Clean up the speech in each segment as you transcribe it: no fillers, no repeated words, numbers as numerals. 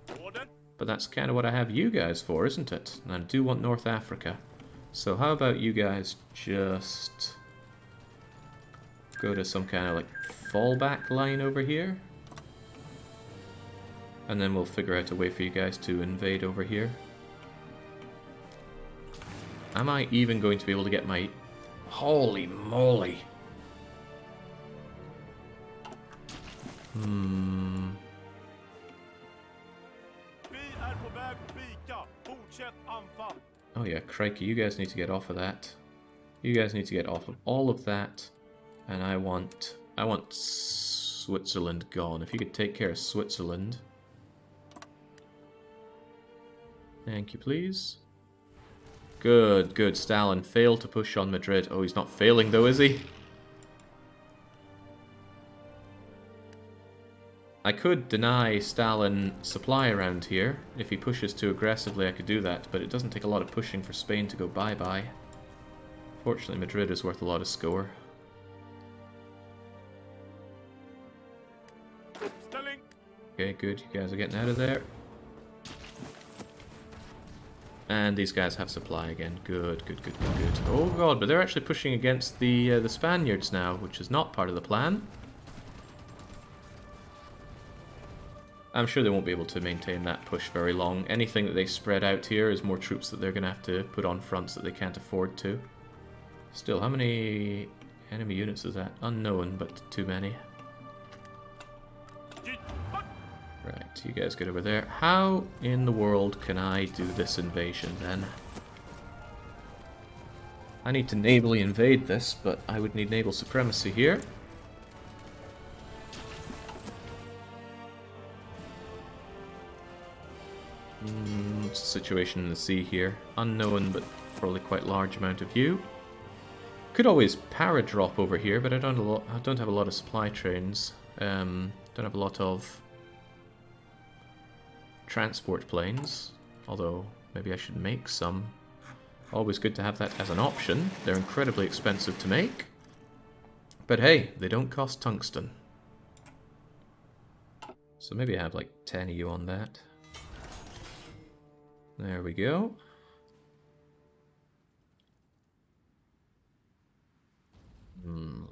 But that's kind of what I have you guys for, isn't it? And I do want North Africa. So how about you guys just go to some kind of like fallback line over here? And then we'll figure out a way for you guys to invade over here. Am I even going to be able to get my... Holy moly! Oh yeah, crikey, you guys need to get off of that. You guys need to get off of all of that. And I want Switzerland gone. If you could take care of Switzerland. Thank you, please. Good, good. Stalin failed to push on Madrid. Oh, he's not failing though, is he? I could deny Stalin supply around here. If he pushes too aggressively, I could do that, but it doesn't take a lot of pushing for Spain to go bye-bye. Fortunately, Madrid is worth a lot of score. Okay, good. You guys are getting out of there. And these guys have supply again. Good, good, good, good, good. Oh god, but they're actually pushing against the Spaniards now, which is not part of the plan. I'm sure they won't be able to maintain that push very long. Anything that they spread out here is more troops that they're going to have to put on fronts that they can't afford to. Still, how many enemy units is that? Unknown, but too many. Right, you guys get over there. How in the world can I do this invasion then? I need to navally invade this, but I would need naval supremacy here. What's the situation in the sea here? Unknown, but probably quite large amount of you. Could always para-drop over here, but I don't have a lot of supply trains. Don't have a lot of transport planes, although maybe I should make some. Always good to have that as an option. They're incredibly expensive to make, but hey, they don't cost tungsten. So maybe I have like 10 of you on that. There we go.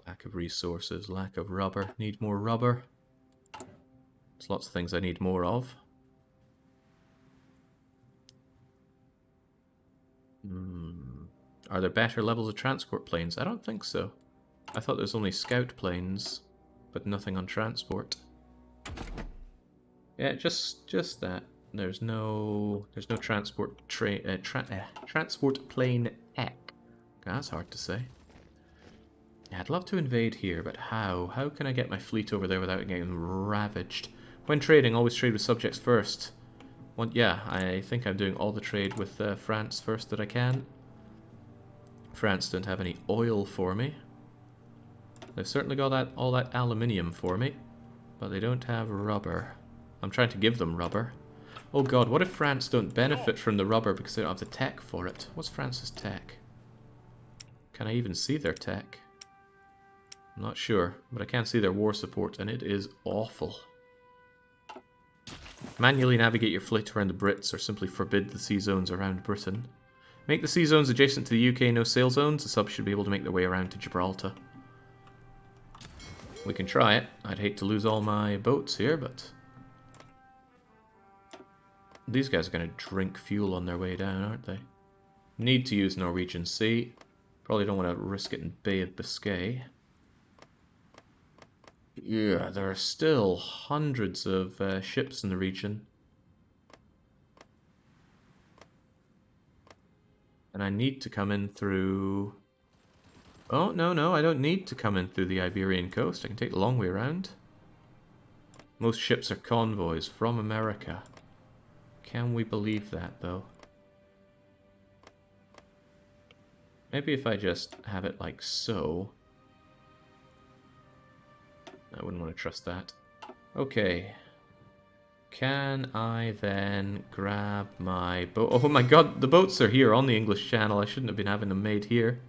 Lack of resources, lack of rubber. Need more rubber. There's lots of things I need more of. Are there better levels of transport planes? I don't think so. I thought there's only scout planes, but nothing on transport. Yeah, just that. There's no transport transport plane tech. That's hard to say. Yeah, I'd love to invade here, but how? How can I get my fleet over there without getting ravaged? When trading, always trade with subjects first. Well, yeah, I think I'm doing all the trade with France first that I can. France don't have any oil for me. They've certainly got all that aluminium for me, but they don't have rubber. I'm trying to give them rubber. Oh god, what if France don't benefit from the rubber because they don't have the tech for it? What's France's tech? Can I even see their tech? I'm not sure, but I can see their war support, and it is awful. Manually navigate your fleet around the Brits, or simply forbid the sea zones around Britain. Make the sea zones adjacent to the UK no sail zones. The subs should be able to make their way around to Gibraltar. We can try it. I'd hate to lose all my boats here, but... these guys are going to drink fuel on their way down, aren't they? Need to use Norwegian Sea. Probably don't want to risk it in Bay of Biscay. Yeah, there are still hundreds of ships in the region. And I need to come in through... oh, no, I don't need to come in through the Iberian coast. I can take the long way around. Most ships are convoys from America. Can we believe that, though? Maybe if I just have it like so. I wouldn't want to trust that. Okay. Can I then grab my boat? Oh my god, the boats are here on the English Channel. I shouldn't have been having them made here.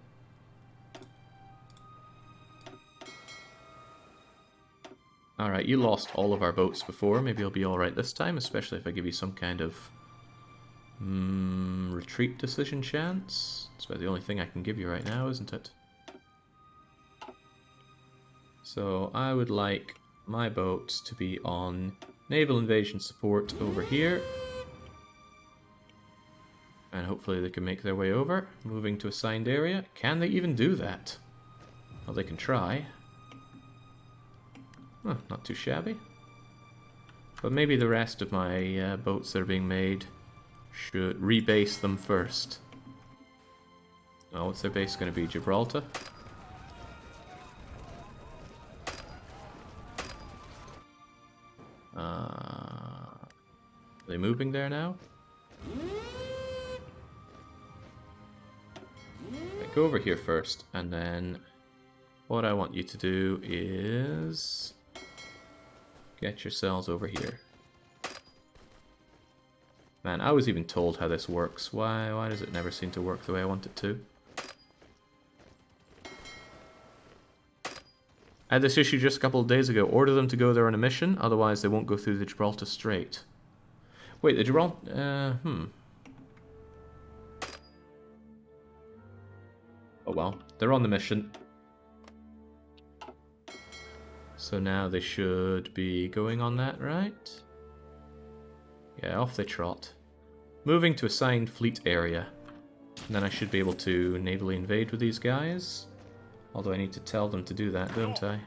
Alright, you lost all of our boats before. Maybe you'll be alright this time, especially if I give you some kind of retreat decision chance. It's about the only thing I can give you right now, isn't it? So I would like my boats to be on Naval Invasion support over here. And hopefully they can make their way over. Moving to assigned area. Can they even do that? Well, they can try. Huh, not too shabby. But maybe the rest of my boats that are being made should rebase them first. Oh, what's their base going to be? Gibraltar? Are they moving there now? Okay, go over here first, and then what I want you to do is get yourselves over here. Man, I was even told how this works. Why does it never seem to work the way I want it to? I had this issue just a couple of days ago. Order them to go there on a mission, otherwise they won't go through the Gibraltar Strait. Wait, the Gibraltar... Oh well, they're on the mission. So now they should be going on that, right? Yeah, off they trot. Moving to assigned fleet area. And then I should be able to navally invade with these guys. Although I need to tell them to do that, don't I?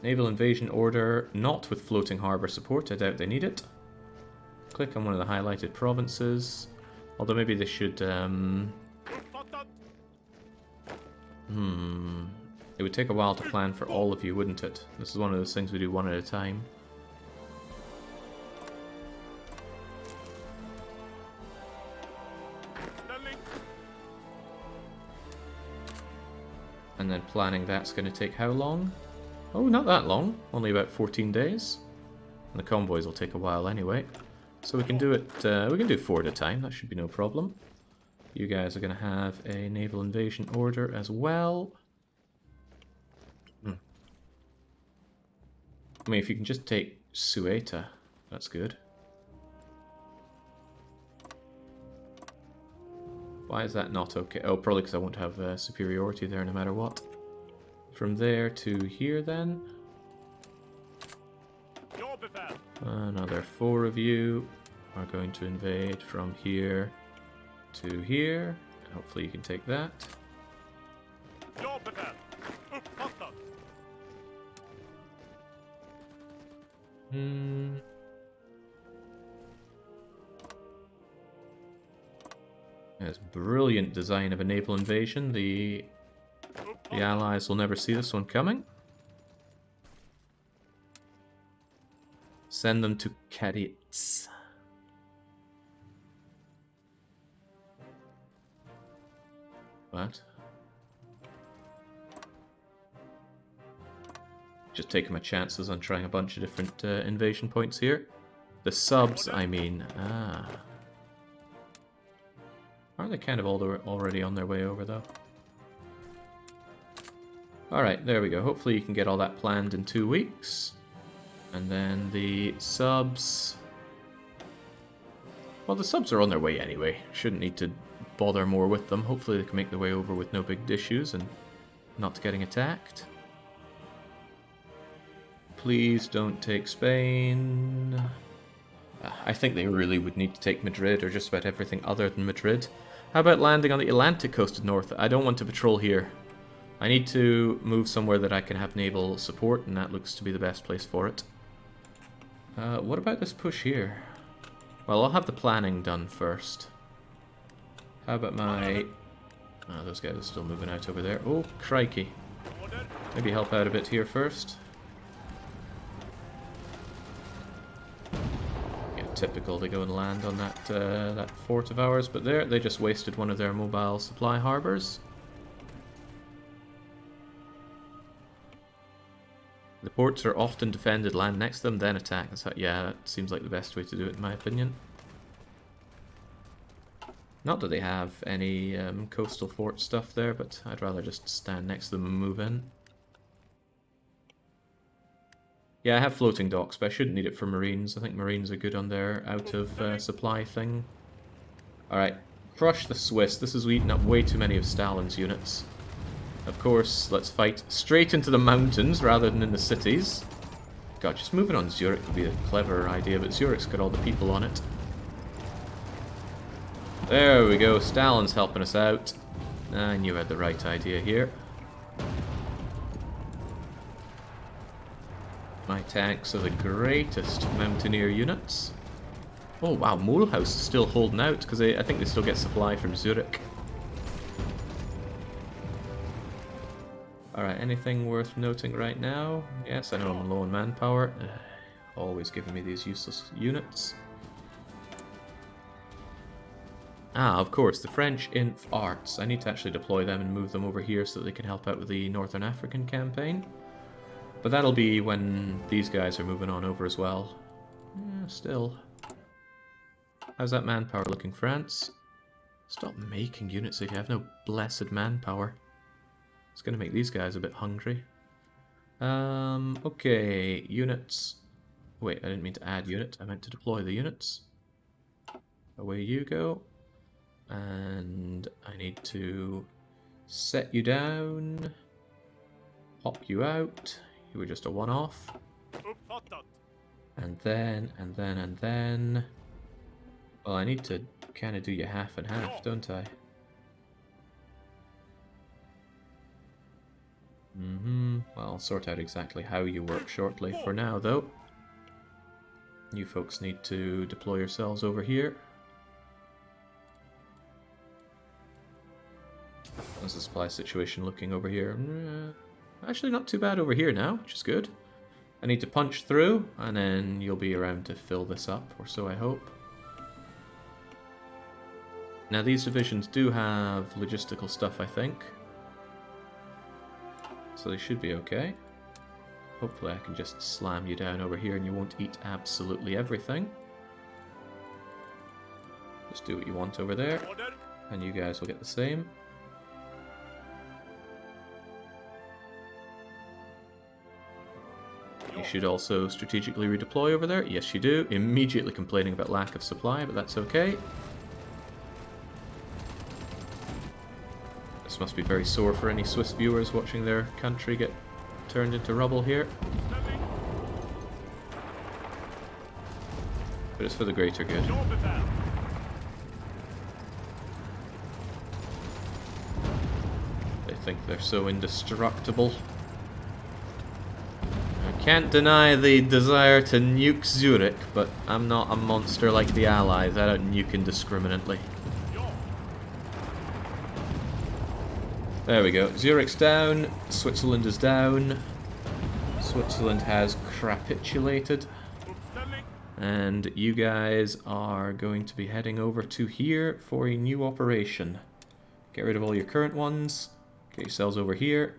Naval Invasion order, not with floating harbour support. I doubt they need it. Click on one of the highlighted provinces. Although maybe they should... It would take a while to plan for all of you, wouldn't it? This is one of those things we do one at a time. And then planning that's going to take how long? Oh, not that long. Only about 14 days. And the convoys will take a while anyway. So we can do it, we can do 4 at a time. That should be no problem. You guys are going to have a naval invasion order as well. I mean, if you can just take Ceuta, that's good. Why is that not okay? Oh, probably because I won't have superiority there no matter what. From there to here then. Another 4 of you are going to invade from here to here. Hopefully you can take that. There's brilliant design of a naval invasion. The Allies will never see this one coming. Send them to Cadiz. What? Just taking my chances on trying a bunch of different invasion points here. The subs, I mean. Ah. Aren't they kind of already on their way over, though? Alright, there we go. Hopefully you can get all that planned in 2 weeks. And then the subs... Well, the subs are on their way anyway. Shouldn't need to bother more with them. Hopefully they can make their way over with no big issues and not getting attacked. Please don't take Spain. I think they really would need to take Madrid or just about everything other than Madrid. How about landing on the Atlantic coast of North? I don't want to patrol here. I need to move somewhere that I can have naval support, and that looks to be the best place for it. What about this push here? Well, I'll have the planning done first. How about my... Oh, those guys are still moving out over there. Oh, crikey. Maybe help out a bit here first. Yeah, typical. They go and land on that, that fort of ours, but there, they just wasted one of their mobile supply harbors. The ports are often defended, land next to them, then attack. Yeah, that seems like the best way to do it in my opinion. Not that they have any coastal fort stuff there, but I'd rather just stand next to them and move in. Yeah, I have floating docks, but I shouldn't need it for Marines. I think Marines are good on their out of supply thing. Alright, crush the Swiss. This is eating up way too many of Stalin's units. Of course, let's fight straight into the mountains rather than in the cities. God, just moving on Zurich would be a clever idea, but Zurich's got all the people on it. There we go, Stalin's helping us out. I knew I had the right idea here. My tanks are the greatest mountaineer units. Oh wow, Mulhouse is still holding out, because I think they still get supply from Zurich. Alright, anything worth noting right now? Yes, I know I'm low on manpower. Always giving me these useless units. Ah, of course, the French Inf Arts. I need to actually deploy them and move them over here so that they can help out with the Northern African campaign. But that'll be when these guys are moving on over as well. Still. How's that manpower looking, France? Stop making units if you have no blessed manpower. It's going to make these guys a bit hungry. Okay, units. Wait, I didn't mean to add units. I meant to deploy the units. Away you go. And I need to set you down. Pop you out. You were just a one-off. And then... Well, I need to kind of do you half and half, don't I? Well, I'll sort out exactly how you work shortly. For now, though, you folks need to deploy yourselves over here. How's the supply situation looking over here? Actually, not too bad over here now, which is good. I need to punch through, and then you'll be around to fill this up, or so I hope. Now, these divisions do have logistical stuff, I think. So they should be okay. Hopefully I can just slam you down over here and you won't eat absolutely everything. Just do what you want over there, and you guys will get the same. You should also strategically redeploy over there. Yes, you do. Immediately complaining about lack of supply, but that's okay. This must be very sore for any Swiss viewers watching their country get turned into rubble here. But it's for the greater good. They think they're so indestructible. I can't deny the desire to nuke Zurich, but I'm not a monster like the Allies. I don't nuke indiscriminately. There we go. Zurich's down. Switzerland is down. Switzerland has capitulated. And you guys are going to be heading over to here for a new operation. Get rid of all your current ones. Get yourselves over here.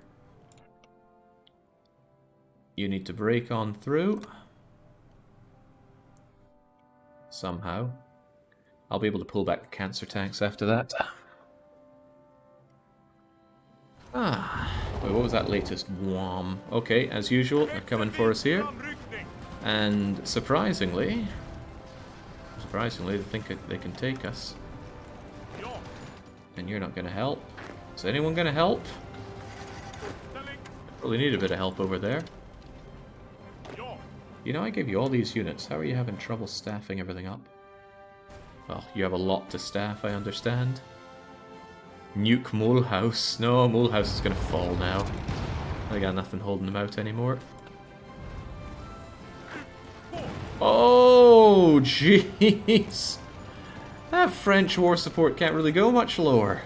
You need to break on through. Somehow. I'll be able to pull back the cancer tanks after that. Wait, what was that latest? Wham. Okay, as usual, they're coming for us here. And surprisingly, they think they can take us. And you're not going to help. Is anyone going to help? Probably need a bit of help over there. You know, I gave you all these units. How are you having trouble staffing everything up? Well, you have a lot to staff, I understand. Nuke Mulhouse. No, Mulhouse is going to fall now. I got nothing holding them out anymore. Oh, jeez. That French war support can't really go much lower.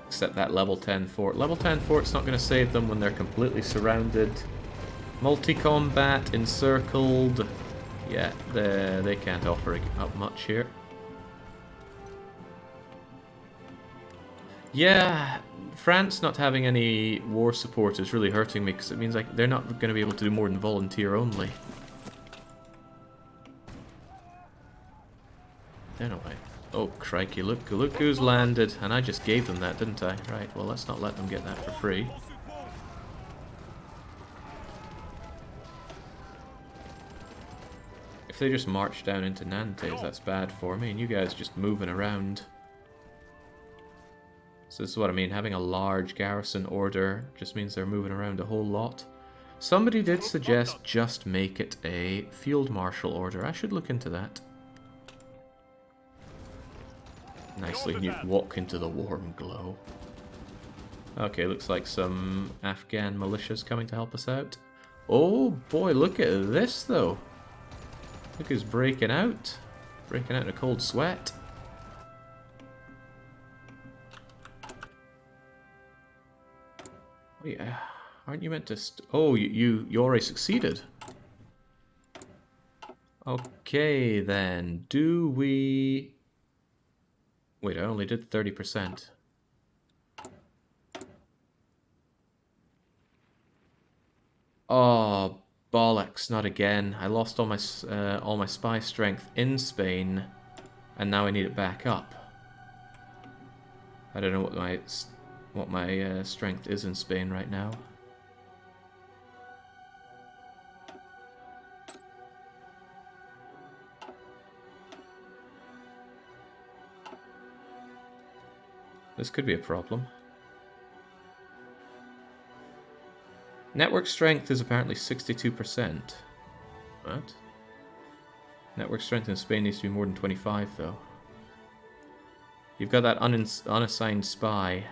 Except that level 10 fort. Level 10 fort's not going to save them when they're completely surrounded. Multi-combat, encircled. Yeah, they can't offer up much here. Yeah, France not having any war support is really hurting me, because it means like they're not going to be able to do more than volunteer only. Anyway. Oh, crikey, look who's landed. And I just gave them that, didn't I? Right, well, let's not let them get that for free. If they just march down into Nantes, that's bad for me. And you guys just moving around. So this is what I mean. Having a large garrison order just means they're moving around a whole lot. Somebody did suggest just make it a field marshal order. I should look into that. Nicely, and you walk into the warm glow. Okay, looks like some Afghan militias coming to help us out. Oh boy, look at this though. Look who's breaking out. Breaking out in a cold sweat. Wait, aren't you meant to oh, you already succeeded. Okay then, do we... Wait, I only did 30%. Oh, bollocks, not again. I lost all my spy strength in Spain, and now I need it back up. I don't know what my strength is in Spain right now. This could be a problem. Network strength is apparently 62%. What? Network strength in Spain needs to be more than 25, though. You've got that unassigned spy.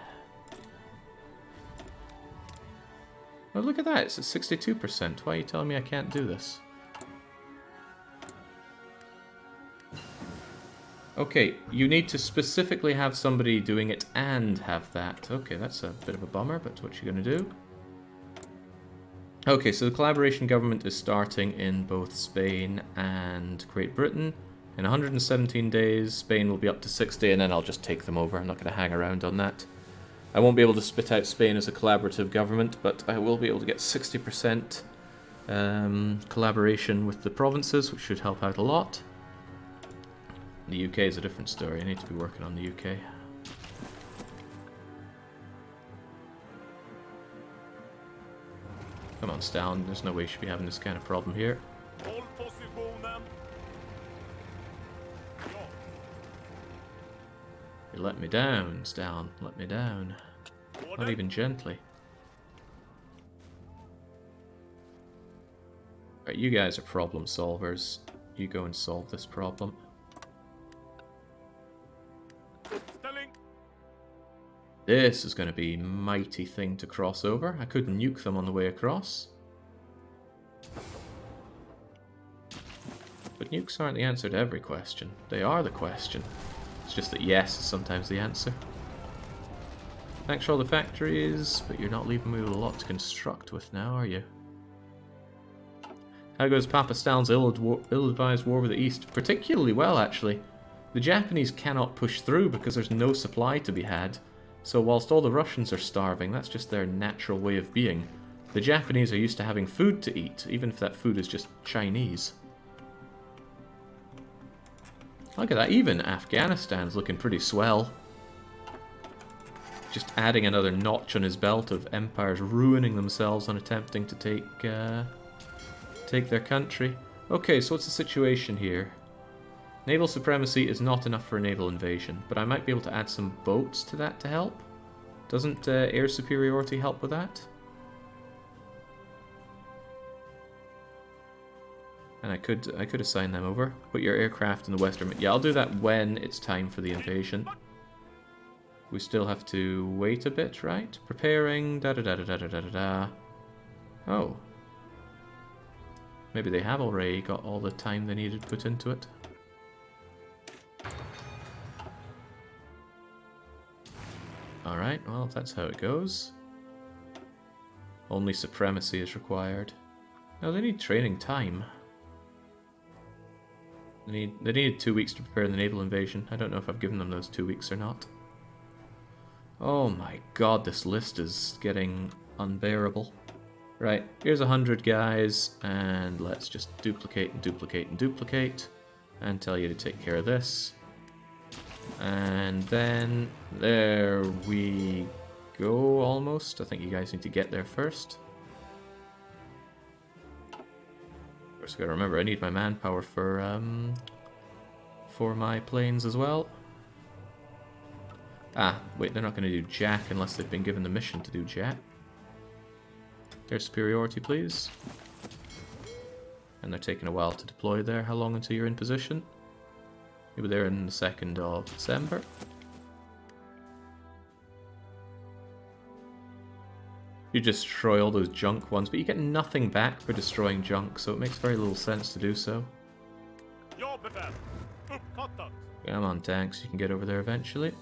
Oh, look at that. It's at 62%. Why are you telling me I can't do this? Okay, you need to specifically have somebody doing it and have that. Okay, that's a bit of a bummer, but what you're going to do? Okay, so the collaboration government is starting in both Spain and Great Britain. In 117 days, Spain will be up to 60, and then I'll just take them over. I'm not going to hang around on that. I won't be able to spit out Spain as a collaborative government, but I will be able to get 60% collaboration with the provinces, which should help out a lot. The UK is a different story. I need to be working on the UK. Come on, Stalin. There's no way you should be having this kind of problem here. You let me down, Stalin. Let me down. Not even gently. Right, you guys are problem solvers. You go and solve this problem. This is going to be a mighty thing to cross over. I could nuke them on the way across. But nukes aren't the answer to every question. They are the question. It's just that yes is sometimes the answer. Thanks for all the factories, but you're not leaving me with a lot to construct with now, are you? How goes Papa Stalin's ill-advised war with the East? Particularly well, actually. The Japanese cannot push through because there's no supply to be had. So whilst all the Russians are starving, that's just their natural way of being. The Japanese are used to having food to eat, even if that food is just Chinese. Look at that, even Afghanistan's looking pretty swell. Just adding another notch on his belt of empires ruining themselves on attempting to take their country. Okay, so what's the situation here? Naval supremacy is not enough for a naval invasion, but I might be able to add some boats to that to help. Doesn't air superiority help with that? And I could assign them over. Put your aircraft in the western... Yeah, I'll do that when it's time for the invasion. We still have to wait a bit, right? Preparing... da-da-da-da-da-da-da-da. Oh. Maybe they have already got all the time they needed put into it. Alright, well, if that's how it goes. Only supremacy is required. No, they need training time. They needed 2 weeks to prepare the naval invasion. I don't know if I've given them those 2 weeks or not. Oh my god, this list is getting unbearable. Right, here's 100 guys, and let's just duplicate and duplicate and duplicate, and tell you to take care of this. And then, there we go, almost. I think you guys need to get there first. Of course, I gotta remember, I need my manpower for my planes as well. Ah, wait, they're not going to do Jack unless they've been given the mission to do Jack. There's superiority, please. And they're taking a while to deploy there. How long until you're in position? You'll be there in the 2nd of December. You destroy all those junk ones, but you get nothing back for destroying junk, so it makes very little sense to do so. Come on, tanks, you can get over there eventually.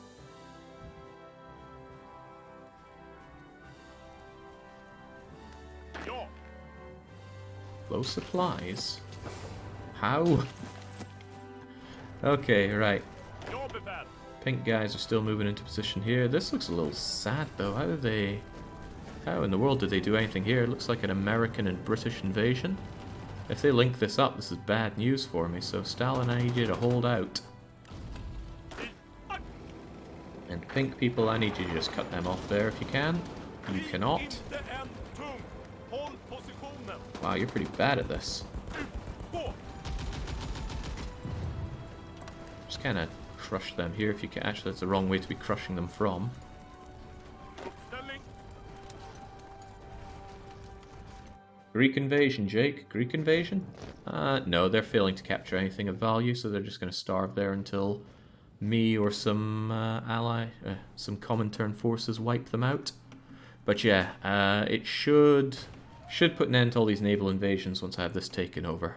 Low supplies? How? Okay, right. Pink guys are still moving into position here. This looks a little sad though. How in the world did they do anything here? It looks like an American and British invasion. If they link this up, this is bad news for me. So Stalin, I need you to hold out. And pink people, I need you to just cut them off there if you can. You cannot. Wow, you're pretty bad at this. Just kind of crush them here if you can. Actually, that's the wrong way to be crushing them from. Greek invasion, Jake. Greek invasion? No, they're failing to capture anything of value, so they're just going to starve there until me or some some Comintern forces wipe them out. But yeah, it should put an end to all these naval invasions once I have this taken over.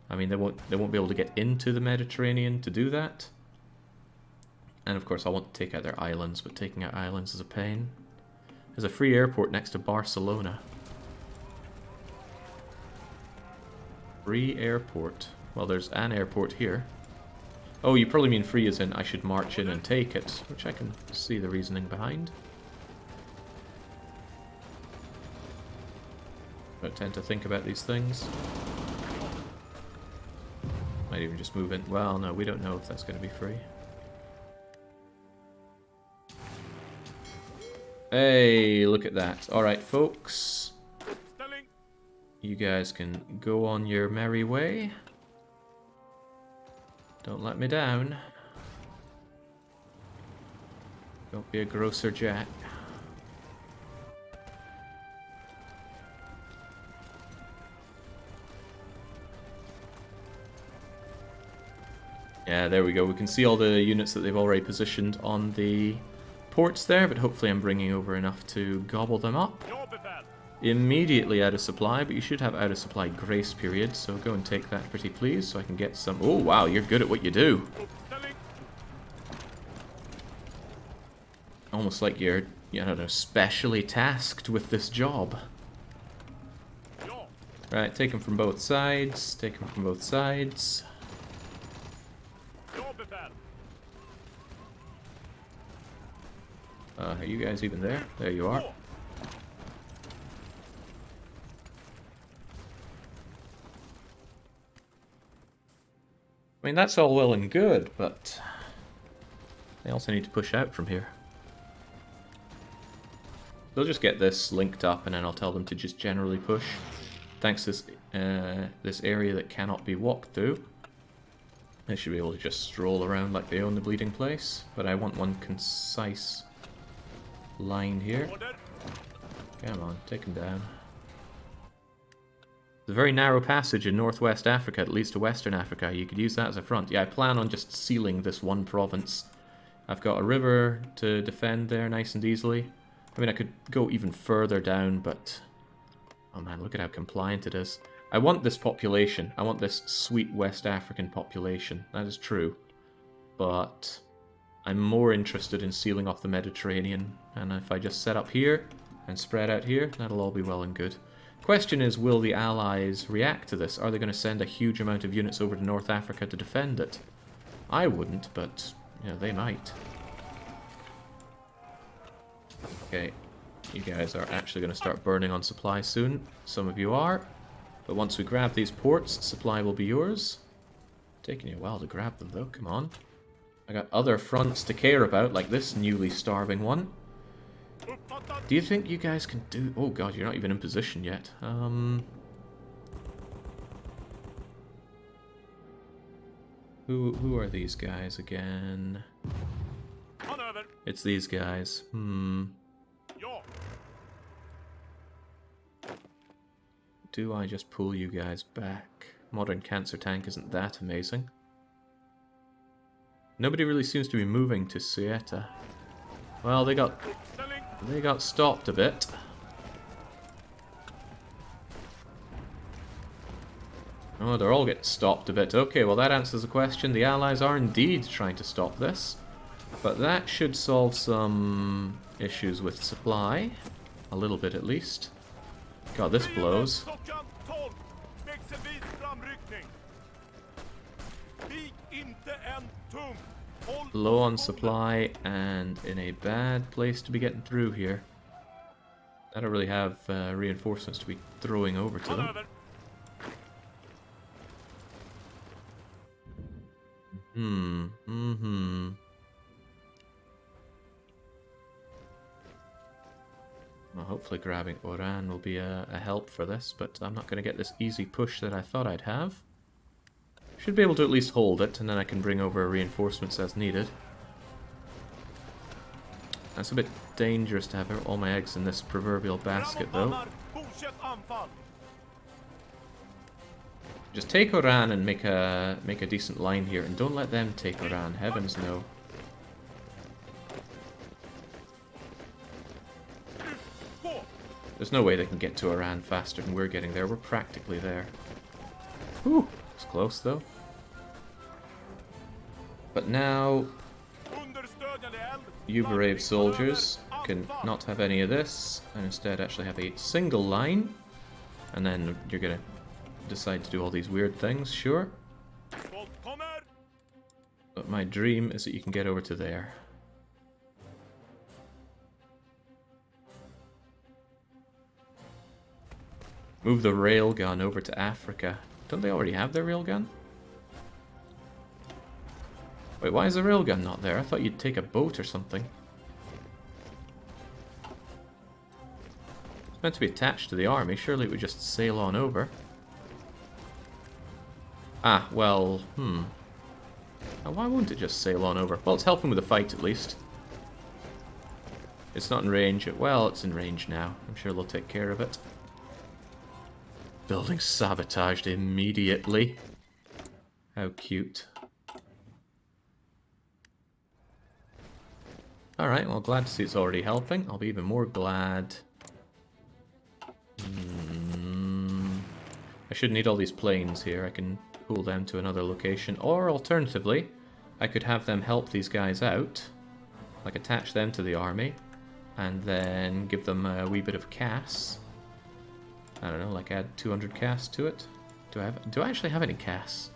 I mean, they won't be able to get into the Mediterranean to do that. And of course, I want to take out their islands, but taking out islands is a pain. There's a free airport next to Barcelona. Free airport. Well, there's an airport here. Oh, you probably mean free as in I should march in and take it, which I can see the reasoning behind. I tend to think about these things. Might even just move in. Well, no, we don't know if that's going to be free. Hey, look at that. Alright, folks. You guys can go on your merry way. Don't let me down. Don't be a grosser Jack. Yeah, there we go. We can see all the units that they've already positioned on the ports there, but hopefully I'm bringing over enough to gobble them up. Immediately out of supply, but you should have out of supply grace period, so go and take that pretty please so I can get some... Oh wow, you're good at what you do. Almost like you're, I don't know, specially tasked with this job. Right, take them from both sides, take them from both sides. Are you guys even there? There you are. I mean, that's all well and good, but they also need to push out from here. They'll just get this linked up, and then I'll tell them to just generally push. Thanks to this area that cannot be walked through, they should be able to just stroll around like they own the bleeding place. But I want one concise line here. Come on, take them down. There's a very narrow passage in northwest Africa that leads to western Africa. You could use that as a front. Yeah, I plan on just sealing this one province. I've got a river to defend there nice and easily. I mean, I could go even further down, but... Oh man, look at how compliant it is. I want this population. I want this sweet West African population. That is true. But I'm more interested in sealing off the Mediterranean. And if I just set up here and spread out here, that'll all be well and good. Question is, will the Allies react to this? Are they going to send a huge amount of units over to North Africa to defend it? I wouldn't, but, you know, they might. Okay, you guys are actually going to start burning on supply soon. Some of you are. But once we grab these ports, supply will be yours. Taking you a while to grab them though, come on. I got other fronts to care about, like this newly starving one. Do you think you guys can do... Oh god, you're not even in position yet. Who are these guys again? It's these guys. Do I just pull you guys back? Modern cancer tank isn't that amazing. Nobody really seems to be moving to Sieta. Well, they got stopped a bit. Oh, they're all getting stopped a bit. Okay, well that answers the question. The Allies are indeed trying to stop this. But that should solve some issues with supply. A little bit at least. God, this blows. Low on supply and in a bad place to be getting through here. I don't really have reinforcements to be throwing over to them. Well, hopefully grabbing Oran will be a help for this, but I'm not going to get this easy push that I thought I'd have. Should be able to at least hold it, and then I can bring over reinforcements as needed. That's a bit dangerous to have all my eggs in this proverbial basket, though. Just take Oran and make a decent line here, and don't let them take Oran. Heavens no. There's no way they can get to Oran faster than we're getting there. We're practically there. Whew, it's close though. But now, you brave soldiers can not have any of this, and instead actually have a single line. And then you're gonna decide to do all these weird things, sure. But my dream is that you can get over to there. Move the railgun over to Africa. Don't they already have their railgun? Wait, why is the railgun not there? I thought you'd take a boat or something. It's meant to be attached to the army. Surely it would just sail on over. Ah, well, Now, why won't it just sail on over? Well, it's helping with the fight at least. It's not in range. Well, it's in range now. I'm sure they'll take care of it. Building sabotaged immediately. How cute. Alright, well, glad to see it's already helping. I'll be even more glad. I shouldn't need all these planes here. I can pull them to another location. Or, alternatively, I could have them help these guys out. Like, attach them to the army. And then give them a wee bit of CAS. I don't know, like add 200 CAS to it? Do I actually have any CAS?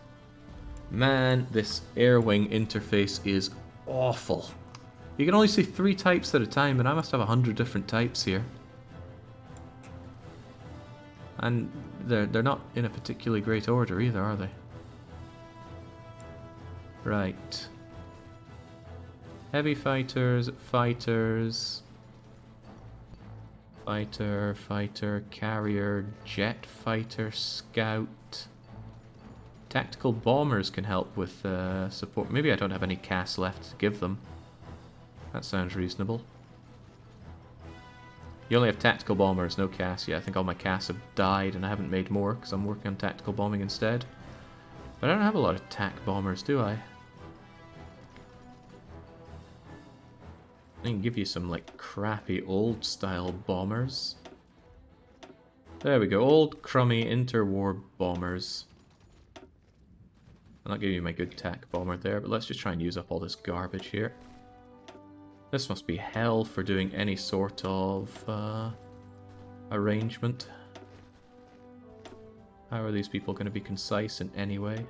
Man, this air-wing interface is awful. You can only see 3 types at a time, and I must have 100 different types here. And they're not in a particularly great order either, are they? Right. Heavy fighters, fighters... Fighter, carrier, jet fighter, scout. Tactical bombers can help with support. Maybe I don't have any CAS left to give them. That sounds reasonable. You only have tactical bombers, no CAS. Yeah, I think all my CAS have died and I haven't made more because I'm working on tactical bombing instead. But I don't have a lot of TAC bombers, do I? I can give you some, like, crappy old-style bombers. There we go, old, crummy, interwar bombers. I'm not giving you my good TAC bomber there, but let's just try and use up all this garbage here. This must be hell for doing any sort of arrangement. How are these people going to be concise in any way?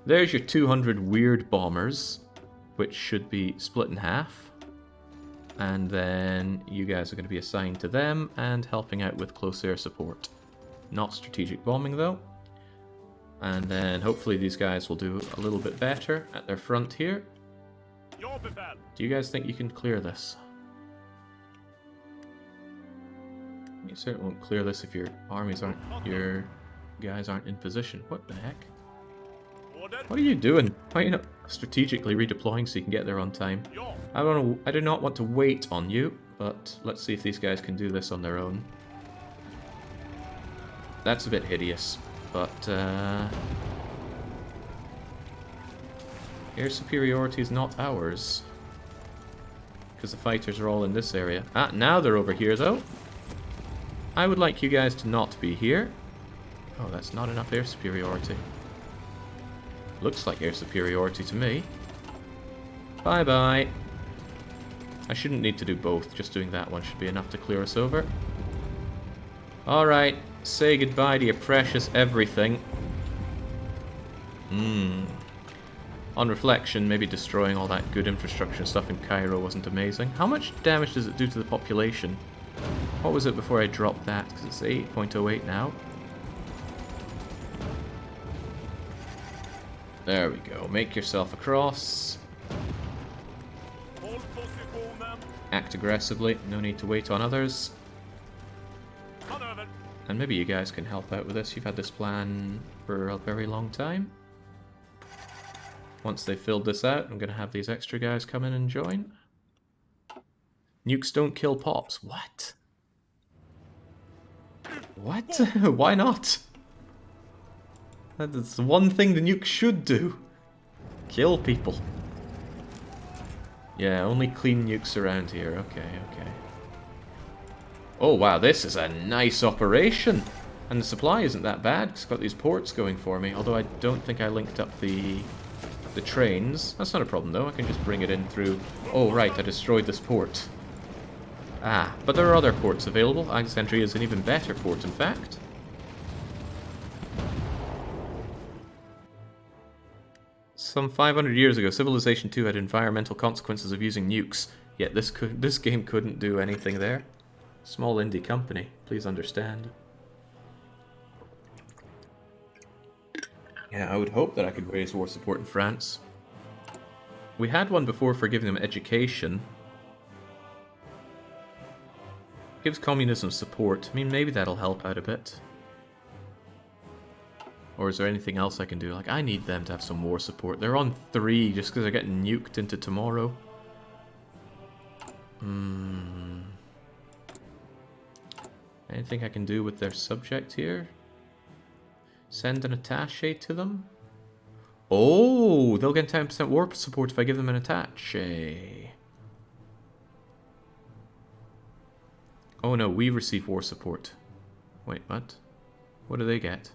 There's your 200 weird bombers. which should be split in half. And then you guys are going to be assigned to them and helping out with close air support. Not strategic bombing though. And then hopefully these guys will do a little bit better at their front here. Do you guys think you can clear this? You certainly won't clear this if your armies aren't, your guys aren't in position. What the heck? What are you doing? Why are you not strategically redeploying so you can get there on time? I do not want to wait on you, but let's see if these guys can do this on their own. That's a bit hideous, but air superiority is not ours. Because the fighters are all in this area. Ah, now they're over here though. I would like you guys to not be here. Oh, that's not enough air superiority. Looks like air superiority to me. Bye-bye. I shouldn't need to do both. Just doing that one should be enough to clear us over. Alright. Say goodbye to your precious everything. On reflection, maybe destroying all that good infrastructure stuff in Cairo wasn't amazing. How much damage does it do to the population? What was it before I dropped that? Because it's 8.08 now. There we go. Make yourself across. Act aggressively. No need to wait on others. And maybe you guys can help out with this. You've had this plan for a very long time. Once they've filled this out, I'm going to have these extra guys come in and join. Nukes don't kill pops. What? What? Why not? That's the one thing the nuke should do. Kill people. Yeah, only clean nukes around here. Okay, okay. Oh wow, this is a nice operation. And the supply isn't that bad. It's got these ports going for me. Although I don't think I linked up the trains. That's not a problem though. I can just bring it in through... Oh right, I destroyed this port. Ah, but there are other ports available. Alexandria is an even better port, in fact. Some 500 years ago, Civilization 2 had environmental consequences of using nukes. Yet this game couldn't do anything there. Small indie company, please understand. Yeah, I would hope that I could raise war support in France. We had one before for giving them education. Gives communism support. I mean, maybe that'll help out a bit. Or is there anything else I can do? Like, I need them to have some war support. They're on 3 just because they're getting nuked into tomorrow. Anything I can do with their subject here? Send an attaché to them? Oh, they'll get 10% war support if I give them an attaché. Oh no, we receive war support. Wait, what? What do they get?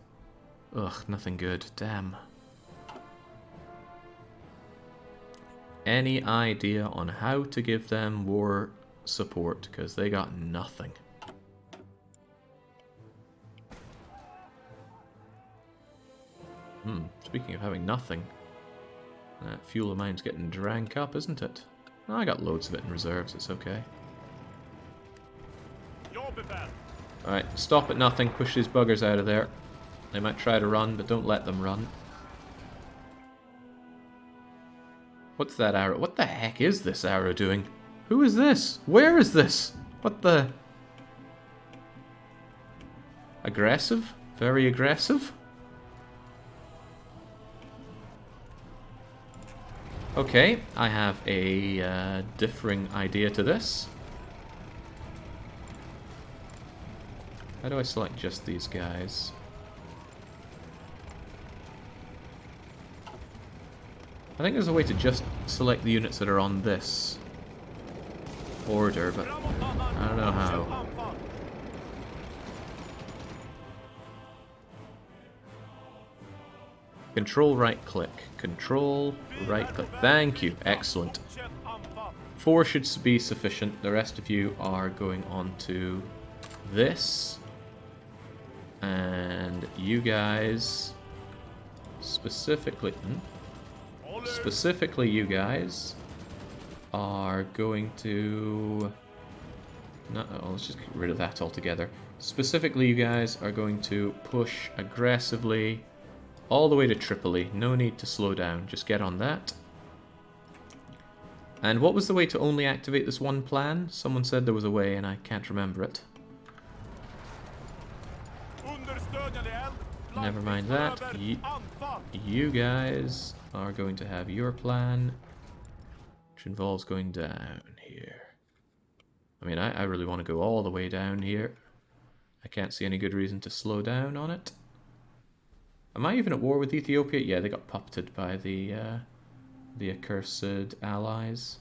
Ugh, nothing good. Damn. Any idea on how to give them war support? Because they got nothing. Speaking of having nothing, that fuel of mine's getting drank up, isn't it? Oh, I got loads of it in reserves, it's okay. Alright, stop at nothing, push these buggers out of there. They might try to run, but don't let them run. What's that arrow? What the heck is this arrow doing? Who is this? Where is this? What the... Aggressive? Very aggressive? Okay, I have a differing idea to this. How do I select just these guys? I think there's a way to just select the units that are on this order, but I don't know how. Control right click. Control right click. Thank you. Excellent. 4 should be sufficient. The rest of you are going on to this. And you guys specifically... Specifically, you guys are going to... No, let's just get rid of that altogether. Specifically, you guys are going to push aggressively all the way to Tripoli. No need to slow down. Just get on that. And what was the way to only activate this one plan? Someone said there was a way and I can't remember it. Never mind that. You guys are going to have your plan, which involves going down here. I mean, I really want to go all the way down here. I can't see any good reason to slow down on it. Am I even at war with Ethiopia? Yeah, they got puppeted by the accursed allies.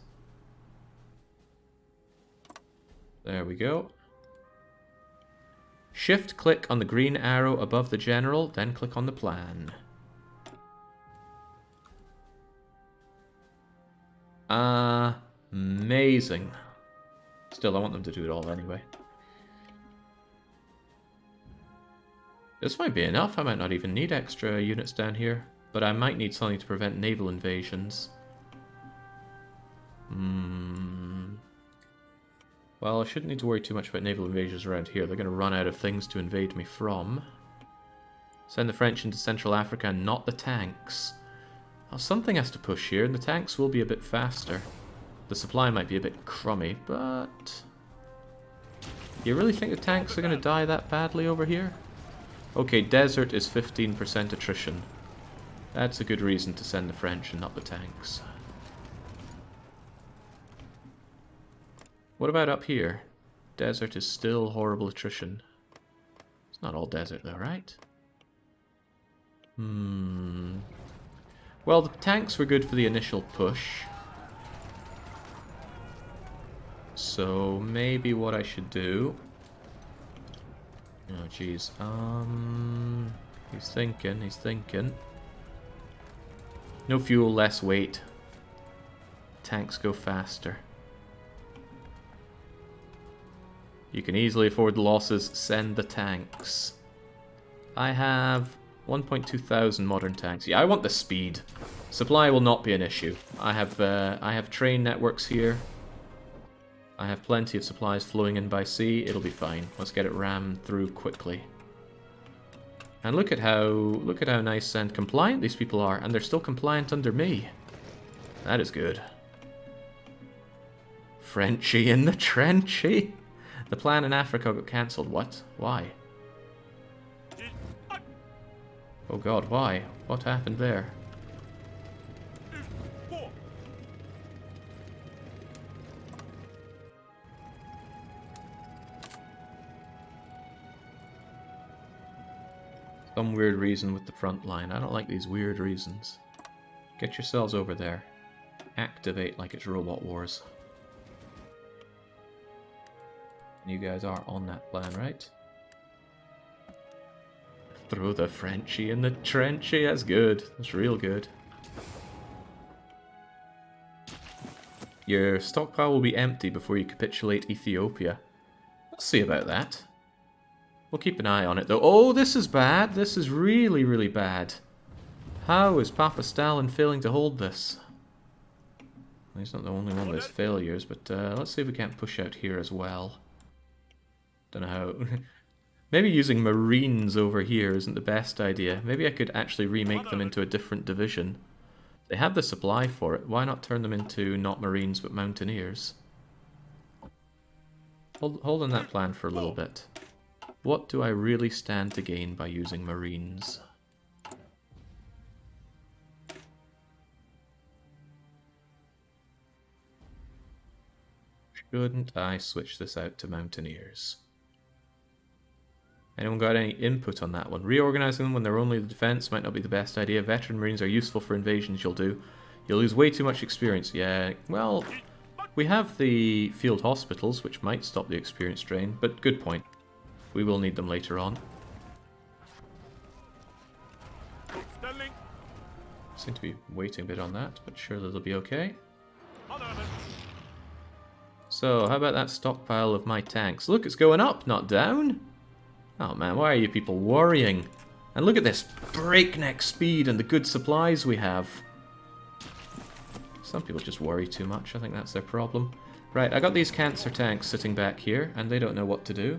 There we go. Shift-click on the green arrow above the general, then click on the plan. Amazing. Still, I want them to do it all anyway. This might be enough. I might not even need extra units down here. But I might need something to prevent naval invasions. Well, I shouldn't need to worry too much about naval invasions around here. They're going to run out of things to invade me from. Send the French into Central Africa and not the tanks. Well, something has to push here, and the tanks will be a bit faster. The supply might be a bit crummy, but... You really think the tanks are going to die that badly over here? Okay, desert is 15% attrition. That's a good reason to send the French and not the tanks. What about up here? Desert is still horrible attrition. It's not all desert though, right? Well, the tanks were good for the initial push. So maybe what I should do... Oh, jeez. He's thinking. No fuel, less weight. Tanks go faster. You can easily afford the losses. Send the tanks. I have 1.2 thousand modern tanks. Yeah, I want the speed. Supply will not be an issue. I have train networks here. I have plenty of supplies flowing in by sea. It'll be fine. Let's get it rammed through quickly. And look at how nice and compliant these people are, and they're still compliant under me. That is good. Frenchie in the trenchy. The plan in Africa got cancelled. What? Why? Oh god, why? What happened there? Some weird reason with the front line. I don't like these weird reasons. Get yourselves over there. Activate like it's Robot Wars. You guys are on that plan, right? Throw the Frenchie in the trenchy. That's good. That's real good. Your stockpile will be empty before you capitulate Ethiopia. Let's see about that. We'll keep an eye on it, though. Oh, this is bad. This is really, really bad. How is Papa Stalin failing to hold this? Well, he's not the only one with his failures, but let's see if we can't push out here as well. Don't know how... Maybe using Marines over here isn't the best idea. Maybe I could actually remake them into a different division. They have the supply for it. Why not turn them into not Marines but Mountaineers? Hold on that plan for a little bit. What do I really stand to gain by using Marines? Shouldn't I switch this out to Mountaineers? Anyone got any input on that one? Reorganizing them when they're only the defense might not be the best idea. Veteran Marines are useful for invasions, you'll lose way too much experience. Yeah, well, we have the field hospitals, which might stop the experience drain, but good point. We will need them later on. Seem to be waiting a bit on that, but surely they'll be okay. So, how about that stockpile of my tanks? Look, it's going up, not down. Oh man, why are you people worrying? And look at this breakneck speed and the good supplies we have. Some people just worry too much. I think that's their problem. Right, I got these cancer tanks sitting back here, and they don't know what to do.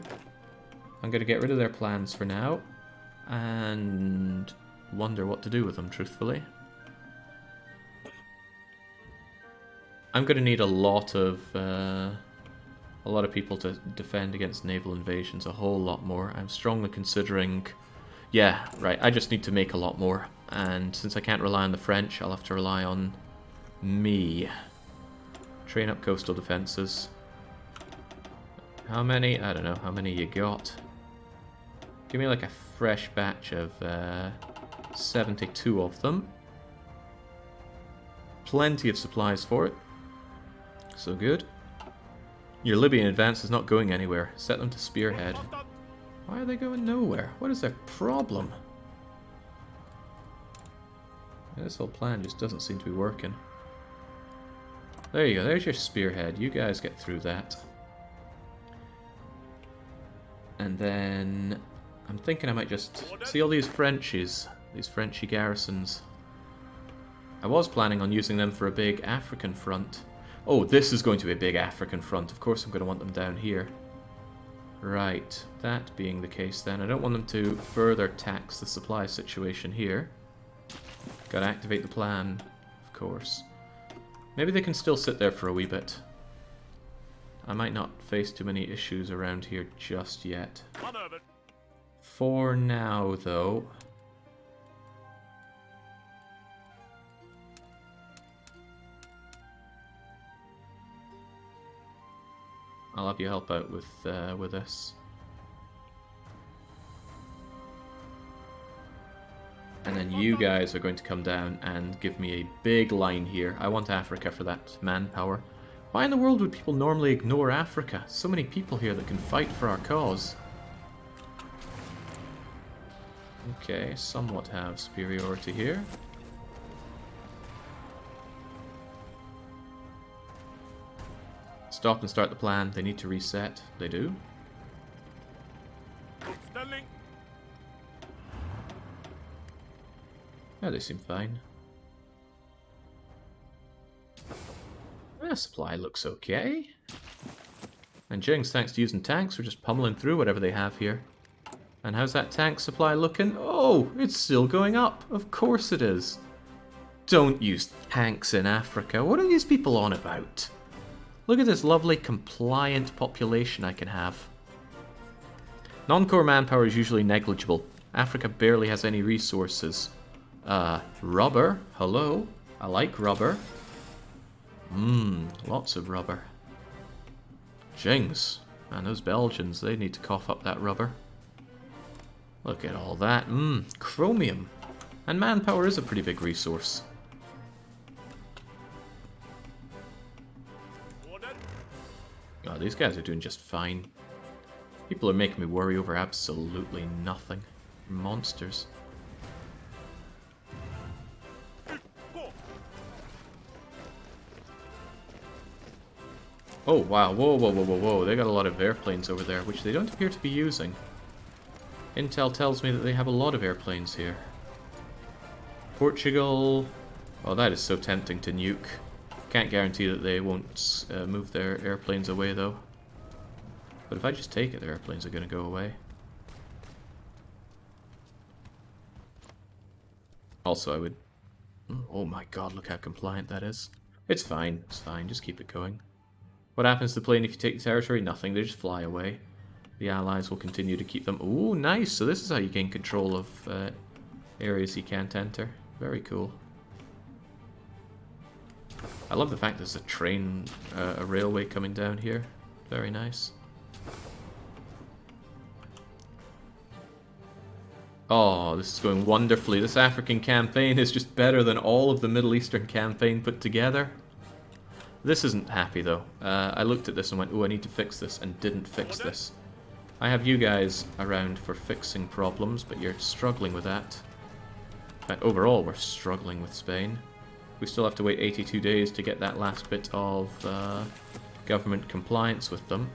I'm going to get rid of their plans for now, and wonder what to do with them, truthfully. I'm going to need a lot of people to defend against naval invasions, a whole lot more. I'm strongly considering... Yeah, right, I just need to make a lot more. And since I can't rely on the French, I'll have to rely on me. Train up coastal defenses. How many? I don't know. How many you got? Give me like a fresh batch of 72 of them. Plenty of supplies for it. So good. Your Libyan advance is not going anywhere. Set them to spearhead. Why are they going nowhere? What is their problem? This whole plan just doesn't seem to be working. There you go. There's your spearhead. You guys get through that. And then... I'm thinking I might just... See all these Frenchies? These Frenchy garrisons. I was planning on using them for a big African front. Oh, this is going to be a big African front. Of course I'm going to want them down here. Right. That being the case then, I don't want them to further tax the supply situation here. Gotta activate the plan, of course. Maybe they can still sit there for a wee bit. I might not face too many issues around here just yet. For now, though... I'll have you help out with this. And then you guys are going to come down and give me a big line here. I want Africa for that manpower. Why in the world would people normally ignore Africa? So many people here that can fight for our cause. Okay, somewhat have superiority here. Stop and start the plan. They need to reset. They do. Yeah, they seem fine. Supply looks okay. And Jings, thanks to using tanks, we're just pummeling through whatever they have here. And how's that tank supply looking? Oh, it's still going up. Of course it is. Don't use tanks in Africa. What are these people on about? Look at this lovely compliant population I can have. Non-core manpower is usually negligible. Africa barely has any resources. Rubber. Hello. I like rubber. Lots of rubber. Jings. Man, those Belgians, they need to cough up that rubber. Look at all that. Chromium. And manpower is a pretty big resource. Oh, these guys are doing just fine. People are making me worry over absolutely nothing. Monsters. Oh, wow. Whoa, whoa, whoa, whoa, whoa. They got a lot of airplanes over there, which they don't appear to be using. Intel tells me that they have a lot of airplanes here. Portugal... Oh, that is so tempting to nuke. Can't guarantee that they won't move their airplanes away, though. But if I just take it, their airplanes are going to go away. Also, I would... Oh my god, look how compliant that is. It's fine, it's fine, just keep it going. What happens to the plane if you take the territory? Nothing, they just fly away. The allies will continue to keep them... Ooh, nice! So this is how you gain control of areas you can't enter. Very cool. I love the fact there's a train, a railway coming down here. Very nice. Oh, this is going wonderfully. This African campaign is just better than all of the Middle Eastern campaign put together. This isn't happy, though. I looked at this and went, oh, I need to fix this, and didn't fix this. I have you guys around for fixing problems, but you're struggling with that. In fact, overall, we're struggling with Spain. We still have to wait 82 days to get that last bit of government compliance with them.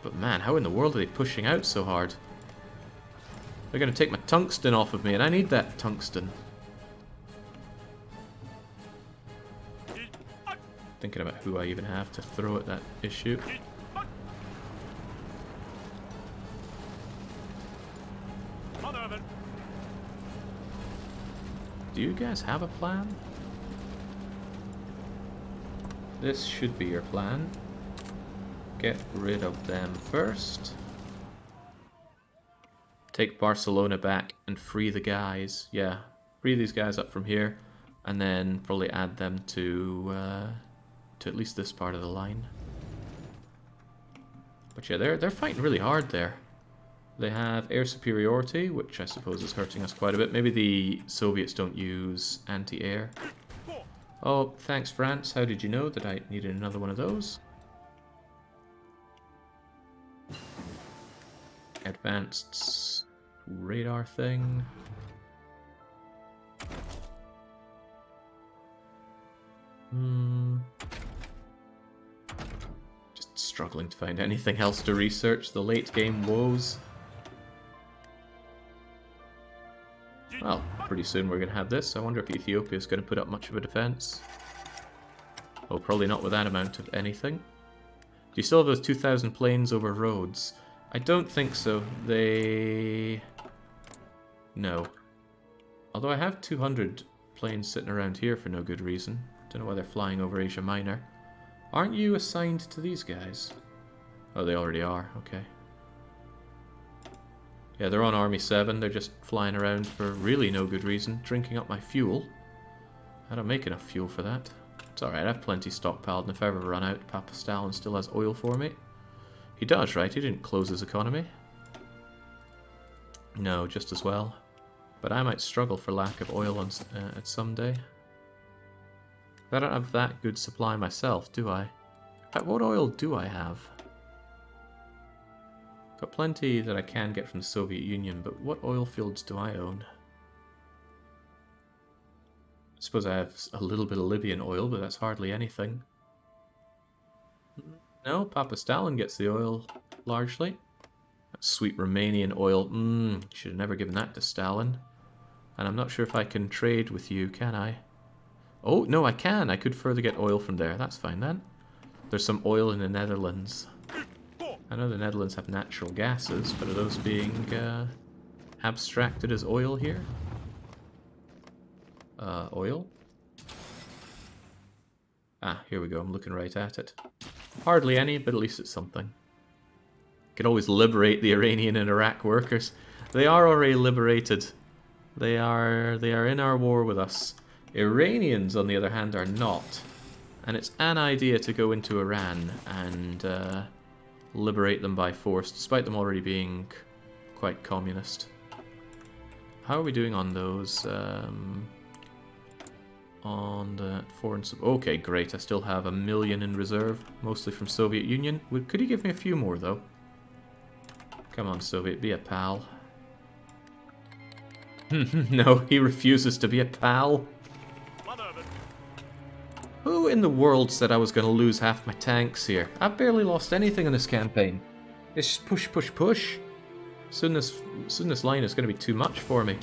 But man, how in the world are they pushing out so hard? They're going to take my tungsten off of me, and I need that tungsten. Thinking about who I even have to throw at that issue. Do you guys have a plan? This should be your plan. Get rid of them first. Take Barcelona back and free the guys. Yeah, free these guys up from here, and then probably add them to at least this part of the line. But yeah, they're fighting really hard there. They have air superiority, which I suppose is hurting us quite a bit. Maybe the Soviets don't use anti-air. Oh, thanks France. How did you know that I needed another one of those? Advanced radar thing. Just struggling to find anything else to research. The late game woes. Well, pretty soon we're going to have this. I wonder if Ethiopia is going to put up much of a defense. Oh, probably not with that amount of anything. Do you still have those 2,000 planes over roads? I don't think so. No. Although I have 200 planes sitting around here for no good reason. Don't know why they're flying over Asia Minor. Aren't you assigned to these guys? Oh, they already are. Okay. Yeah, they're on Army 7. They're just flying around for really no good reason, drinking up my fuel. I don't make enough fuel for that. It's alright, I have plenty stockpiled, and if I ever run out, Papa Stalin still has oil for me. He does, right? He didn't close his economy. No, just as well. But I might struggle for lack of oil at some day. I don't have that good supply myself, do I? In fact, what oil do I have? Got plenty that I can get from the Soviet Union, but what oil fields do I own? I suppose I have a little bit of Libyan oil, but that's hardly anything. No, Papa Stalin gets the oil, largely. That sweet Romanian oil. Should have never given that to Stalin. And I'm not sure if I can trade with you, can I? Oh, no, I can. I could further get oil from there. That's fine, then. There's some oil in the Netherlands. I know the Netherlands have natural gases, but are those being abstracted as oil here? Oil? Ah, here we go. I'm looking right at it. Hardly any, but at least it's something. Can always liberate the Iranian and Iraq workers. They are already liberated. They are in our war with us. Iranians, on the other hand, are not. And it's an idea to go into Iran and liberate them by force, despite them already being quite communist. How are we doing on those? On the foreign... Okay, great. I still have 1 million in reserve, mostly from Soviet Union. Could you give me a few more, though? Come on, Soviet, be a pal. No, he refuses to be a pal. Who in the world said I was going to lose half my tanks here? I've barely lost anything in this campaign. It's just push, push, push. Soon this line is going to be too much for me.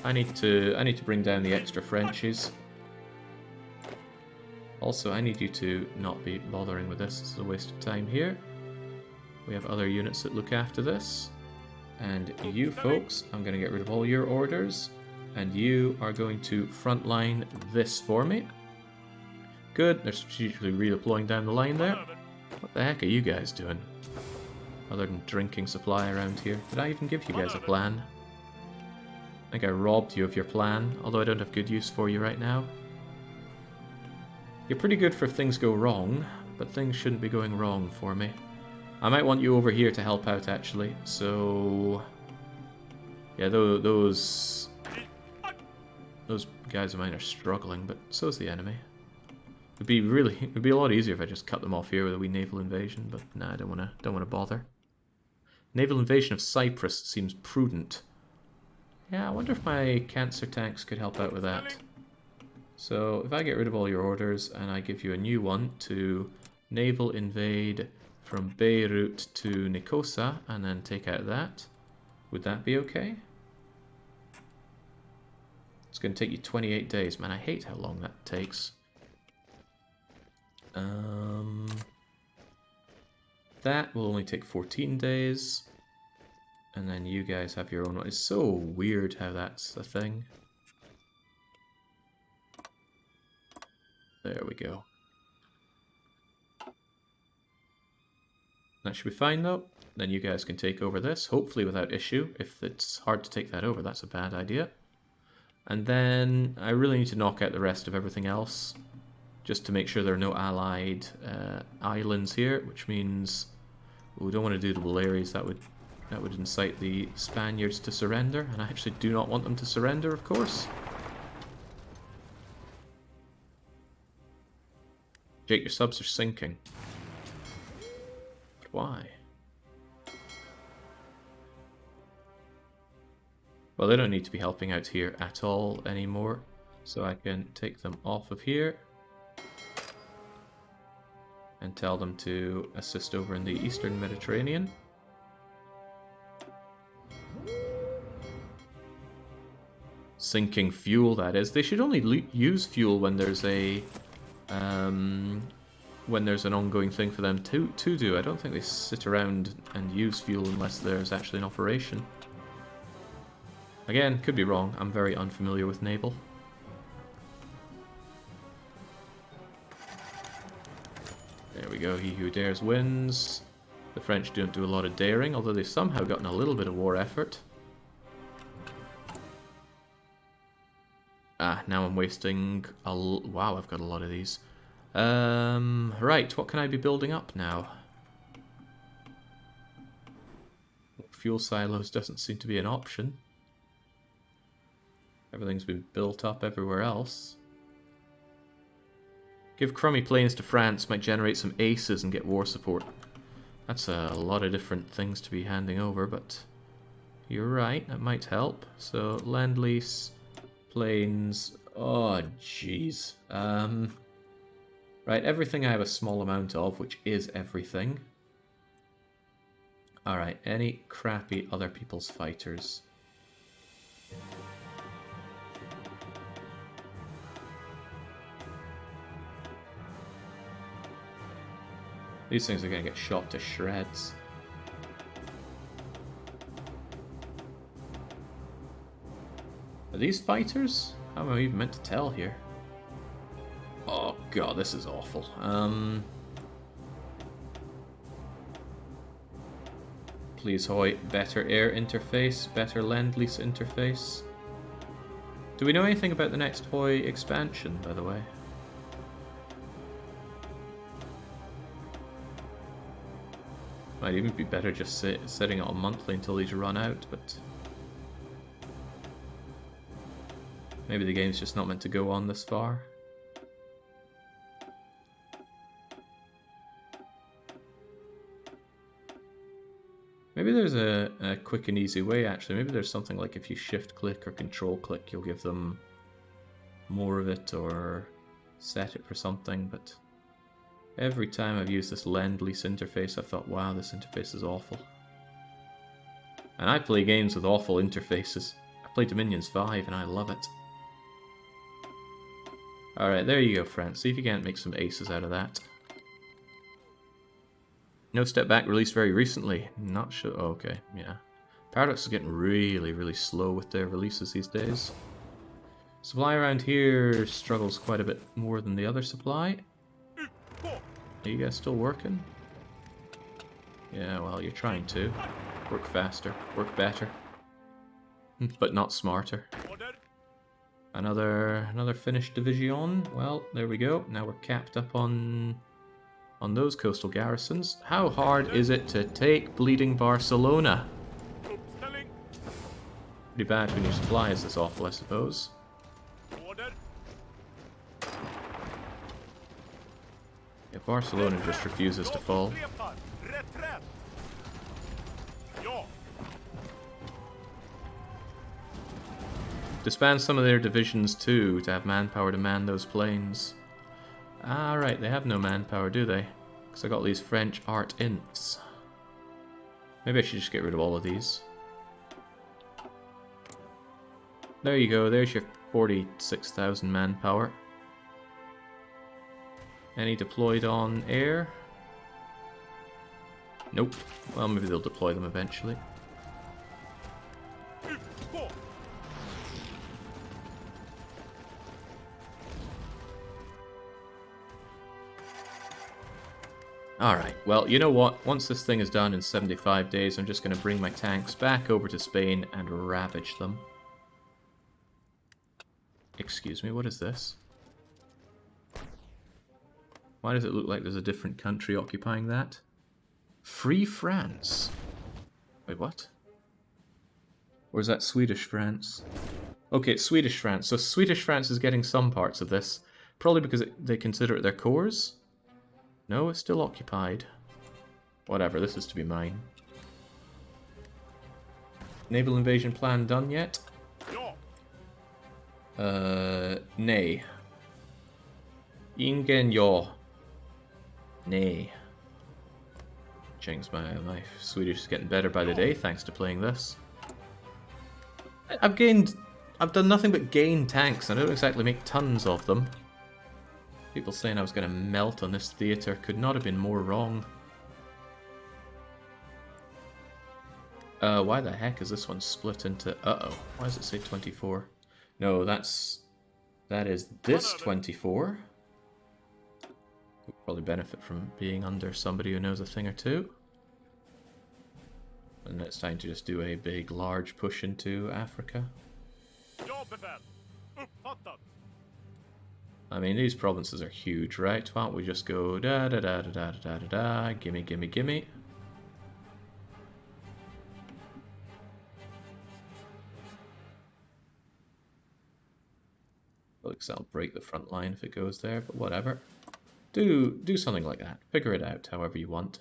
I need to bring down the extra Frenchies. Also, I need you to not be bothering with this. This is a waste of time here. We have other units that look after this. And you folks, I'm going to get rid of all your orders. And you are going to frontline this for me. Good, they're strategically redeploying down the line there. What the heck are you guys doing? Other than drinking supply around here. Did I even give you guys a plan? I think I robbed you of your plan, although I don't have good use for you right now. You're pretty good for if things go wrong, but things shouldn't be going wrong for me. I might want you over here to help out, actually. So, yeah, those guys of mine are struggling, but so's the enemy. It'd be a lot easier if I just cut them off here with a wee naval invasion, but nah, I don't wanna bother. Naval invasion of Cyprus seems prudent. Yeah, I wonder if my cancer tanks could help out with that. So if I get rid of all your orders and I give you a new one to naval invade from Beirut to Nicosia and then take out that, would that be okay? It's going to take you 28 days. Man, I hate how long that takes. That will only take 14 days. And then you guys have your own one. It's so weird how that's a thing. There we go. That should be fine though. Then you guys can take over this, hopefully without issue. If it's hard to take that over, that's a bad idea. And then I really need to knock out the rest of everything else, just to make sure there are no allied islands here, which means we don't want to do the Baleares. That would incite the Spaniards to surrender, and I actually do not want them to surrender, of course. Jake, your subs are sinking. But why? Well, they don't need to be helping out here at all anymore, so I can take them off of here and tell them to assist over in the Eastern Mediterranean. Sinking fuel, that is. They should only use fuel when there's a when there's an ongoing thing for them to do. I don't think they sit around and use fuel unless there's actually an operation. Again, could be wrong. I'm very unfamiliar with naval. There we go. He who dares wins. The French don't do a lot of daring, although they've somehow gotten a little bit of war effort. Ah, now I'm wasting a wow, I've got a lot of these. Right, what can I be building up now? Fuel silos doesn't seem to be an option. Everything's been built up everywhere else. Give crummy planes to France, might generate some aces and get war support. That's a lot of different things to be handing over, but you're right, that might help. So, Lend-Lease, planes, oh jeez. Right, everything I have a small amount of, which is everything. Alright, any crappy other people's fighters. These things are going to get shot to shreds. Are these fighters? How am I even meant to tell here? Oh god, this is awful. Please, HoI, better air interface, better Lend-Lease interface. Do we know anything about the next HoI expansion, by the way? Might even be better just setting it on monthly until these run out, but maybe the game's just not meant to go on this far. Maybe there's a quick and easy way, actually. Maybe there's something like if you shift click or control click, you'll give them more of it or set it for something, but every time I've used this Lend-Lease interface, I've thought, wow, this interface is awful. And I play games with awful interfaces. I played Dominions 5 and I love it. Alright, there you go, France. See if you can't make some aces out of that. No Step Back released very recently. Not sure. Oh, okay, yeah. Paradox is getting really, really slow with their releases these days. Supply around here struggles quite a bit more than the other supply. Are you guys still working? Yeah, well, you're trying to. Work faster, work better. But not smarter. Another finished division. Well, there we go. Now we're capped up on those coastal garrisons. How hard is it to take bleeding Barcelona? Pretty bad when your supply is this awful, I suppose. Yeah, Barcelona just refuses to fall. Disband some of their divisions too, to have manpower to man those planes. Ah, right, they have no manpower, do they? Because I got these French art ints. Maybe I should just get rid of all of these. There you go, there's your 46,000 manpower. Any deployed on air? Nope. Well, maybe they'll deploy them eventually. Alright, well, you know what? Once this thing is done in 75 days, I'm just going to bring my tanks back over to Spain and ravage them. Excuse me, what is this? Why does it look like there's a different country occupying that? Free France. Wait, what? Or is that Swedish France? Okay, it's Swedish France. So Swedish France is getting some parts of this. Probably because they consider it their cores? No, it's still occupied. Whatever, this is to be mine. Naval Invasion plan done yet? Nej. Ingen ja. Nay. Jinx, my Swedish is getting better by the day thanks to playing this. I've done nothing but gain tanks. I don't exactly make tons of them. People saying I was going to melt on this theatre could not have been more wrong. Why the heck is this one split into... Uh-oh. Why does it say 24? No, that is this 24. We'll probably benefit from being under somebody who knows a thing or two. And it's time to just do a big, large push into Africa. I mean, these provinces are huge, right? Why don't we just go da da da da da da da da, gimme, gimme, gimme. Looks like I'll break the front line if it goes there, but whatever. Do something like that. Figure it out however you want.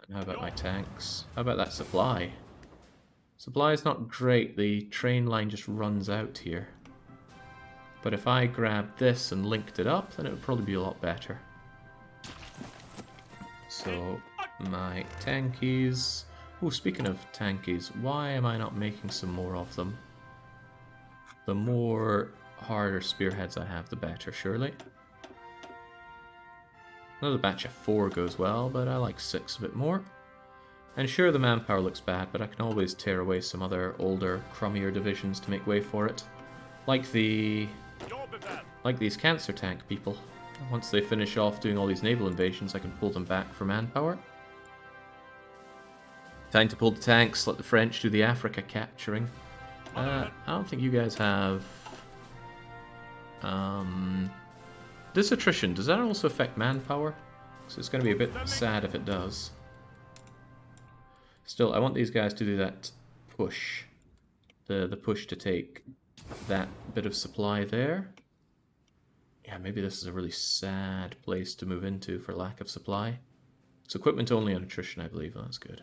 And how about my tanks? How about that supply? Supply is not great. The train line just runs out here. But if I grabbed this and linked it up, then it would probably be a lot better. So, my tankies... Oh, speaking of tankies, why am I not making some more of them? The more harder spearheads I have, the better, surely. Another batch of 4 goes well, but I like 6 a bit more. And sure, the manpower looks bad, but I can always tear away some other older, crummier divisions to make way for it. Like these cancer tank people. Once they finish off doing all these naval invasions, I can pull them back for manpower. Time to pull the tanks, let the French do the Africa capturing. I don't think you guys have... This attrition, does that also affect manpower? So it's going to be a bit sad if it does. Still, I want these guys to do that push. The push to take that bit of supply there. Yeah, maybe this is a really sad place to move into for lack of supply. It's equipment only on attrition, I believe. Oh, that's good.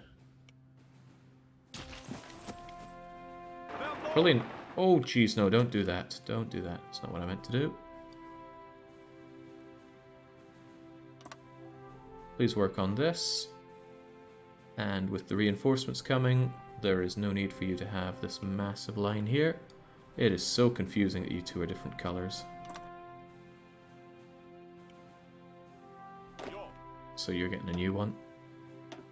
Brilliant. Oh, jeez, no, don't do that. Don't do that. It's not what I meant to do. Please work on this. And with the reinforcements coming, there is no need for you to have this massive line here. It is so confusing that you two are different colors. So you're getting a new one.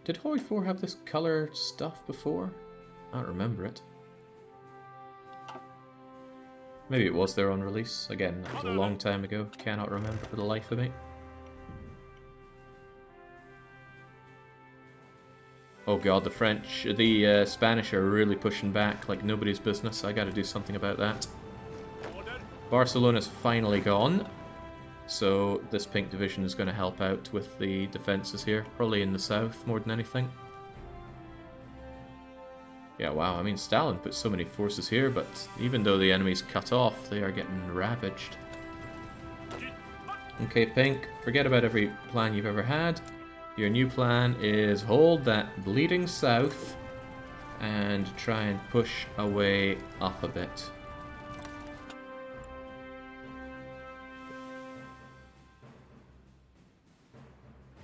Did HoI 4 have this color stuff before? I don't remember it. Maybe it was there on release. Again, that was a long time ago. Cannot remember for the life of me. Oh god, the Spanish are really pushing back like nobody's business. I gotta do something about that. Barcelona's finally gone. So this pink division is going to help out with the defences here. Probably in the south more than anything. Yeah, wow, I mean Stalin put so many forces here, but even though the enemy's cut off, they are getting ravaged. Okay, pink, forget about every plan you've ever had. Your new plan is hold that bleeding south and try and push away up a bit.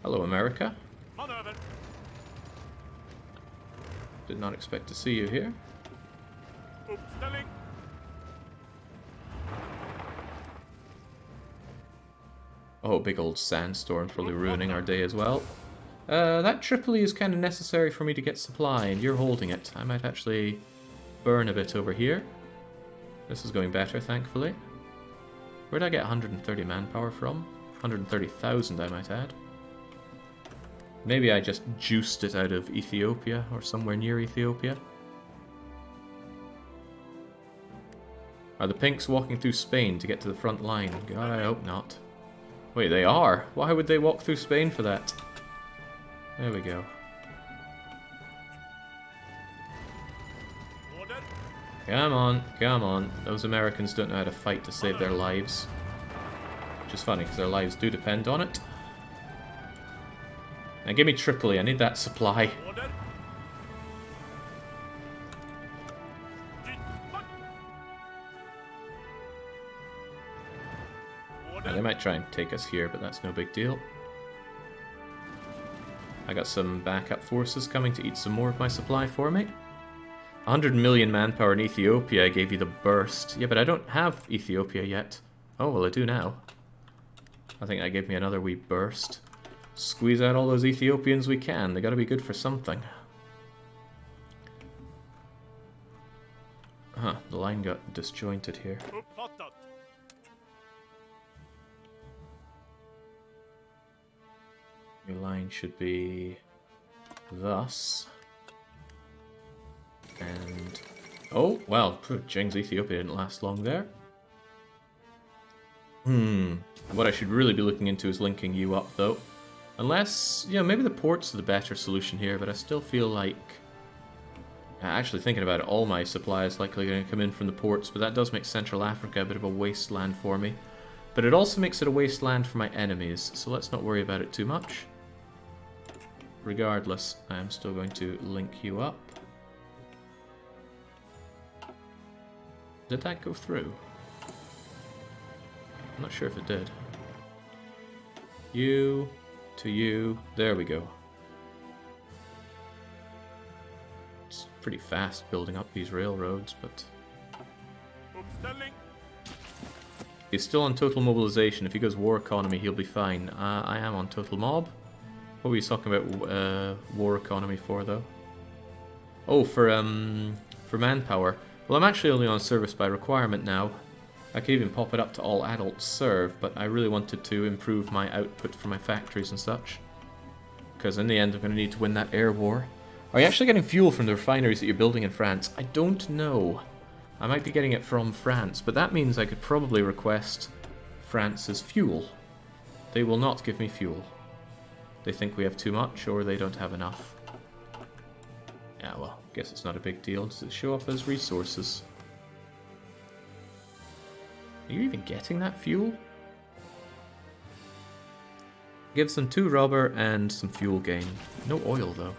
Hello, America. Did not expect to see you here. Oh, big old sandstorm probably ruining our day as well. That Tripoli is kind of necessary for me to get supply, and you're holding it. I might actually burn a bit over here. This is going better, thankfully. Where did I get 130 manpower from? 130,000, I might add. Maybe I just juiced it out of Ethiopia, or somewhere near Ethiopia. Are the Pinks walking through Spain to get to the front line? God, I hope not. Wait, they are? Why would they walk through Spain for that? There we go. Come on, come on. Those Americans don't know how to fight to save their lives. Which is funny, because their lives do depend on it. Now give me Tripoli, I need that supply. Now, they might try and take us here, but that's no big deal. I got some backup forces coming to eat some more of my supply for me. 100 million manpower in Ethiopia, I gave you the burst. Yeah, but I don't have Ethiopia yet. Oh, well I do now. I think that gave me another wee burst. Squeeze out all those Ethiopians we can. They gotta be good for something. Huh, the line got disjointed here. Your line should be thus. And oh, well, Jing's Ethiopia didn't last long there. What I should really be looking into is linking you up, though. Unless, you know, maybe the ports are the better solution here, but I still feel like... Actually, thinking about it, all my supply is likely going to come in from the ports, but that does make Central Africa a bit of a wasteland for me. But it also makes it a wasteland for my enemies, so let's not worry about it too much. Regardless, I am still going to link you up. Did that go through? I'm not sure if it did. You to you. There we go. It's pretty fast building up these railroads, but... He's still on total mobilization. If he goes war economy, he'll be fine. I am on total mob. What were you talking about war economy for, though? Oh, for manpower. Well, I'm actually only on service by requirement now. I could even pop it up to all adults serve, but I really wanted to improve my output for my factories and such. Because in the end, I'm going to need to win that air war. Are you actually getting fuel from the refineries that you're building in France? I don't know. I might be getting it from France, but that means I could probably request France's fuel. They will not give me fuel. They think we have too much, or they don't have enough. Yeah, well, guess it's not a big deal. Does it show up as resources? Are you even getting that fuel? Gives them 2 rubber and some fuel gain. No oil, though.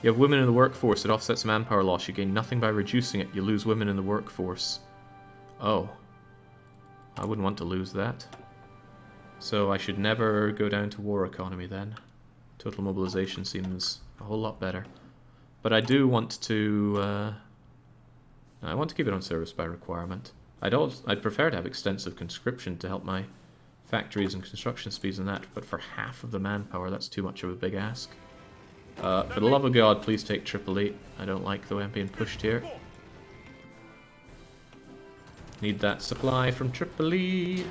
You have women in the workforce. It offsets manpower loss. You gain nothing by reducing it. You lose women in the workforce. Oh. I wouldn't want to lose that. So I should never go down to war economy then. Total mobilization seems a whole lot better. But I do want to... I want to keep it on service by requirement. I'd prefer to have extensive conscription to help my factories and construction speeds and that, but for half of the manpower, that's too much of a big ask. For the love of God, please take Tripoli. I don't like the way I'm being pushed here. Need that supply from Tripoli.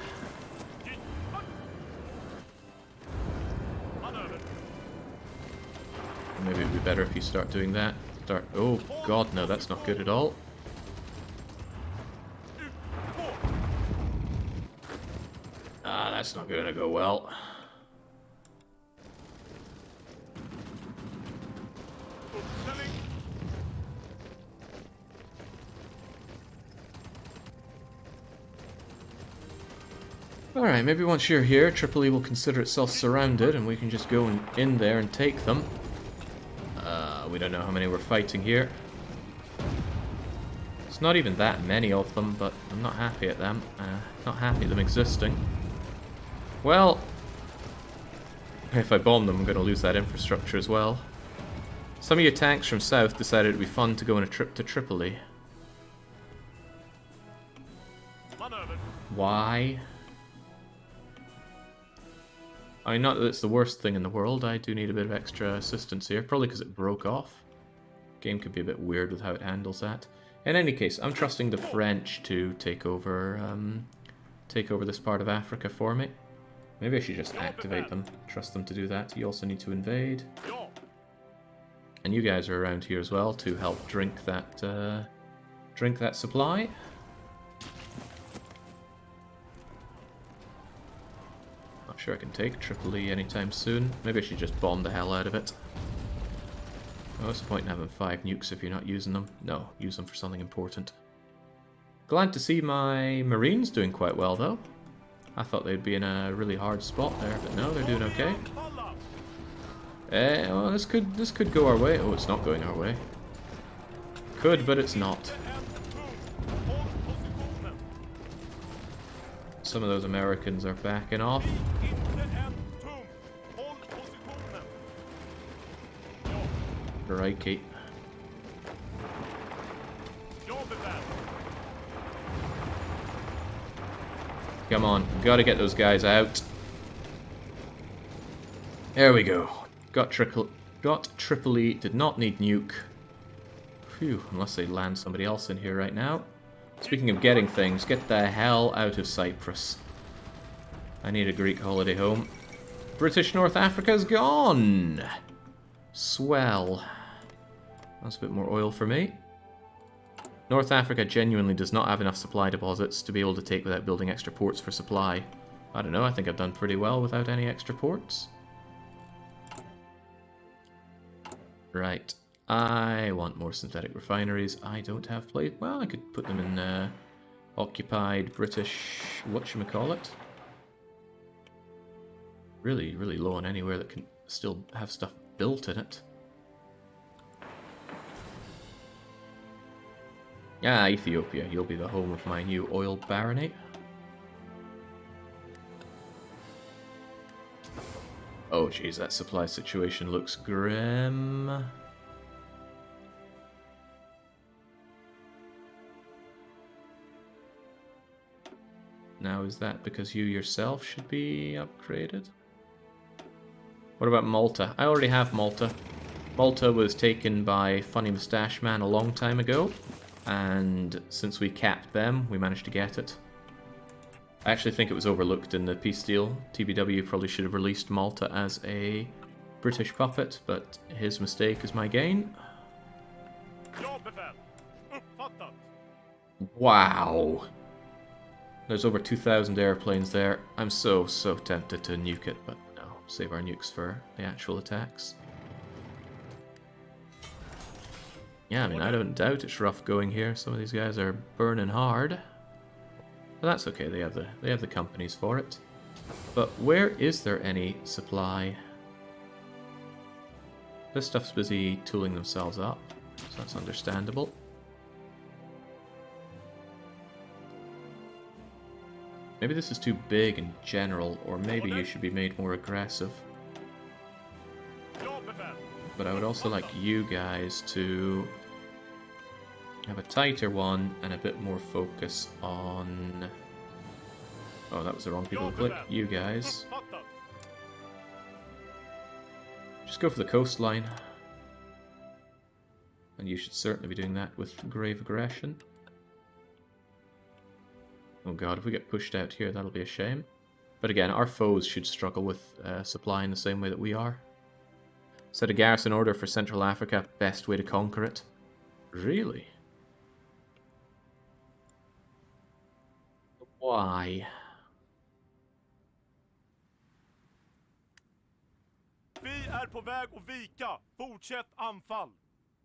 Maybe it'd be better if you start doing that. Oh God, no, that's not good at all. That's not going to go well. Alright, maybe once you're here, Tripoli will consider itself surrounded and we can just go in there and take them. We don't know how many we're fighting here. It's not even that many of them, but I'm not happy at them. Not happy at them existing. Well, if I bomb them, I'm going to lose that infrastructure as well. Some of your tanks from south decided it would be fun to go on a trip to Tripoli. Why? I mean, not that it's the worst thing in the world. I do need a bit of extra assistance here, probably because it broke off. Game could be a bit weird with how it handles that. In any case, I'm trusting the French to take over this part of Africa for me. Maybe I should just activate them. Trust them to do that. You also need to invade. And you guys are around here as well to help drink that supply. Not sure I can take Tripoli anytime soon. Maybe I should just bomb the hell out of it. What's the point in having 5 nukes if you're not using them? No, use them for something important. Glad to see my Marines doing quite well, though. I thought they'd be in a really hard spot there, but no, they're doing okay. Well, this could go our way. Oh, it's not going our way. Could, but it's not. Some of those Americans are backing off. Crikey. Come on, gotta get those guys out. There we go. Got Tripoli, did not need nuke. Phew, unless they land somebody else in here right now. Speaking of getting things, get the hell out of Cyprus. I need a Greek holiday home. British North Africa's gone! Swell. That's a bit more oil for me. North Africa genuinely does not have enough supply deposits to be able to take without building extra ports for supply. I don't know, I think I've done pretty well without any extra ports. Right. I want more synthetic refineries. I don't have place. Well, I could put them in occupied British whatchamacallit. Really, really low on anywhere that can still have stuff built in it. Ah, Ethiopia. You'll be the home of my new oil barony. Oh, jeez, that supply situation looks grim. Now, is that because you yourself should be upgraded? What about Malta? I already have Malta. Malta was taken by Funny Moustache Man a long time ago, and since we capped them, we managed to get it. I actually think it was overlooked in the peace deal. TBW probably should have released Malta as a British puppet, but his mistake is my gain. Wow! There's over 2,000 airplanes there. I'm so tempted to nuke it, but no. Save our nukes for the actual attacks. Yeah, I mean, I don't doubt it's rough going here. Some of these guys are burning hard. But that's okay, they have the companies for it. But where is there any supply? This stuff's busy tooling themselves up, so that's understandable. Maybe this is too big in general, or maybe you should be made more aggressive. But I would also like you guys to have a tighter one and a bit more focus on... Oh, that was the wrong people to click. You guys. Just go for the coastline. And you should certainly be doing that with grave aggression. Oh god, if we get pushed out here, that'll be a shame. But again, our foes should struggle with supply in the same way that we are. Set a garrison order for Central Africa, best way to conquer it. Really? Why?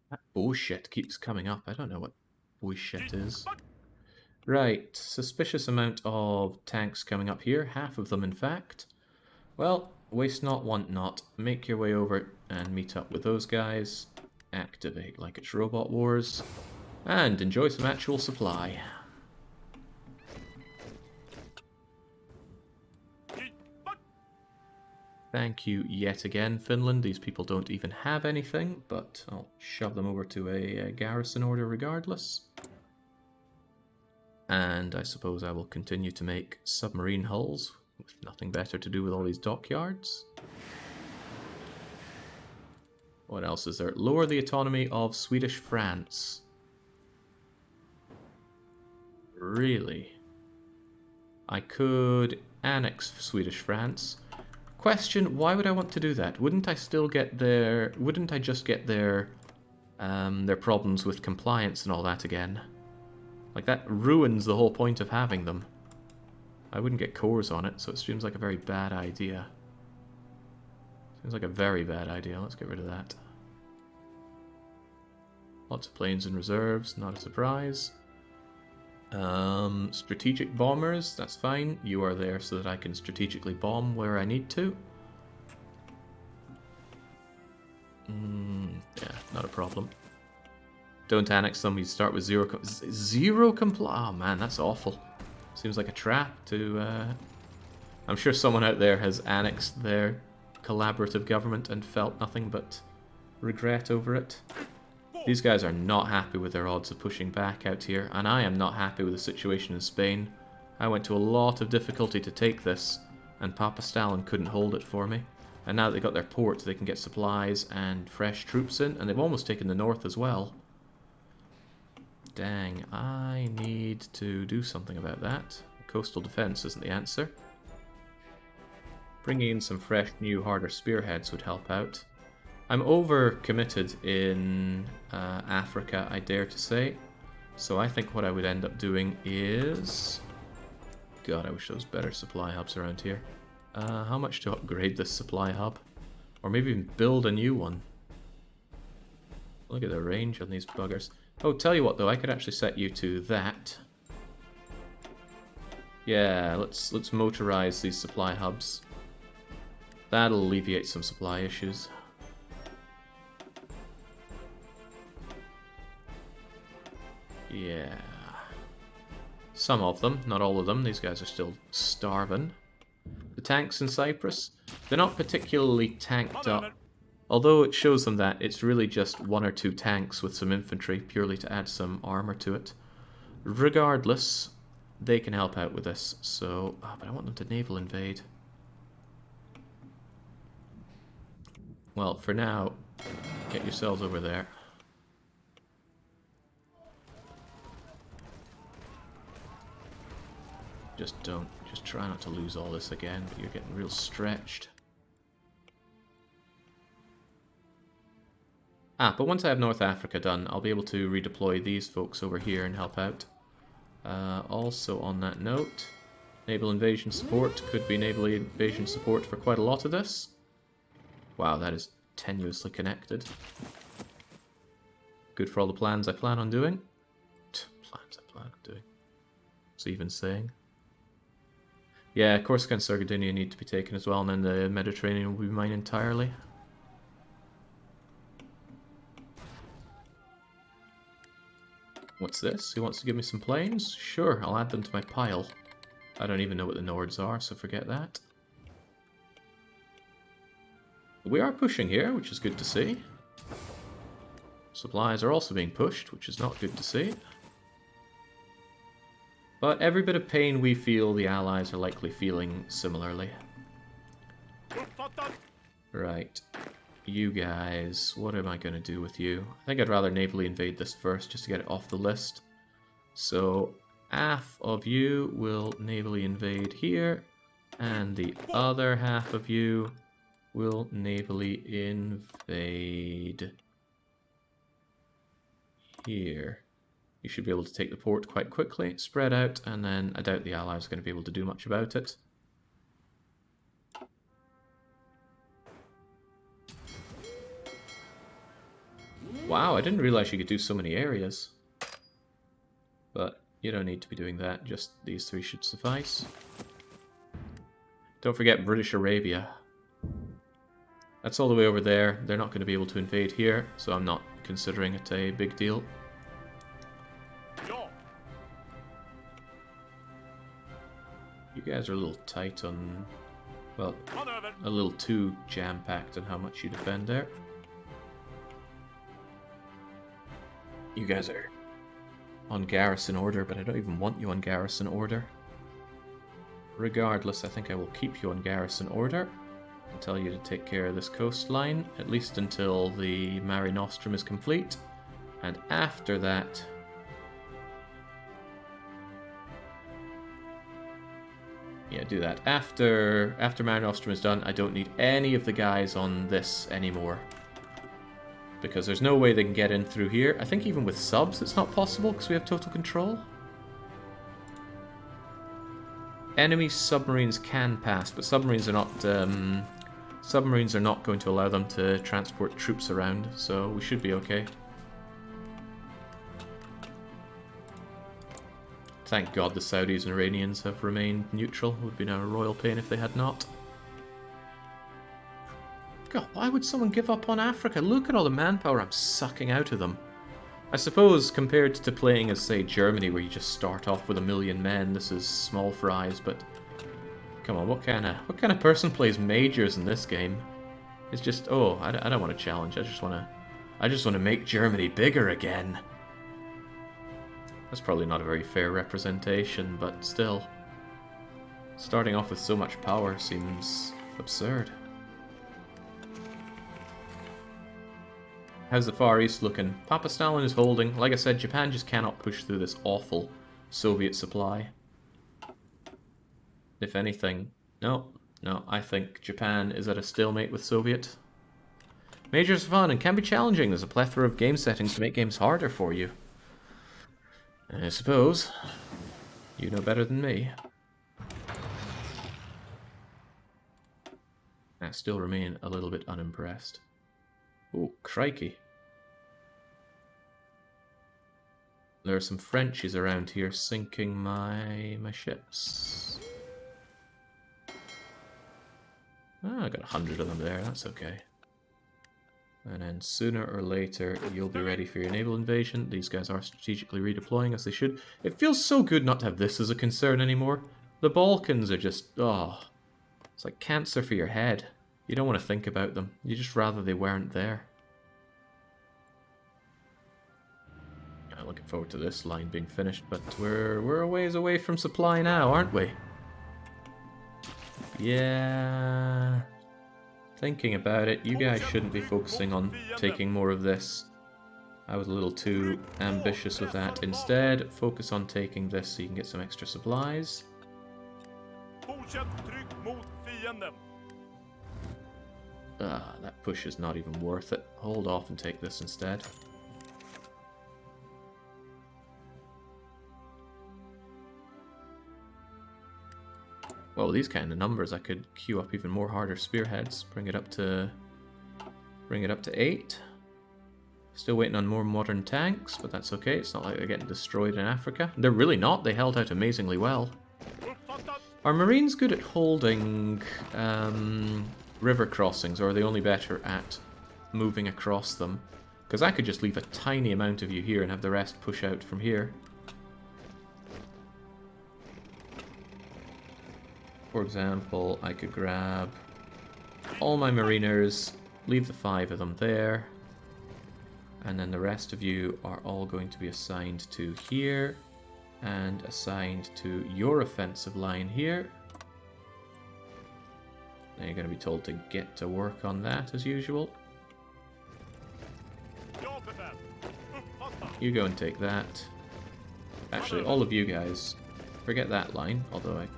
That bullshit keeps coming up. I don't know what bullshit is. Right, suspicious amount of tanks coming up here. Half of them, in fact. Well, waste not, want not. Make your way over and meet up with those guys. Activate like it's Robot Wars. And enjoy some actual supply. Thank you yet again, Finland. These people don't even have anything, but I'll shove them over to a garrison order regardless. And I suppose I will continue to make submarine hulls With nothing better to do with all these dockyards. What else is there? Lower the autonomy of Swedish France. Really? I could annex Swedish France. Question, why would I want to do that? Wouldn't I still get their... Wouldn't I just get their problems with compliance and all that again? Like, that ruins the whole point of having them. I wouldn't get cores on it, so it seems like a very bad idea. Seems like a very bad idea. Let's get rid of that. Lots of planes and reserves, not a surprise. Strategic bombers, that's fine. You are there so that I can strategically bomb where I need to. Yeah, not a problem. Don't annex them, you start with zero comply. Oh man, that's awful. Seems like a trap to... I'm sure someone out there has annexed their collaborative government and felt nothing but regret over it. These guys are not happy with their odds of pushing back out here, and I am not happy with the situation in Spain. I went to a lot of difficulty to take this, and Papa Stalin couldn't hold it for me. And now that they got their port, they can get supplies and fresh troops in, and they've almost taken the north as well. Dang, I need to do something about that. Coastal defense isn't the answer. Bringing in some fresh, new, harder spearheads would help out. I'm over-committed in Africa, I dare to say. So I think what I would end up doing is... God, I wish there was better supply hubs around here. How much to upgrade this supply hub? Or maybe even build a new one. Look at the range on these buggers. Oh, tell you what though, I could actually set you to that. Yeah, let's motorize these supply hubs. That'll alleviate some supply issues. Yeah. Some of them, not all of them. These guys are still starving. The tanks in Cyprus, they're not particularly tanked up. Although it shows them that it's really just 1 or 2 tanks with some infantry, purely to add some armor to it. Regardless, they can help out with this. So, but I want them to naval invade. Well, for now, get yourselves over there. Just try not to lose all this again, but you're getting real stretched. But once I have North Africa done, I'll be able to redeploy these folks over here and help out. Also on that note, Naval Invasion support could be Naval Invasion support for quite a lot of this. Wow, that is tenuously connected. Good for all the plans I plan on doing. Plans I plan on doing. What's he even saying? Yeah, Corsica and Sardinia need to be taken as well, and then the Mediterranean will be mine entirely. What's this? He wants to give me some planes? Sure, I'll add them to my pile. I don't even know what the Nords are, so forget that. We are pushing here, which is good to see. Supplies are also being pushed, which is not good to see. But every bit of pain we feel, the Allies are likely feeling similarly. Right. You guys, what am I going to do with you? I think I'd rather navally invade this first, just to get it off the list. So, half of you will navally invade here, and the other half of you will navally invade here. You should be able to take the port quite quickly, spread out, and then I doubt the Allies are going to be able to do much about it. Wow, I didn't realize you could do so many areas. But you don't need to be doing that, just these 3 should suffice. Don't forget British Arabia. That's all the way over there. They're not going to be able to invade here, so I'm not considering it a big deal. You guys are a little tight on... well, a little too jam-packed on how much you defend there. You guys are on garrison order, but I don't even want you on garrison order. regardless, I think I will keep you on garrison order and tell you to take care of this coastline, at least until the Mare Nostrum is complete. And after that... yeah, do that. After Mare Nostrum is done, I don't need any of the guys on this anymore. Because there's no way they can get in through here. I think even with subs it's not possible because we have total control. Enemy submarines can pass, but submarines are not going to allow them to transport troops around, so we should be okay. Thank God the Saudis and Iranians have remained neutral. It would be now a royal pain if they had not. God, why would someone give up on Africa? Look at all the manpower I'm sucking out of them. I suppose compared to playing as, say, Germany, where you just start off with 1 million men, this is small fries, but... come on, what kind of person plays majors in this game? It's just, oh, I don't want to challenge, I just want to make Germany bigger again. That's probably not a very fair representation, but still. Starting off with so much power seems absurd. How's the Far East looking? Papa Stalin is holding. Like I said, Japan just cannot push through this awful Soviet supply. If anything... No, I think Japan is at a stalemate with Soviet. Majors are fun and can be challenging. There's a plethora of game settings to make games harder for you. I suppose. You know better than me. I still remain a little bit unimpressed. Oh, crikey. There are some Frenchies around here sinking my ships. Ah, I got 100 of them there, that's okay. And then sooner or later, you'll be ready for your naval invasion. These guys are strategically redeploying as they should. It feels so good not to have this as a concern anymore. The Balkans are just, oh, it's like cancer for your head. You don't want to think about them. You just rather they weren't there. I'm looking forward to this line being finished, but we're a ways away from supply now, aren't we? Yeah... Thinking about it, you guys shouldn't be focusing on taking more of this. I was a little too ambitious with that. Instead, focus on taking this so you can get some extra supplies. That push is not even worth it. Hold off and take this instead. Well, with these kind of numbers, I could queue up even more harder spearheads. Bring it up to 8. Still waiting on more modern tanks, but that's okay. It's not like they're getting destroyed in Africa. They're really not. They held out amazingly well. Are Marines good at holding river crossings, or are they only better at moving across them? Because I could just leave a tiny amount of you here and have the rest push out from here. For example, I could grab all my mariners, leave the 5 of them there, and then the rest of you are all going to be assigned to here, and assigned to your offensive line here. Now you're going to be told to get to work on that as usual. You go and take that. Actually, all of you guys, forget that line, although I'm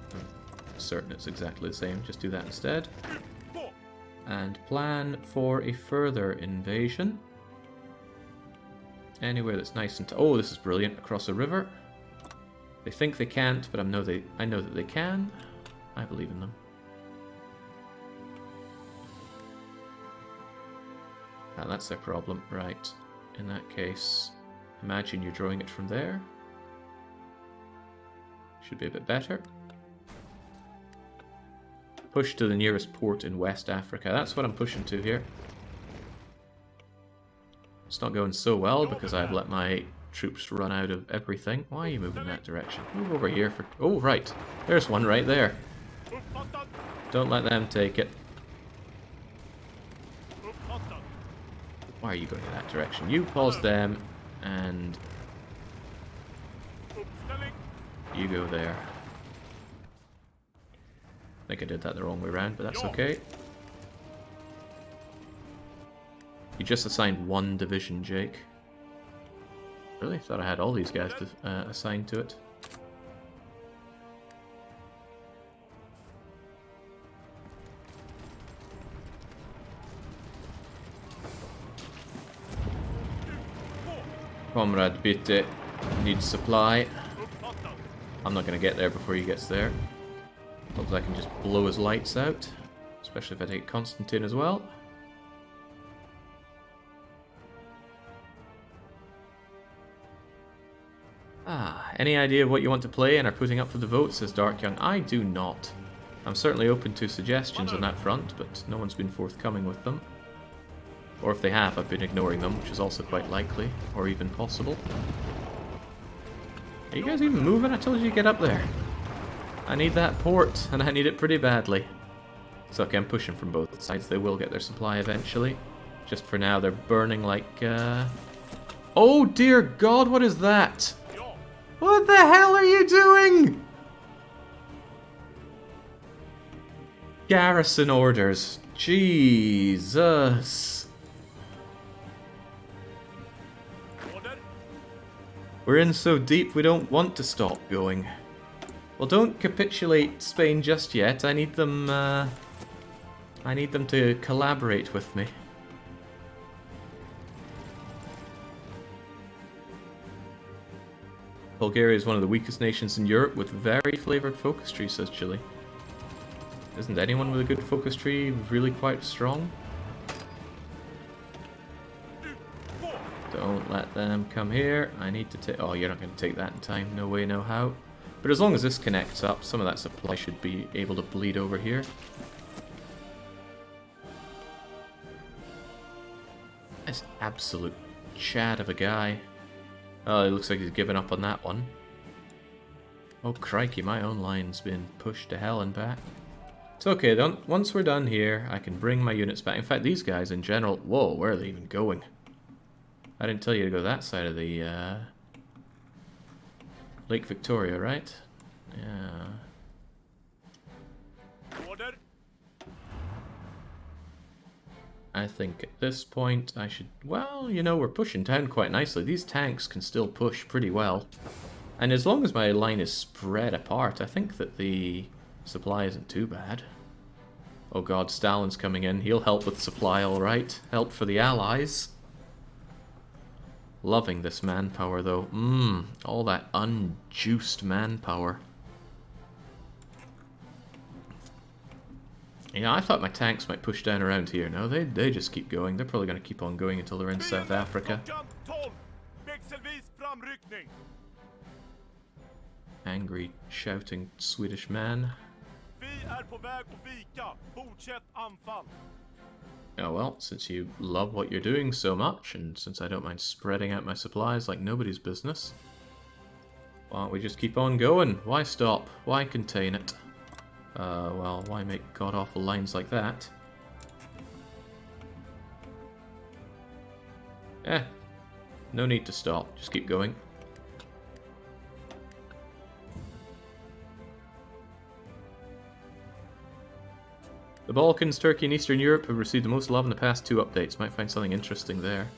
certain it's exactly the same. Just do that instead. And plan for a further invasion. Anywhere that's nice and... oh, this is brilliant. Across a river. They think they can't, but I know that they can. I believe in them. Ah, that's their problem. Right. In that case, imagine you're drawing it from there. Should be a bit better. Push to the nearest port in West Africa. That's what I'm pushing to here. It's not going so well because I've let my troops run out of everything. Why are you moving that direction? Move over here for... oh, right. There's one right there. Don't let them take it. Why are you going in that direction? You pause them, and you go there. think I did that the wrong way around, but that's okay. You just assigned one division, Jake. Really? Thought I had all these guys assigned to it. Comrade Bitte needs supply. I'm not going to get there before he gets there. Hopefully I can just blow his lights out. Especially if I take Constantine as well. Any idea of what you want to play and are putting up for the vote, says Dark Young. I do not. I'm certainly open to suggestions on that front, but no one's been forthcoming with them. Or if they have, I've been ignoring them, which is also quite likely, or even possible. Are you guys even moving? I told you to get up there. I need that port, and I need it pretty badly. It's okay, I'm pushing from both sides. They will get their supply eventually. Just for now, they're burning like... Oh dear God, what is that? What the hell are you doing? Garrison orders. Jesus. We're in so deep we don't want to stop going. Well, don't capitulate Spain just yet. I need them to collaborate with me. Bulgaria is one of the weakest nations in Europe with very flavoured focus tree, says Chile. Isn't anyone with a good focus tree really quite strong? Don't let them come here. I need to take... Oh, you're not going to take that in time. No way, no how. But as long as this connects up, some of that supply should be able to bleed over here. This absolute Chad of a guy. Oh, it looks like he's given up on that one. Oh, crikey, my own line's been pushed to hell and back. It's okay, once we're done here, I can bring my units back. In fact, these guys in general... Whoa, where are they even going? I didn't tell you to go that side of the... Lake Victoria, right? Yeah. Order. I think at this point I should... Well, you know, we're pushing down quite nicely. These tanks can still push pretty well. And as long as my line is spread apart, I think that the supply isn't too bad. Oh god, Stalin's coming in. He'll help with supply, alright. Help for the Allies. Loving this manpower, though. All that unjuiced manpower. Yeah, I thought my tanks might push down around here. No, they just keep going. They're probably going to keep on going until they're in South Africa. Angry, shouting Swedish man. Oh well, since you love what you're doing so much, and since I don't mind spreading out my supplies like nobody's business, why don't we just keep on going? Why stop? Why contain it? Well, why make god-awful lines like that? No need to stop. Just keep going. The Balkans, Turkey, and Eastern Europe have received the most love in the past 2 updates. Might find something interesting there.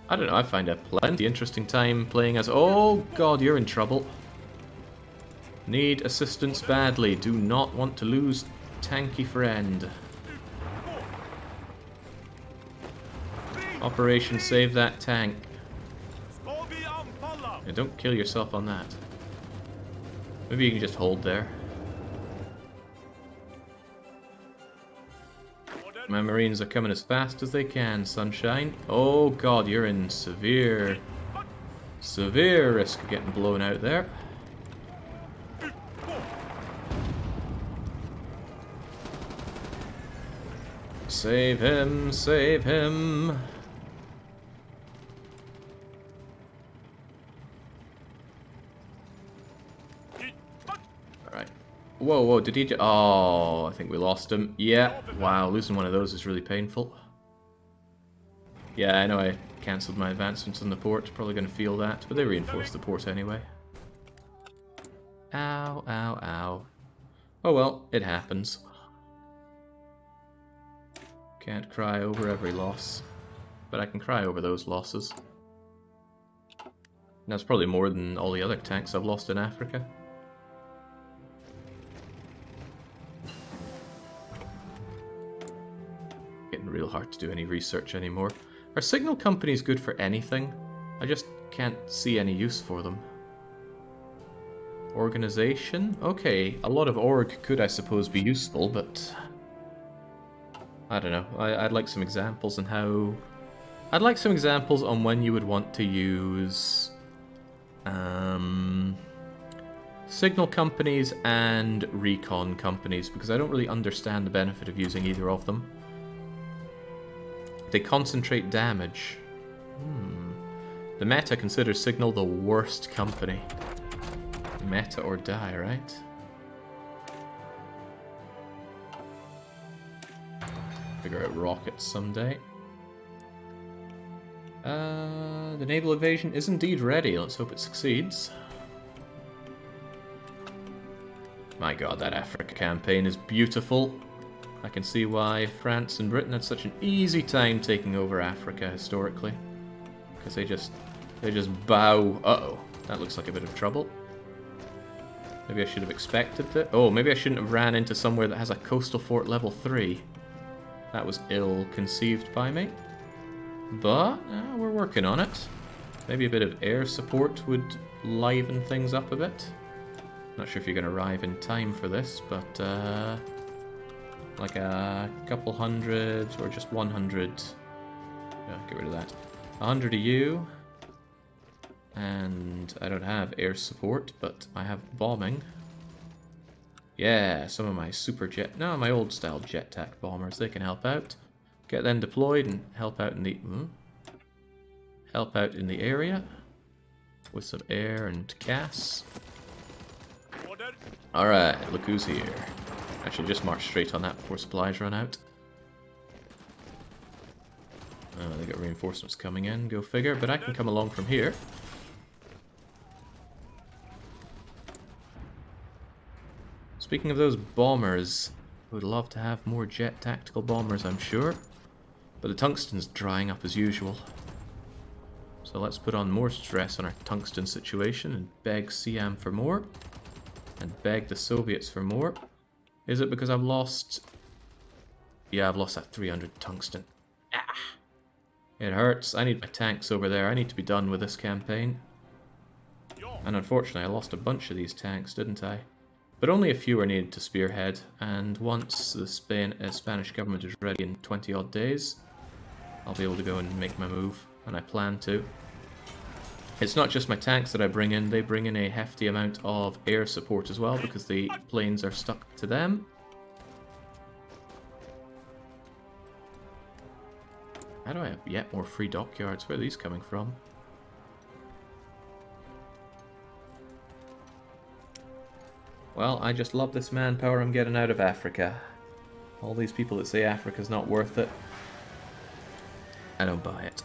I don't know, I find a plenty interesting time playing as... Oh god, you're in trouble. Need assistance badly. Do not want to lose tanky friend. Operation Save That Tank. Yeah, don't kill yourself on that. Maybe you can just hold there. My Marines are coming as fast as they can, sunshine. Oh god, you're in severe risk of getting blown out there. Save him, save him. Alright. Whoa, whoa, did he oh, I think we lost him. Yeah, wow, losing one of those is really painful. Yeah, I know I cancelled my advancements on the port. Probably going to feel that, but they reinforced the port anyway. Ow, ow, ow. Oh well, it happens. Can't cry over every loss. But I can cry over those losses. That's probably more than all the other tanks I've lost in Africa. Getting real hard to do any research anymore. Are signal companies good for anything? I just can't see any use for them. Organization? Okay, a lot of org could, I suppose, be useful, but... I don't know. I'd like some examples on how... I'd like some examples on when you would want to use... signal companies and recon companies, because I don't really understand the benefit of using either of them. They concentrate damage. The meta considers signal the worst company. Meta or die, right? Figure out rockets someday. The Naval Invasion is indeed ready. Let's hope it succeeds. My god, that Africa campaign is beautiful. I can see why France and Britain had such an easy time taking over Africa historically. Because they just bow. Uh-oh, that looks like a bit of trouble. Maybe I should have expected it. Oh, maybe I shouldn't have ran into somewhere that has a coastal fort level 3. That was ill-conceived by me. But, we're working on it. Maybe a bit of air support would liven things up a bit. Not sure if you're going to arrive in time for this, but like a couple hundred or just 100. Yeah, get rid of that. 100 of you. And I don't have air support, but I have bombing. Yeah, some of my super jet... No, my old style jet tac bombers, they can help out. Get them deployed and help out in the... help out in the area. With some air and gas. Alright, look who's here. I should just march straight on that before supplies run out. Oh, they got reinforcements coming in, go figure, but I can come along from here. Speaking of those bombers, would love to have more jet tactical bombers, I'm sure. But the tungsten's drying up as usual. So let's put on more stress on our tungsten situation and beg Siam for more. And beg the Soviets for more. Is it because I've lost... Yeah, I've lost that 300 tungsten. Ah! It hurts. I need my tanks over there. I need to be done with this campaign. And unfortunately, I lost a bunch of these tanks, didn't I? But only a few are needed to spearhead, and once the Spanish government is ready in 20-odd days, I'll be able to go and make my move, and I plan to. It's not just my tanks that I bring in, they bring in a hefty amount of air support as well, because the planes are stuck to them. How do I have yet more free dockyards? Where are these coming from? Well, I just love this manpower I'm getting out of Africa. All these people that say Africa's not worth it, I don't buy it.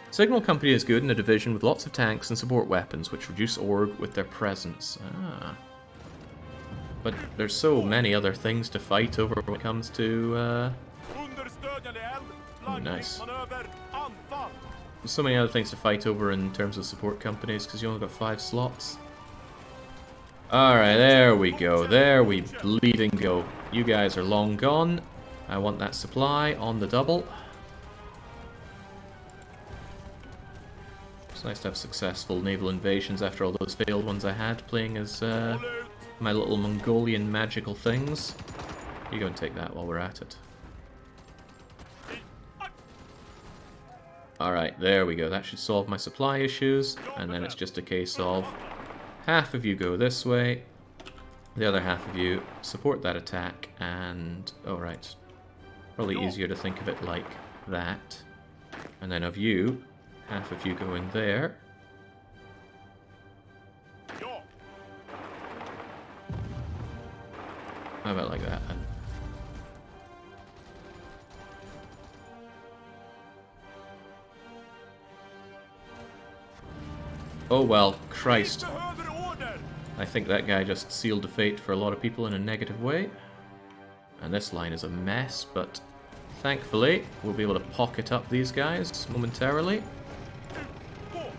Signal Company is good in a division with lots of tanks and support weapons, which reduce org with their presence. Ah. But there's so many other things to fight over when it comes to, Oh, nice. There's so many other things to fight over in terms of support companies, because you only got 5 slots. Alright, there we go. There we bleeding go. You guys are long gone. I want that supply on the double. It's nice to have successful naval invasions after all those failed ones I had, playing as my little Mongolian magical things. You go and take that while we're at it. Alright, there we go. That should solve my supply issues, and then it's just a case of half of you go this way, the other half of you support that attack, and... oh right, probably easier to think of it like that. And then of you, half of you go in there. How about like that then? Oh well, Christ. I think that guy just sealed the fate for a lot of people in a negative way. And this line is a mess, but thankfully we'll be able to pocket up these guys momentarily.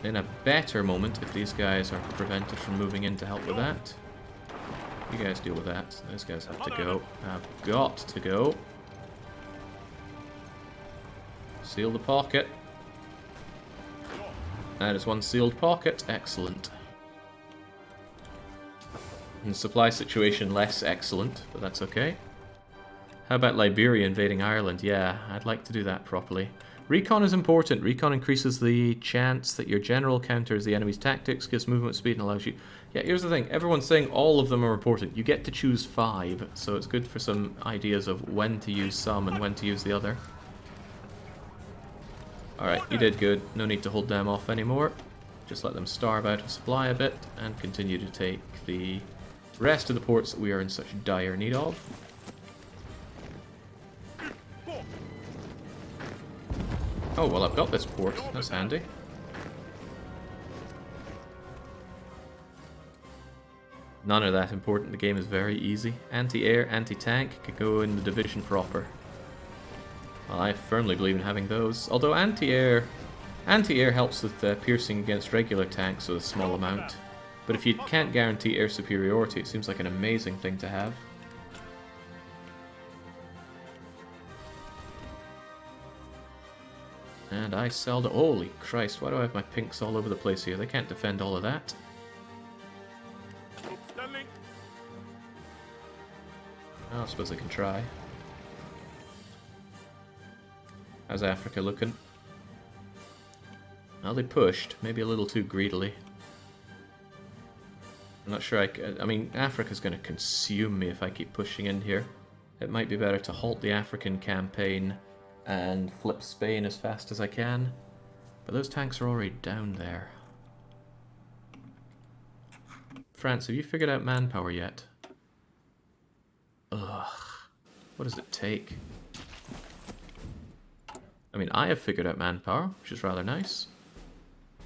In a better moment if these guys are prevented from moving in to help with that. You guys deal with that. Those guys have to go. Have got to go. Seal the pocket. That is one sealed pocket. Excellent. And the supply situation less excellent, but that's okay. How about Liberia invading Ireland? Yeah, I'd like to do that properly. Recon is important. Recon increases the chance that your general counters the enemy's tactics, gives movement speed, and allows you... Yeah, here's the thing. Everyone's saying all of them are important. You get to choose 5, so it's good for some ideas of when to use some and when to use the other. Alright, you did good. No need to hold them off anymore. Just let them starve out of supply a bit and continue to take the rest of the ports that we are in such dire need of. Oh, well, I've got this port. That's handy. None of that important. The game is very easy. Anti-air, anti-tank can go in the division proper. Well, I firmly believe in having those. Although anti-air helps with piercing against regular tanks with a small amount. But if you can't guarantee air superiority, it seems like an amazing thing to have. And I sell the... Holy Christ, why do I have my pinks all over the place here? They can't defend all of that. Oh, I suppose I can try. How's Africa looking? Well, they pushed. Maybe a little too greedily. I'm not sure I mean, Africa's going to consume me if I keep pushing in here. It might be better to halt the African campaign and flip Spain as fast as I can. But those tanks are already down there. France, have you figured out manpower yet? Ugh. What does it take? I mean, I have figured out manpower, which is rather nice.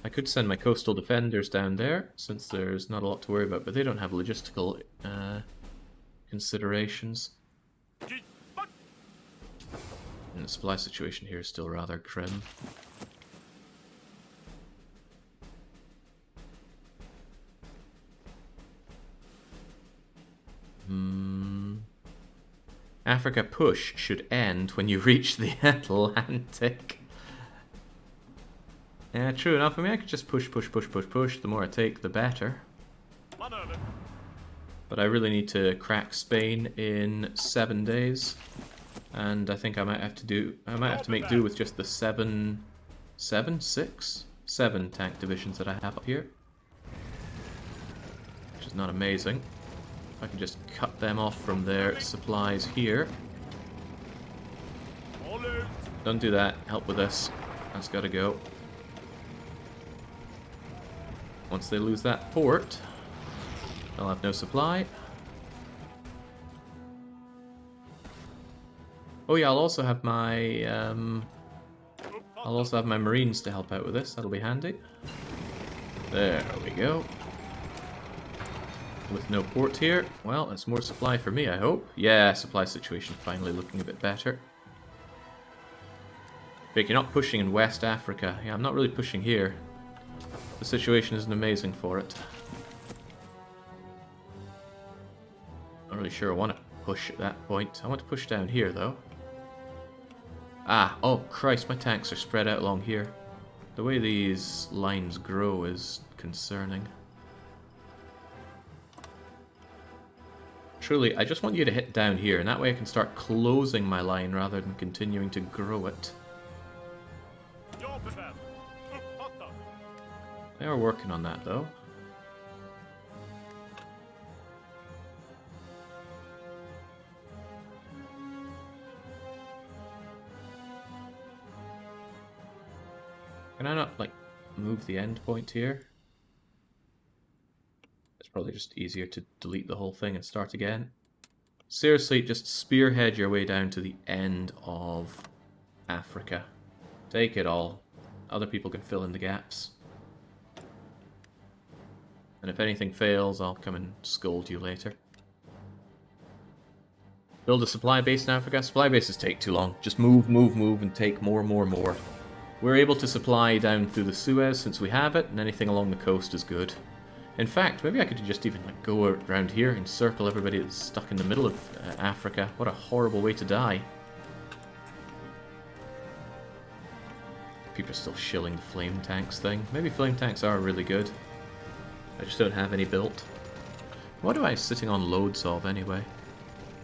I could send my coastal defenders down there, since there's not a lot to worry about, but they don't have logistical considerations. And the supply situation here is still rather grim. Africa push should end when you reach the Atlantic. Yeah, true enough. I mean, I could just push. The more I take, the better. But I really need to crack Spain in 7 days. And I think I might have to make do with just the 7 tank divisions that I have up here. Which is not amazing. I can just cut them off from their supplies here. Don't do that. Help with this. That's gotta go. Once they lose that port, they'll have no supply. Oh yeah, I'll also have my Marines to help out with this. That'll be handy. There we go. With no port here, well, that's more supply for me, I hope. Yeah, supply situation finally looking a bit better. But you're not pushing in West Africa. Yeah, I'm not really pushing here. The situation isn't amazing for it. Not really sure I want to push at that point. I want to push down here, though. Ah, oh Christ, my tanks are spread out along here. The way these lines grow is concerning. Truly, I just want you to hit down here, and that way I can start closing my line rather than continuing to grow it. They are working on that, though. Can I not, like, move the end point here? It's probably just easier to delete the whole thing and start again. Seriously, just spearhead your way down to the end of Africa. Take it all. Other people can fill in the gaps. And if anything fails, I'll come and scold you later. Build a supply base in Africa? Supply bases take too long. Just move, move, move, and take more, more, more. We're able to supply down through the Suez since we have it, and anything along the coast is good. In fact, maybe I could just even like go around here and circle everybody that's stuck in the middle of Africa. What a horrible way to die. People are still shilling the flame tanks thing. Maybe flame tanks are really good. I just don't have any built. What am I sitting on loads of anyway?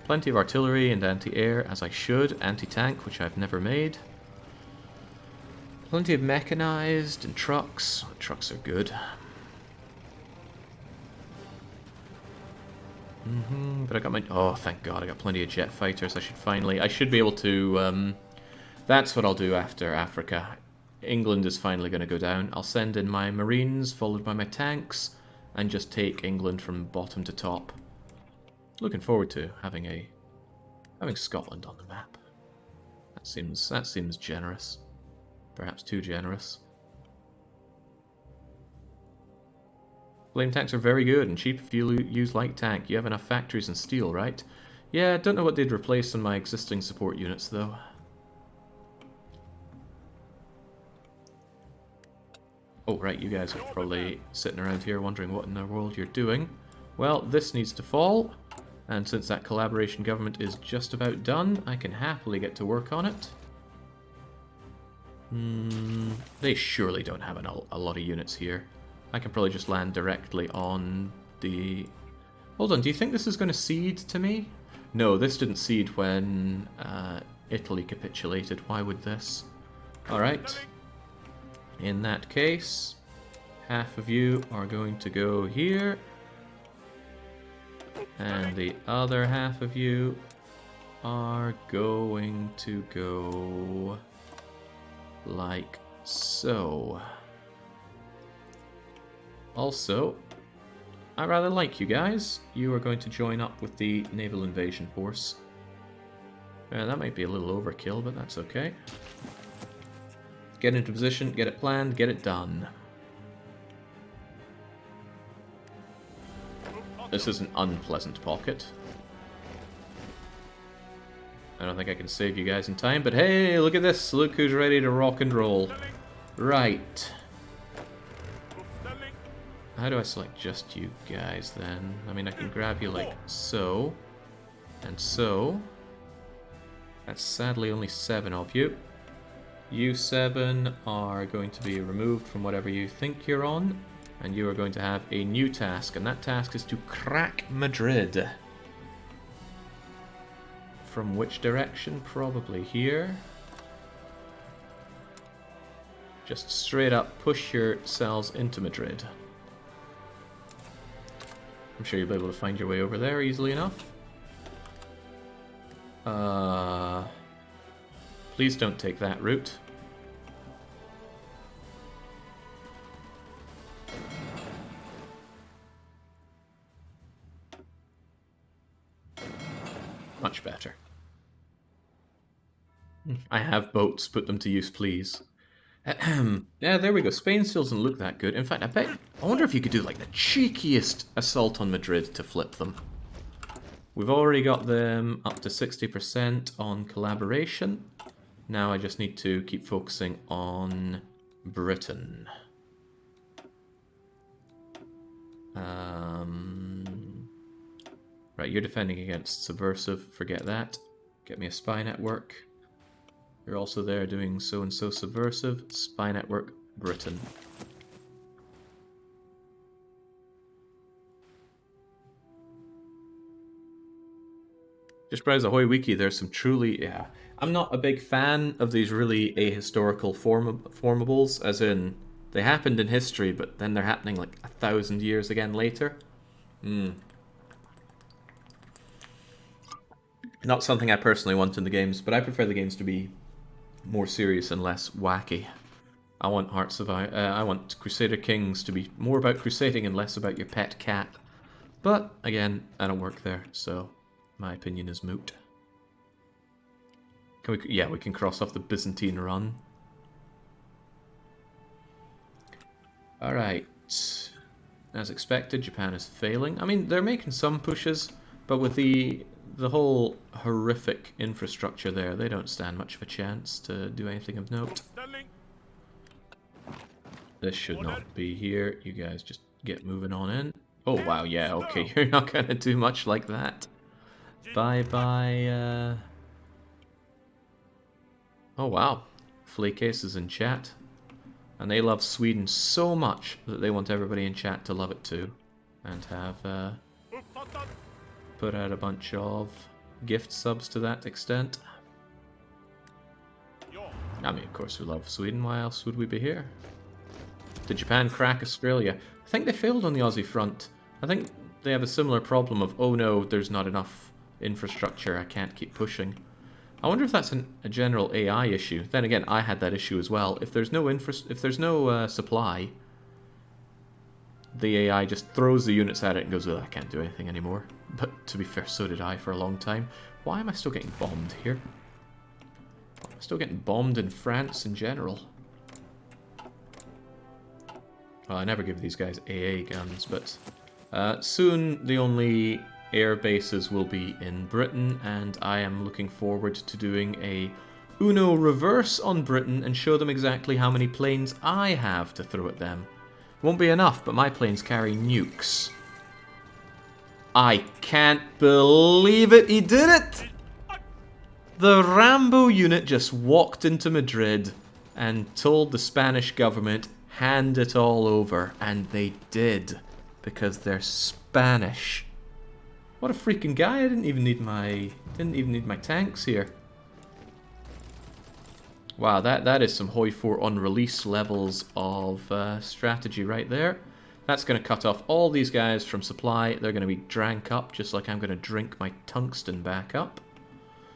Plenty of artillery and anti-air, as I should. Anti-tank, which I've never made. Plenty of mechanized and trucks. Trucks are good. But I got my... Oh, thank God, I got plenty of jet fighters. I should be able to... that's what I'll do after Africa. England is finally going to go down. I'll send in my marines, followed by my tanks, and just take England from bottom to top. Looking forward to having Scotland on the map. That seems generous. Perhaps too generous. Flame tanks are very good and cheap if you use light tank. You have enough factories and steel, right? Yeah, don't know what they'd replace on my existing support units, though. Oh, right, you guys are probably sitting around here wondering what in the world you're doing. Well, this needs to fall, and since that collaboration government is just about done, I can happily get to work on it. They surely don't have a lot of units here. I can probably just land directly on the... Hold on, do you think this is going to cede to me? No, this didn't cede when Italy capitulated. Why would this? Alright. In that case, half of you are going to go here. And the other half of you are going to go like so. Also, I rather like you guys. You are going to join up with the Naval Invasion force. That might be a little overkill, but that's okay. Get into position, get it planned, get it done. This is an unpleasant pocket. I don't think I can save you guys in time, but hey, look at this. Look who's ready to rock and roll. Right. How do I select just you guys then? I mean, I can grab you like so. And so. That's sadly only 7 of you. You 7 are going to be removed from whatever you think you're on. And you are going to have a new task. And that task is to crack Madrid. From which direction? Probably here. Just straight up push yourselves into Madrid. I'm sure you'll be able to find your way over there easily enough. Please don't take that route. Much better. I have boats, put them to use, please. Yeah, there we go. Spain still doesn't look that good. In fact, I wonder if you could do like the cheekiest assault on Madrid to flip them. We've already got them up to 60% on collaboration. Now I just need to keep focusing on Britain. Right, you're defending against subversive. Forget that. Get me a spy network. You're also there doing so-and-so subversive. Spy network, Britain. Just browse the HoI wiki, there's some truly... Yeah. I'm not a big fan of these really ahistorical formables, as in, they happened in history, but then they're happening like 1,000 years again later. Not something I personally want in the games, but I prefer the games to be more serious and less wacky. I want I want Crusader Kings to be more about crusading and less about your pet cat. But again, I don't work there, so my opinion is moot. Can we? Yeah, we can cross off the Byzantine run. All right. as expected, Japan is failing. I mean, they're making some pushes, but with the whole horrific infrastructure there, they don't stand much of a chance to do anything of note. This should not be here. You guys just get moving on in. Oh, wow, yeah, okay, you're not going to do much like that. Bye-bye, Oh, wow. Flaycase is in chat. And they love Sweden so much that they want everybody in chat to love it too. And have, put out a bunch of gift subs to that extent. I mean, of course we love Sweden. Why else would we be here? Did Japan crack Australia? I think they failed on the Aussie front. I think they have a similar problem of, oh no, there's not enough infrastructure, I can't keep pushing. I wonder if that's a general AI issue. Then again, I had that issue as well. If there's no supply, the AI just throws the units at it and goes, oh, I can't do anything anymore. But to be fair, so did I for a long time. Why am I still getting bombed here? I'm still getting bombed in France in general. Well, I never give these guys AA guns, but soon the only air bases will be in Britain, and I am looking forward to doing a Uno reverse on Britain and show them exactly how many planes I have to throw at them. Won't be enough, but my planes carry nukes. I can't believe it, he did it! The Rambo unit just walked into Madrid and told the Spanish government, hand it all over, and they did, because they're Spanish. What a freaking guy! I didn't even need my tanks here. Wow, that is some HoI 4 on release levels of strategy right there. That's going to cut off all these guys from supply. They're going to be drank up, just like I'm going to drink my tungsten back up.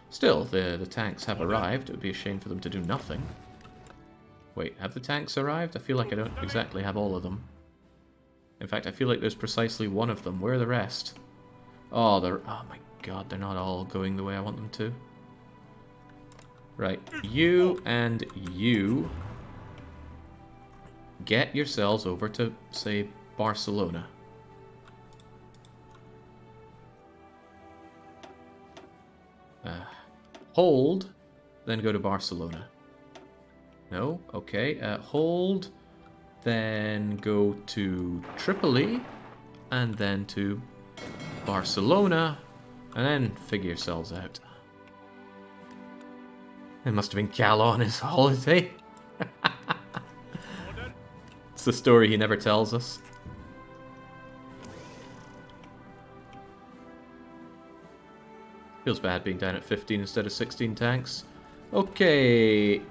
Still, the tanks have arrived. It would be a shame for them to do nothing. Wait, have the tanks arrived? I feel like I don't exactly have all of them. In fact, I feel like there's precisely one of them. Where are the rest? Oh, oh my god, they're not all going the way I want them to. Right, you and you get yourselves over to, say, Barcelona. Hold, then go to Barcelona. No? Okay. Hold, then go to Tripoli, and then to Barcelona, and then figure yourselves out. It must have been Cal on his holiday. It's the story he never tells us. Feels bad being down at 15 instead of 16 tanks. Okay,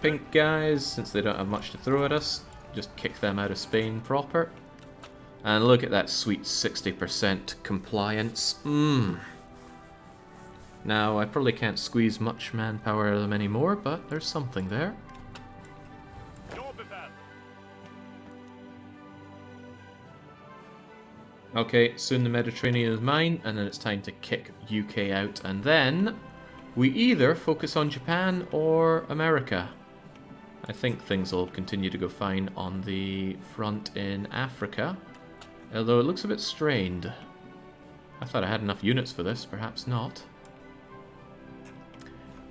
pink guys, since they don't have much to throw at us, just kick them out of Spain proper. And look at that sweet 60% compliance. Now, I probably can't squeeze much manpower out of them anymore, but there's something there. Okay, soon the Mediterranean is mine, and then it's time to kick UK out, and then we either focus on Japan or America. I think things will continue to go fine on the front in Africa, although it looks a bit strained. I thought I had enough units for this, perhaps not.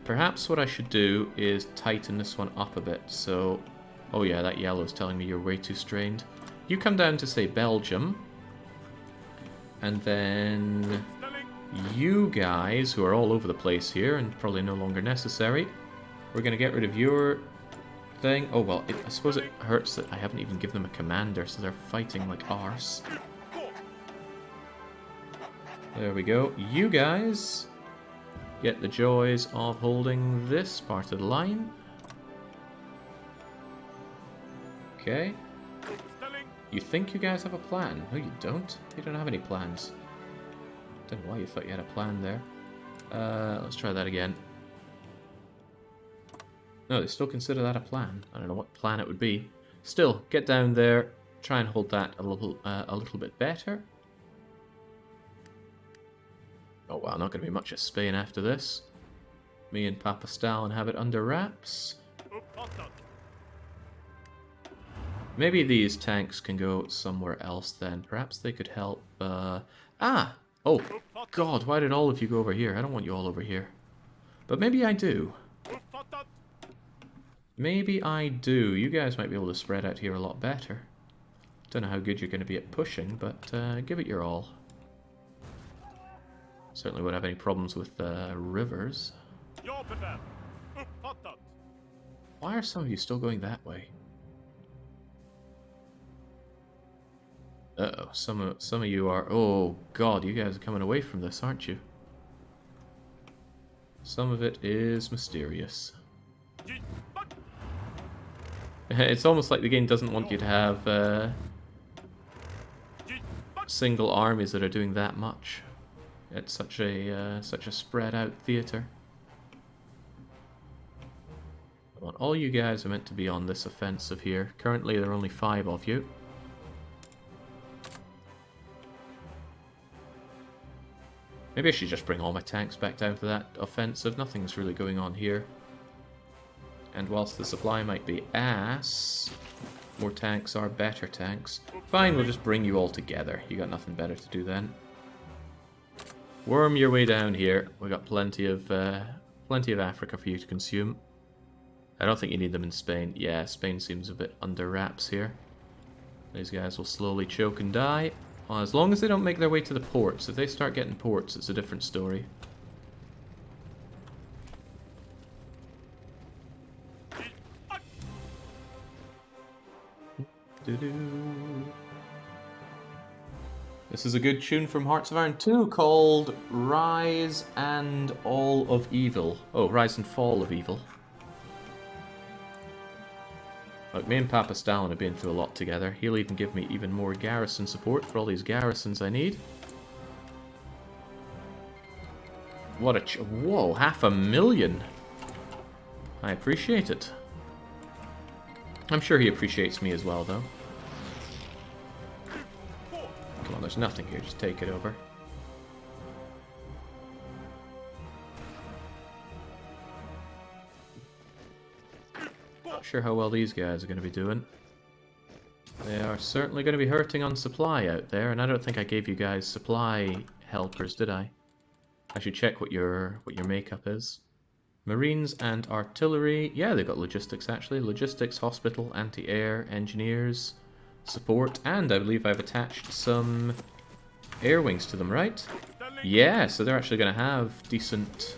Perhaps what I should do is tighten this one up a bit, so... Oh yeah, that yellow's telling me you're way too strained. You come down to, say, Belgium. And then you guys, who are all over the place here and probably no longer necessary, we're going to get rid of your thing. Oh, well, I suppose it hurts that I haven't even given them a commander, so they're fighting like arse. There we go. You guys get the joys of holding this part of the line. Okay. You think you guys have a plan? No, you don't. You don't have any plans. Don't know why you thought you had a plan there. Let's try that again. No, they still consider that a plan. I don't know what plan it would be. Still, get down there. Try and hold that a little bit better. Oh wow, not going to be much of Spain after this. Me and Papa Stalin have it under wraps. Maybe these tanks can go somewhere else then. Perhaps they could help... Ah! Oh, God, why did all of you go over here? I don't want you all over here. But maybe I do. Maybe I do. You guys might be able to spread out here a lot better. Don't know how good you're going to be at pushing, but give it your all. Certainly won't have any problems with rivers. Why are some of you still going that way? Uh-oh, some of you are... Oh, God, you guys are coming away from this, aren't you? Some of it is mysterious. It's almost like the game doesn't want you to have single armies that are doing that much. It's such a spread out theater. Well, all you guys are meant to be on this offensive here. Currently there are only 5 of you. Maybe I should just bring all my tanks back down to that offensive. Nothing's really going on here. And whilst the supply might be ass, more tanks are better tanks. Fine, we'll just bring you all together. You got nothing better to do then. Worm your way down here. We got plenty of Africa for you to consume. I don't think you need them in Spain. Yeah, Spain seems a bit under wraps here. These guys will slowly choke and die. Well, as long as they don't make their way to the ports. If they start getting ports, it's a different story. This is a good tune from Hearts of Iron 2 called Rise and All of Evil. Oh, Rise and Fall of Evil. Look, me and Papa Stalin have been through a lot together. He'll even give me even more garrison support for all these garrisons I need. What a whoa, 500,000! I appreciate it. I'm sure he appreciates me as well, though. Come on, there's nothing here. Just take it over. Not sure how well these guys are going to be doing. They are certainly going to be hurting on supply out there, and I don't think I gave you guys supply helpers, did I? I should check what your makeup is. Marines and artillery. Yeah, they've got logistics, actually. Logistics, hospital, anti-air, engineers, support, and I believe I've attached some air wings to them, right? Yeah, so they're actually going to have decent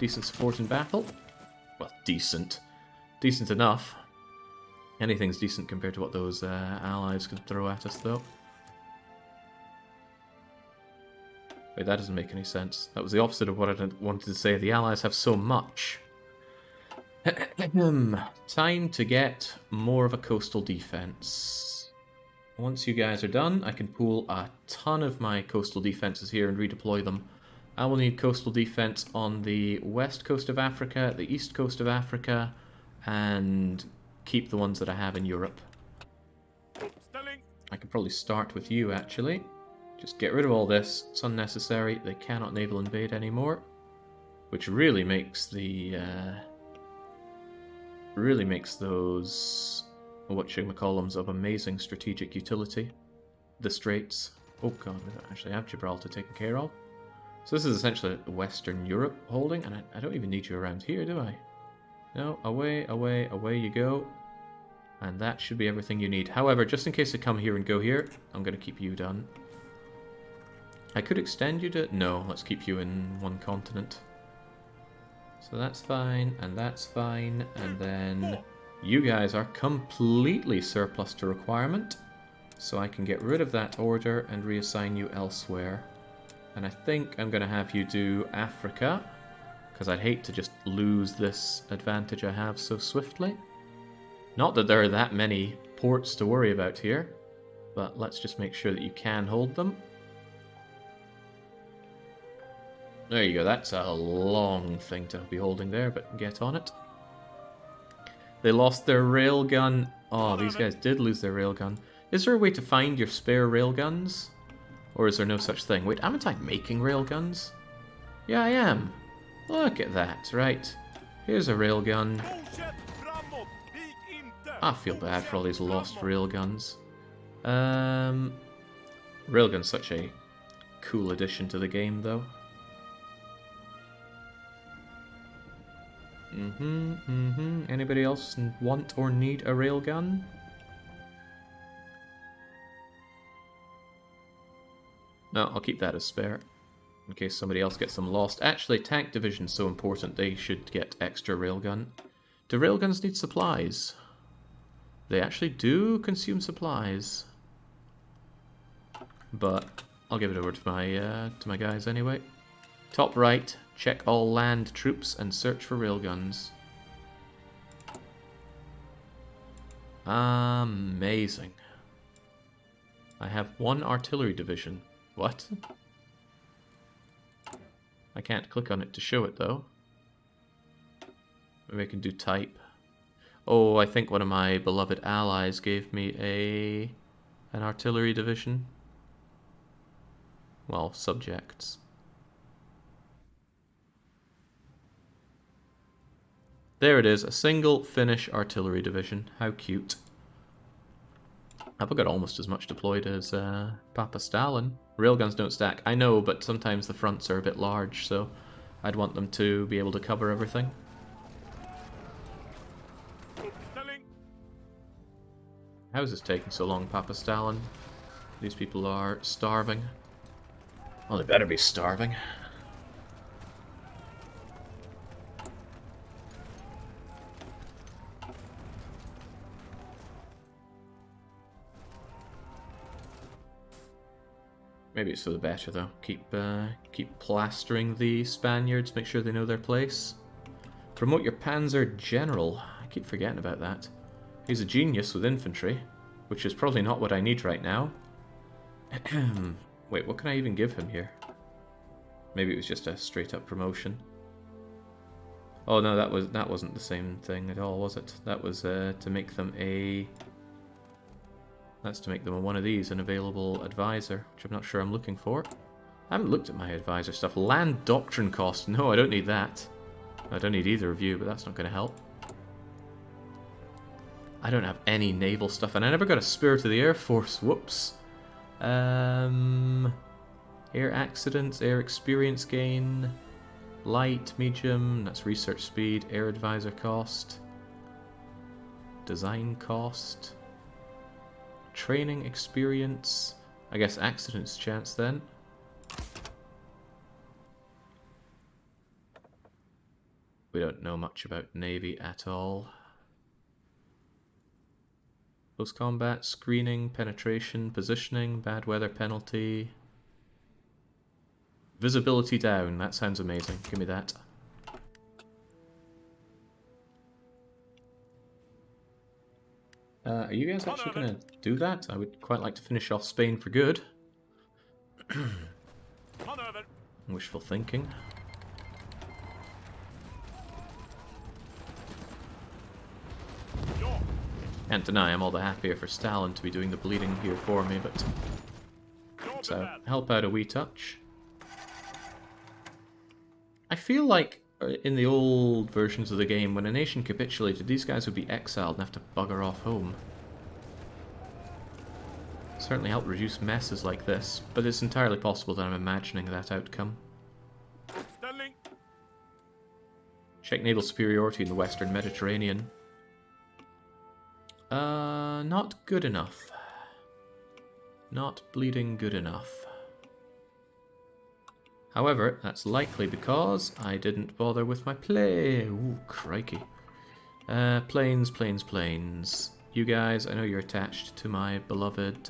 support in battle. Well, decent. Decent enough. Anything's decent compared to what those allies can throw at us, though. Wait, that doesn't make any sense. That was the opposite of what I wanted to say. The allies have so much. Time to get more of a coastal defense. Once you guys are done, I can pool a ton of my coastal defenses here and redeploy them. I will need coastal defense on the west coast of Africa, the east coast of Africa, and keep the ones that I have in Europe. I could probably start with you, actually. Just get rid of all this. It's unnecessary. They cannot naval invade anymore. Which really makes the... really makes those... whatchamacallums of amazing strategic utility. The Straits. Oh god, we don't actually have Gibraltar taken care of. So this is essentially Western Europe holding, and I don't even need you around here, do I? No, away, away, away you go. And that should be everything you need. However, just in case I come here and go here, I'm going to keep you done. I could extend you to... No, let's keep you in one continent. So that's fine, and that's fine, and then you guys are completely surplus to requirement. So I can get rid of that order and reassign you elsewhere. And I think I'm going to have you do Africa, because I'd hate to just lose this advantage I have so swiftly. Not that there are that many ports to worry about here, but let's just make sure that you can hold them. There you go, that's a long thing to be holding there, but get on it. They lost their railgun. Oh, these guys did lose their railgun. Is there a way to find your spare railguns? Or is there no such thing? Wait, haven't I making railguns? Yeah, I am. Look at that, right. Here's a railgun. I feel bad for all these lost railguns. Railgun's such a cool addition to the game, though. Anybody else want or need a railgun? No, I'll keep that as spare, in case somebody else gets them lost. Actually, tank division's so important, they should get extra railgun. Do railguns need supplies? They actually do consume supplies. But I'll give it over to my guys anyway. Top right, check all land troops and search for railguns. Amazing. I have one artillery division. What? I can't click on it to show it though. Maybe I can do type. Oh, I think one of my beloved allies gave me an artillery division. Well, subjects. There it is, a single Finnish artillery division. How cute. I've got almost as much deployed as Papa Stalin. Railguns don't stack. I know, but sometimes the fronts are a bit large, so I'd want them to be able to cover everything. How is this taking so long, Papa Stalin? These people are starving. Well, they better be starving. Maybe it's for the better, though. Keep plastering the Spaniards, make sure they know their place. Promote your Panzer General. I keep forgetting about that. He's a genius with infantry, which is probably not what I need right now. Wait, what can I even give him here? Maybe it was just a straight-up promotion. Oh no, that wasn't the same thing at all, was it? That was to make them a... That's to make them one of these, an available advisor, which I'm not sure I'm looking for. I haven't looked at my advisor stuff. Land doctrine cost. No, I don't need that. I don't need either of you, but that's not going to help. I don't have any naval stuff, and I never got a Spirit of the Air Force. Whoops. Air accidents, air experience gain, light, medium, that's research speed, air advisor cost, design cost, training experience, I guess accidents chance then. We don't know much about Navy at all. Close combat, screening, penetration, positioning, bad weather penalty. Visibility down, that sounds amazing. Give me that. Are you guys actually going to do that? I would quite like to finish off Spain for good. Wishful thinking. Can't deny I'm all the happier for Stalin to be doing the bleeding here for me, but... So, help out a wee touch. I feel like in the old versions of the game, when a nation capitulated, these guys would be exiled and have to bugger off home. Certainly help reduce messes like this, but it's entirely possible that I'm imagining that outcome. Check naval superiority in the Western Mediterranean. Not good enough. Not bleeding good enough. However, that's likely because I didn't bother with my play. Ooh, crikey. Planes, planes, planes. You guys, I know you're attached to my beloved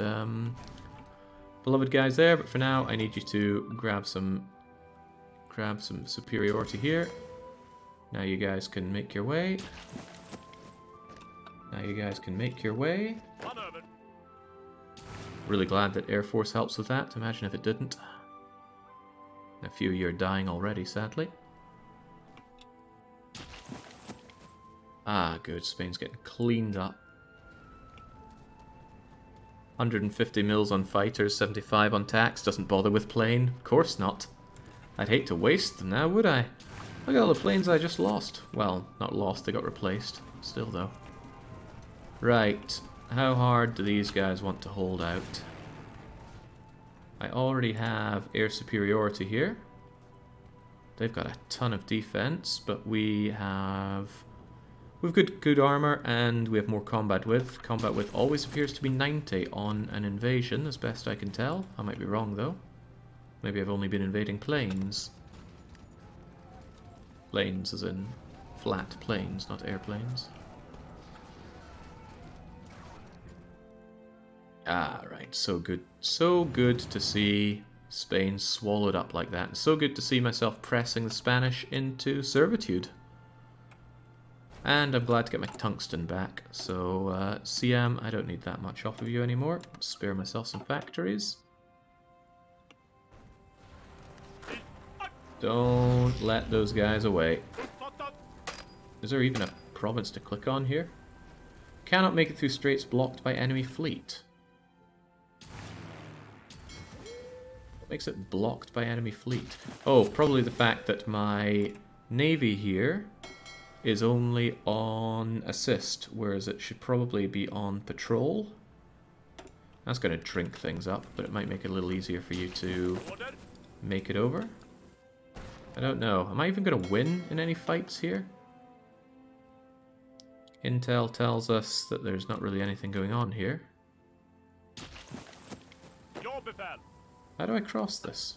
guys there, but for now I need you to grab some superiority here. Now you guys can make your way. Now you guys can make your way. Really glad that Air Force helps with that. Imagine if it didn't. A few of you are dying already, sadly. Ah, good. Spain's getting cleaned up. 150 mils on fighters, 75 on tax. Doesn't bother with plane. Of course not. I'd hate to waste them now, would I? Look at all the planes I just lost. Well, not lost, they got replaced. Still, though. Right, how hard do these guys want to hold out? I already have air superiority here. They've got a ton of defense, but we've good armor and we have more combat width. Combat width always appears to be 90 on an invasion, as best I can tell. I might be wrong though. Maybe I've only been invading planes. Planes as in flat planes, not airplanes. Ah, right, so good. So good to see Spain swallowed up like that. So good to see myself pressing the Spanish into servitude. And I'm glad to get my tungsten back. So, Siam, I don't need that much off of you anymore. Spare myself some factories. Don't let those guys away. Is there even a province to click on here? Cannot make it through straits blocked by enemy fleet. What makes it blocked by enemy fleet? Oh, probably the fact that my navy here is only on assist, whereas it should probably be on patrol. That's going to drink things up, but it might make it a little easier for you to make it over. I don't know. Am I even going to win in any fights here? Intel tells us that there's not really anything going on here. How do I cross this?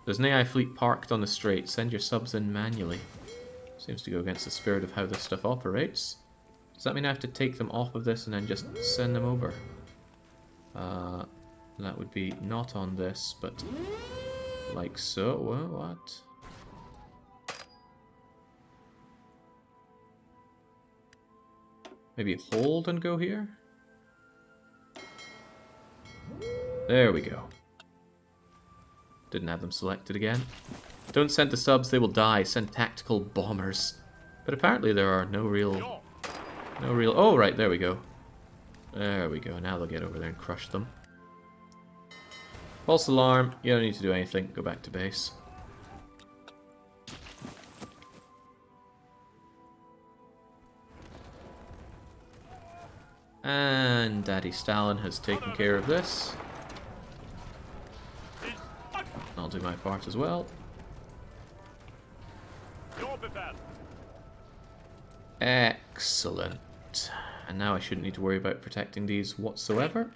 There's an AI fleet parked on the strait. Send your subs in manually. Seems to go against the spirit of how this stuff operates. Does that mean I have to take them off of this and then just send them over? That would be not on this, but like so. What? Maybe hold and go here? There we go. Didn't have them selected again. Don't send the subs, they will die. Send tactical bombers. But apparently there are no real... Oh, right, there we go. There we go. Now they'll get over there and crush them. False alarm. You don't need to do anything. Go back to base. And Daddy Stalin has taken care of this. I'll do my part as well. Excellent. And now I shouldn't need to worry about protecting these whatsoever.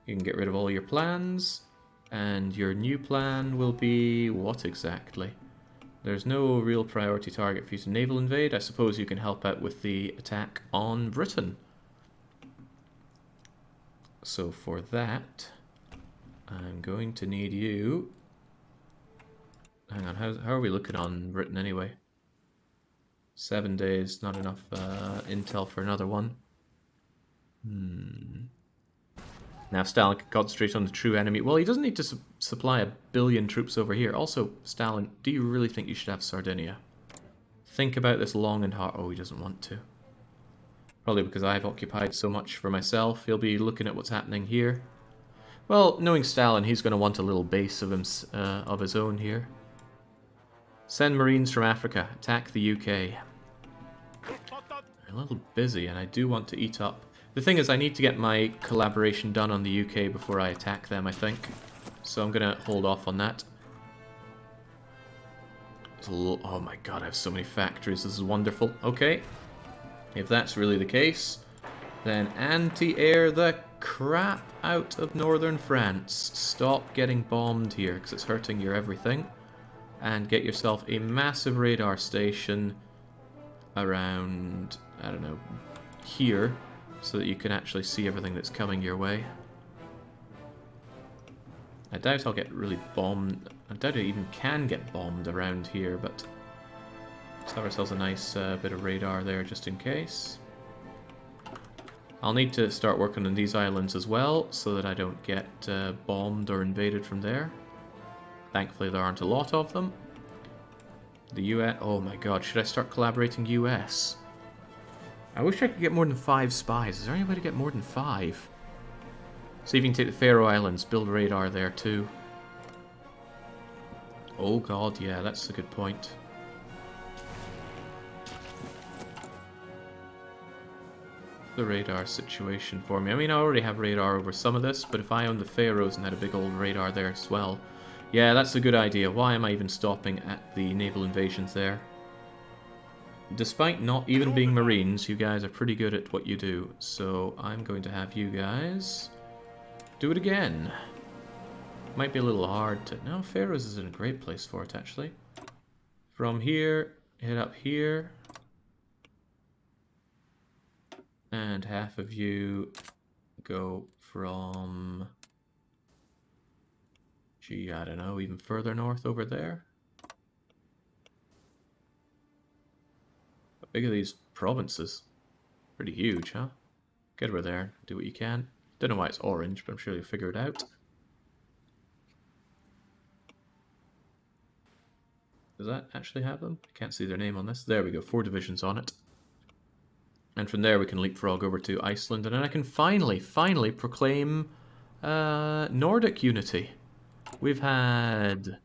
You can get rid of all your plans. And your new plan will be what exactly? There's no real priority target for you to naval invade. I suppose you can help out with the attack on Britain. So for that, I'm going to need you... Hang on, how are we looking on Britain anyway? 7 days, not enough intel for another one. Now Stalin can concentrate on the true enemy. Well, he doesn't need to supply 1 billion troops over here. Also, Stalin, do you really think you should have Sardinia? Think about this long and hard. Oh, he doesn't want to. Probably because I've occupied so much for myself. He'll be looking at what's happening here. Well, knowing Stalin, he's going to want a little base of his own here. Send Marines from Africa. Attack the UK. I'm a little busy and I do want to eat up. The thing is, I need to get my collaboration done on the UK before I attack them, I think. So I'm going to hold off on that. Oh my god, I have so many factories. This is wonderful. Okay. If that's really the case, then anti-air the crap out of northern France. Stop getting bombed here, because it's hurting your everything. And get yourself a massive radar station around, I don't know, here, so that you can actually see everything that's coming your way. I doubt I'll get really bombed. I doubt I even can get bombed around here, but let's have ourselves a nice bit of radar there just in case. I'll need to start working on these islands as well, so that I don't get bombed or invaded from there. Thankfully there aren't a lot of them. The US... Oh my god, should I start collaborating US? I wish I could get more than 5 spies. Is there any way to get more than 5? See if you can take the Faroe Islands, build radar there too. Oh god, yeah, that's a good point. the radar situation for me. I mean, I already have radar over some of this, but if I owned the Faroes and had a big old radar there as well... Yeah, that's a good idea. Why am I even stopping at the naval invasions there? Despite not even being Marines, you guys are pretty good at what you do. So I'm going to have you guys do it again. Might be a little hard to... No, Faroes is in a great place for it, actually. From here, head up here. And half of you go from... Gee, I don't know, even further north over there. How big are these provinces? Pretty huge, huh? Get over there, do what you can. Don't know why it's orange, but I'm sure you'll figure it out. Does that actually have them? I can't see their name on this. There we go, 4 divisions on it. And from there we can leapfrog over to Iceland, and then I can finally proclaim Nordic unity. We've had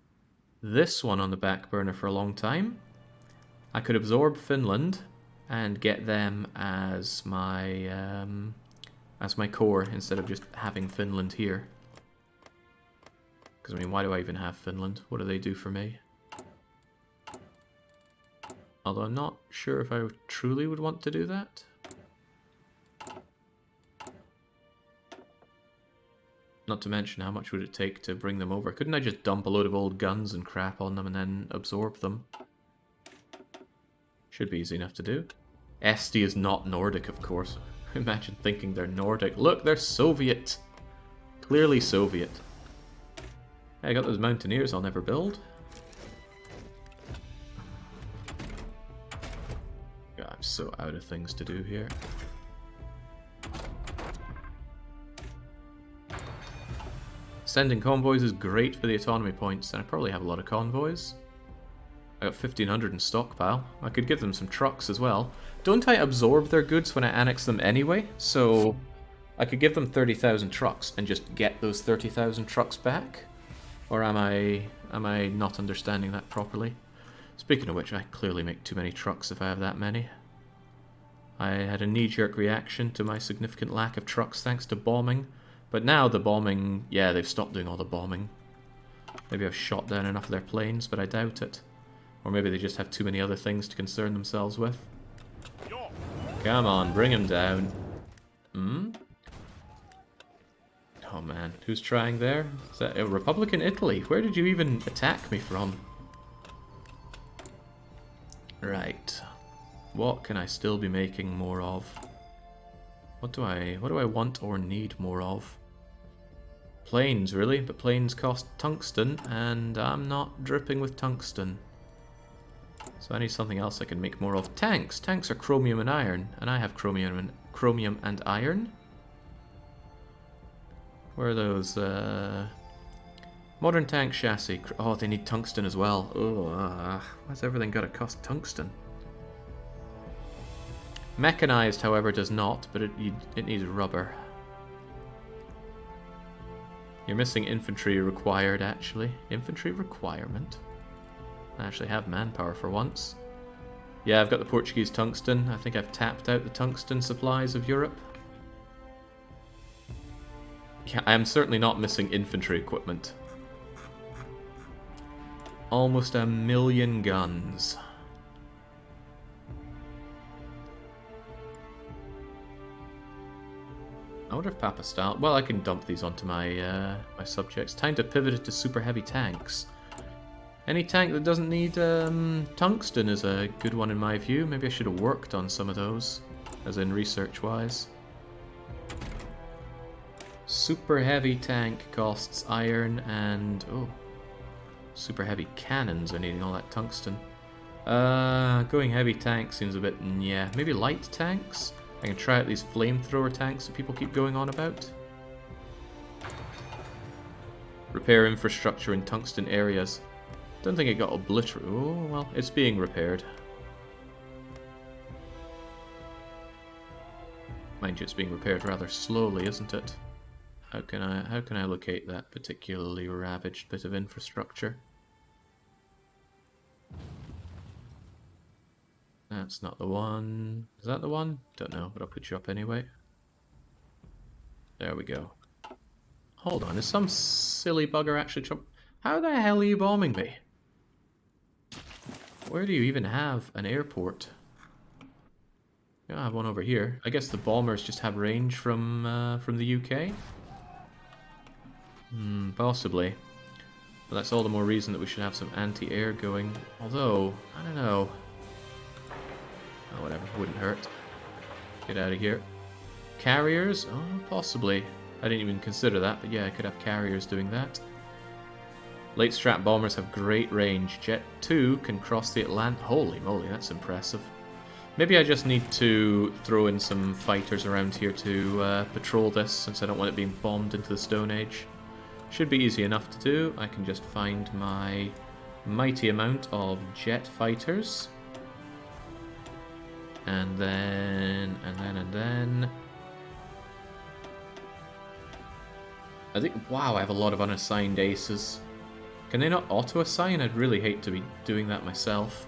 this one on the back burner for a long time. I could absorb Finland and get them as my core instead of just having Finland here. Because I mean, why do I even have Finland? What do they do for me? Although I'm not sure if I truly would want to do that. Not to mention, how much would it take to bring them over? Couldn't I just dump a load of old guns and crap on them and then absorb them? Should be easy enough to do. Esti is not Nordic, of course. Imagine thinking they're Nordic. Look, they're Soviet! Clearly Soviet. Hey, I got those mountaineers I'll never build. God, I'm so out of things to do here. Sending convoys is great for the autonomy points, and I probably have a lot of convoys. I got 1,500 in stockpile. I could give them some trucks as well. Don't I absorb their goods when I annex them anyway? So I could give them 30,000 trucks and just get those 30,000 trucks back? Or am I not understanding that properly? Speaking of which, I clearly make too many trucks if I have that many. I had a knee-jerk reaction to my significant lack of trucks thanks to bombing. But now the bombing... Yeah, they've stopped doing all the bombing. Maybe I've shot down enough of their planes, but I doubt it. Or maybe they just have too many other things to concern themselves with. Come on, bring him down. Hmm? Oh man, who's trying there? Is that a Republican Italy? Where did you even attack me from? Right. What can I still be making more of? What do I want or need more of? Planes, really, but planes cost tungsten, and I'm not dripping with tungsten. So I need something else I can make more of. Tanks! Tanks are chromium and iron, and I have chromium and iron. Where are those, modern tank chassis. Oh, they need tungsten as well. Oh, why's everything gotta cost tungsten? Mechanized, however, does not, but it needs rubber. You're missing infantry required, actually. Infantry requirement? I actually have manpower for once. Yeah, I've got the Portuguese tungsten. I think I've tapped out the tungsten supplies of Europe. Yeah, I am certainly not missing infantry equipment. Almost 1,000,000 guns. I wonder if Papa Stal... Well, I can dump these onto my my subjects. Time to pivot it to super heavy tanks. Any tank that doesn't need tungsten is a good one in my view. Maybe I should have worked on some of those, as in research-wise. Super heavy tank costs iron and... Oh. Super heavy cannons are needing all that tungsten. Going heavy tank seems a bit... Yeah, maybe light tanks? I can try out these flamethrower tanks that people keep going on about. Repair infrastructure in tungsten areas. Don't think it got obliterated. Oh, well, it's being repaired. Mind you, it's being repaired rather slowly, isn't it? How can I locate that particularly ravaged bit of infrastructure? That's not the one. Is that the one? Don't know, but I'll put you up anyway. There we go. Hold on, is some silly bugger actually How the hell are you bombing me? Where do you even have an airport? Yeah, I have one over here. I guess the bombers just have range from the UK? Possibly. But that's all the more reason that we should have some anti-air going. Although, I don't know. Oh, whatever, wouldn't hurt. Get out of here. Carriers? Oh, possibly. I didn't even consider that, but yeah, I could have carriers doing that. Late strap bombers have great range. Jet 2 can cross the Atlantic. Holy moly, that's impressive. Maybe I just need to throw in some fighters around here to patrol this, since I don't want it being bombed into the Stone Age. Should be easy enough to do. I can just find my mighty amount of jet fighters. And then... I think... Wow, I have a lot of unassigned aces. Can they not auto-assign? I'd really hate to be doing that myself.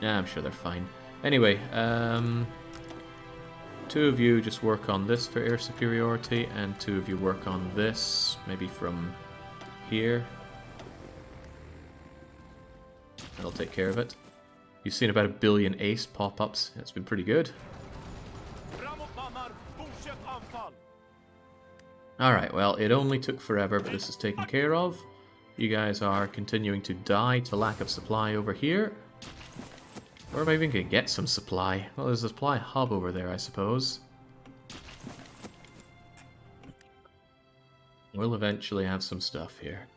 Yeah, I'm sure they're fine. Anyway, two of you just work on this for air superiority, and two of you work on this, maybe from here. That'll take care of it. You've seen about 1 billion ace pop-ups. That's been pretty good. Alright, well, it only took forever, but this is taken care of. You guys are continuing to die to lack of supply over here. Where am I even going to get some supply? Well, there's a supply hub over there, I suppose. We'll eventually have some stuff here.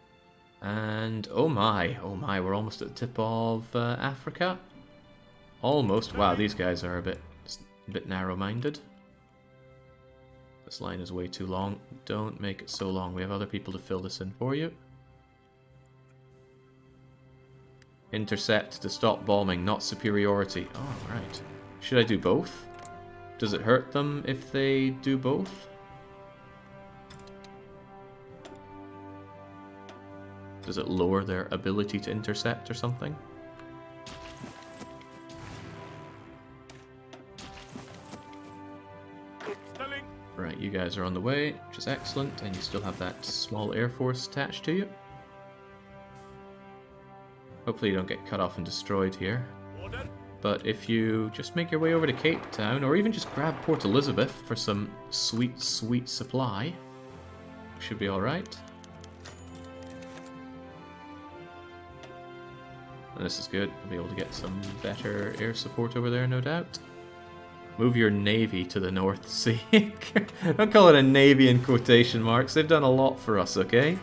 And, oh my, we're almost at the tip of Africa. Almost. Wow, these guys are a bit narrow-minded. This line is way too long. Don't make it so long. We have other people to fill this in for you. Intercept to stop bombing, not superiority. Oh, right. Should I do both? Does it hurt them if they do both? Does it lower their ability to intercept or something? Right, you guys are on the way, which is excellent, and you still have that small air force attached to you. Hopefully you don't get cut off and destroyed here. But if you just make your way over to Cape Town, or even just grab Port Elizabeth for some sweet, sweet supply, should be alright. And this is good. We'll be able to get some better air support over there, no doubt. Move your navy to the North Sea. Don't call it a navy in quotation marks. They've done a lot for us, okay?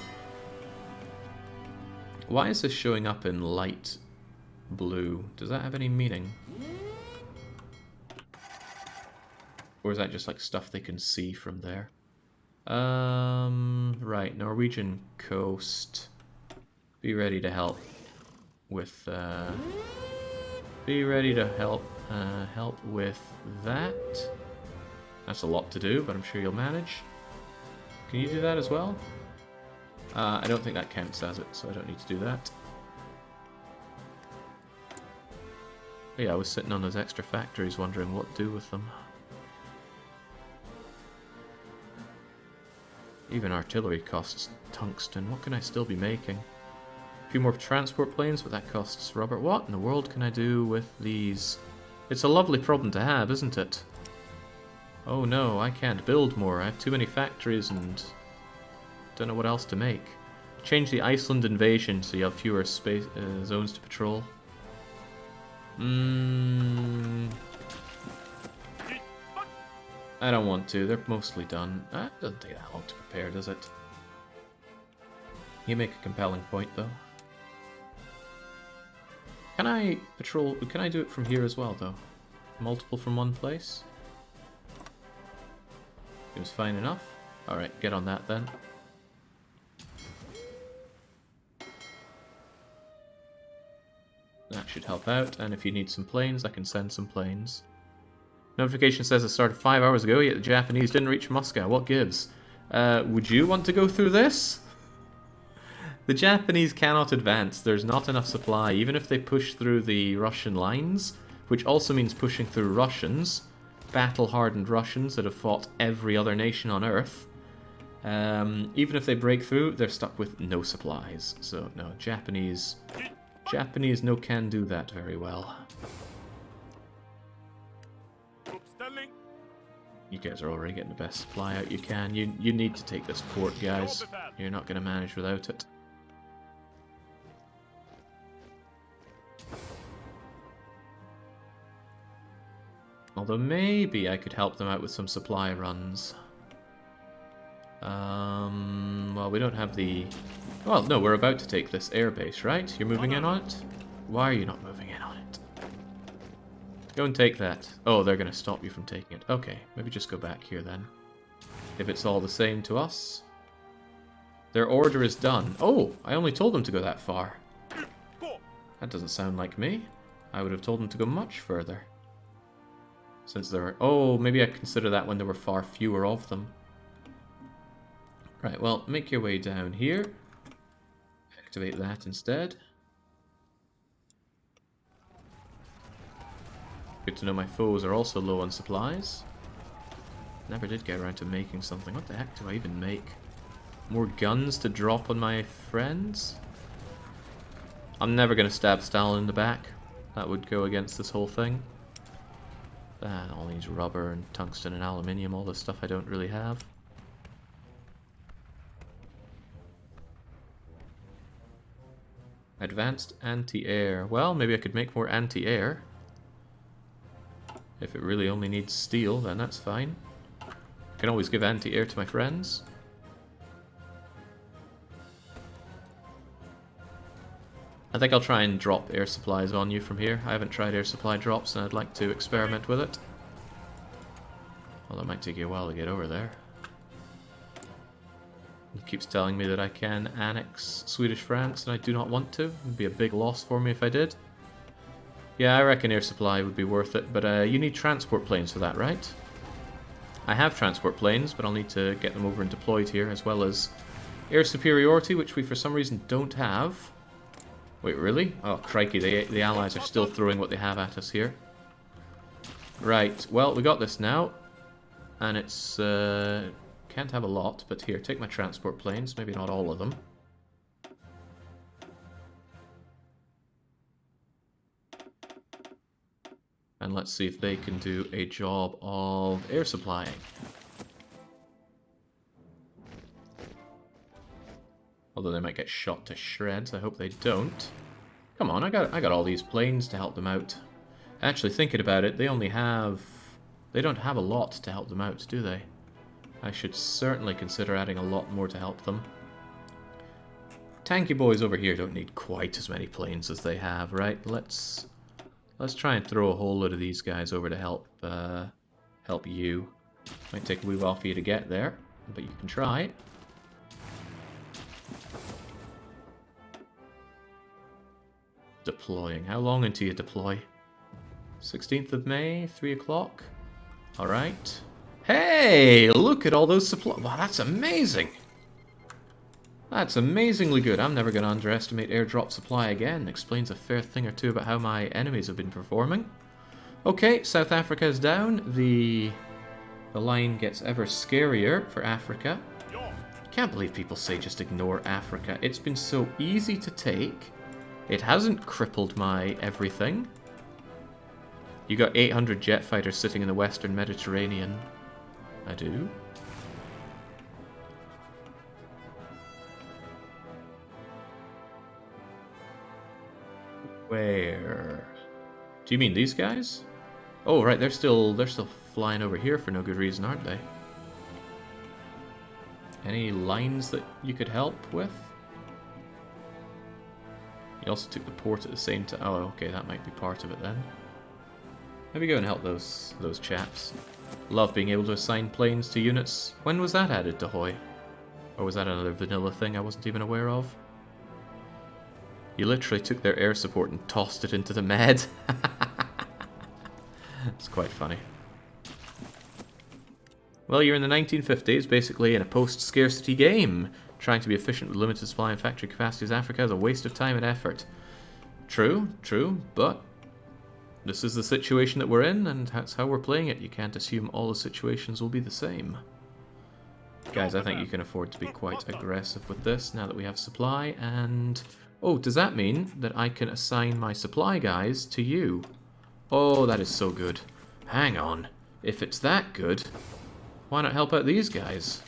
Why is this showing up in light blue? Does that have any meaning? Or is that just like stuff they can see from there? Right, Norwegian coast. Be ready to help with, be ready to help with that. That's a lot to do, but I'm sure you'll manage. Can you do that as well? I don't think that counts as it, so I don't need to do that. But yeah, I was sitting on those extra factories wondering what to do with them. Even artillery costs tungsten. What can I still be making? A few more transport planes, but that costs rubber. What in the world can I do with these? It's a lovely problem to have, isn't it? Oh no, I can't build more. I have too many factories and don't know what else to make. Change the Iceland invasion so you have fewer space zones to patrol. I don't want to. They're mostly done. It doesn't take that long to prepare, does it? You make a compelling point, though. Can I patrol? Can I do it from here as well, though? Multiple from one place? Seems fine enough. Alright, get on that then. That should help out, and if you need some planes, I can send some planes. Notification says it started 5 hours ago, yet the Japanese didn't reach Moscow. What gives? Would you want to go through this? The Japanese cannot advance. There's not enough supply. Even if they push through the Russian lines, which also means pushing through Russians, battle-hardened Russians that have fought every other nation on Earth, even if they break through, they're stuck with no supplies. So, no, Japanese no can do that very well. You guys are already getting the best supply out you can. You need to take this port, guys. You're not going to manage without it. Although maybe I could help them out with some supply runs. Well, we don't have the... Well, no, we're about to take this airbase, right? You're moving in on it? Why are you not moving in on it? Go and take that. Oh, they're going to stop you from taking it. Okay, maybe just go back here then. If it's all the same to us. Their order is done. Oh, I only told them to go that far. That doesn't sound like me. I would have told them to go much further. Since there were... Oh, maybe I consider that when there were far fewer of them. Right, well, make your way down here. Activate that instead. Good to know my foes are also low on supplies. Never did get around to making something. What the heck do I even make? More guns to drop on my friends? I'm never going to stab Stalin in the back. That would go against this whole thing. That all needs rubber and tungsten and aluminium, all this stuff I don't really have. Advanced anti-air. Well, maybe I could make more anti-air. If it really only needs steel, then that's fine. I can always give anti-air to my friends. I think I'll try and drop air supplies on you from here. I haven't tried air supply drops and I'd like to experiment with it. Well, it might take you a while to get over there. It keeps telling me that I can annex Swedish France and I do not want to. It would be a big loss for me if I did. Yeah, I reckon air supply would be worth it, but you need transport planes for that, right? I have transport planes, but I'll need to get them over and deployed here, as well as air superiority, which we for some reason don't have. Wait, really? Oh, crikey, the Allies are still throwing what they have at us here. Right, well, we got this now. And it's... can't have a lot, but here, take my transport planes. Maybe not all of them. And let's see if they can do a job of air supplying. Although they might get shot to shreds, I hope they don't. Come on, I got all these planes to help them out. Actually, thinking about it, they only have... They don't have a lot to help them out, do they? I should certainly consider adding a lot more to help them. Tanky boys over here don't need quite as many planes as they have, right? Let's try and throw a whole load of these guys over to help help you. Might take a wee while for you to get there, but you can try. Deploying. How long until you deploy? 16th of May, 3 o'clock. Alright. Hey! Look at all those supplies. Wow, that's amazing! That's amazingly good. I'm never going to underestimate airdrop supply again. Explains a fair thing or two about how my enemies have been performing. Okay, South Africa is down. The line gets ever scarier for Africa. Can't believe people say just ignore Africa. It's been so easy to take. It hasn't crippled my everything. You got 800 jet fighters sitting in the Western Mediterranean. I do. Where? Do you mean these guys? Oh, right, they're still flying over here for no good reason, aren't they? Any lines that you could help with? You also took the port at the same time. Oh, okay, that might be part of it then. Maybe go and help those chaps. Love being able to assign planes to units. When was that added to HoI? Or was that another vanilla thing I wasn't even aware of? You literally took their air support and tossed it into the med. It's quite funny. Well, you're in the 1950s, basically in a post-scarcity game. Trying to be efficient with limited supply and factory capacity as Africa is a waste of time and effort. True, but this is the situation that we're in, and that's how we're playing it. You can't assume all the situations will be the same. Guys, I think you can afford to be quite aggressive with this now that we have supply, and... Oh, does that mean that I can assign my supply guys to you? Oh, that is so good. Hang on. If it's that good, why not help out these guys?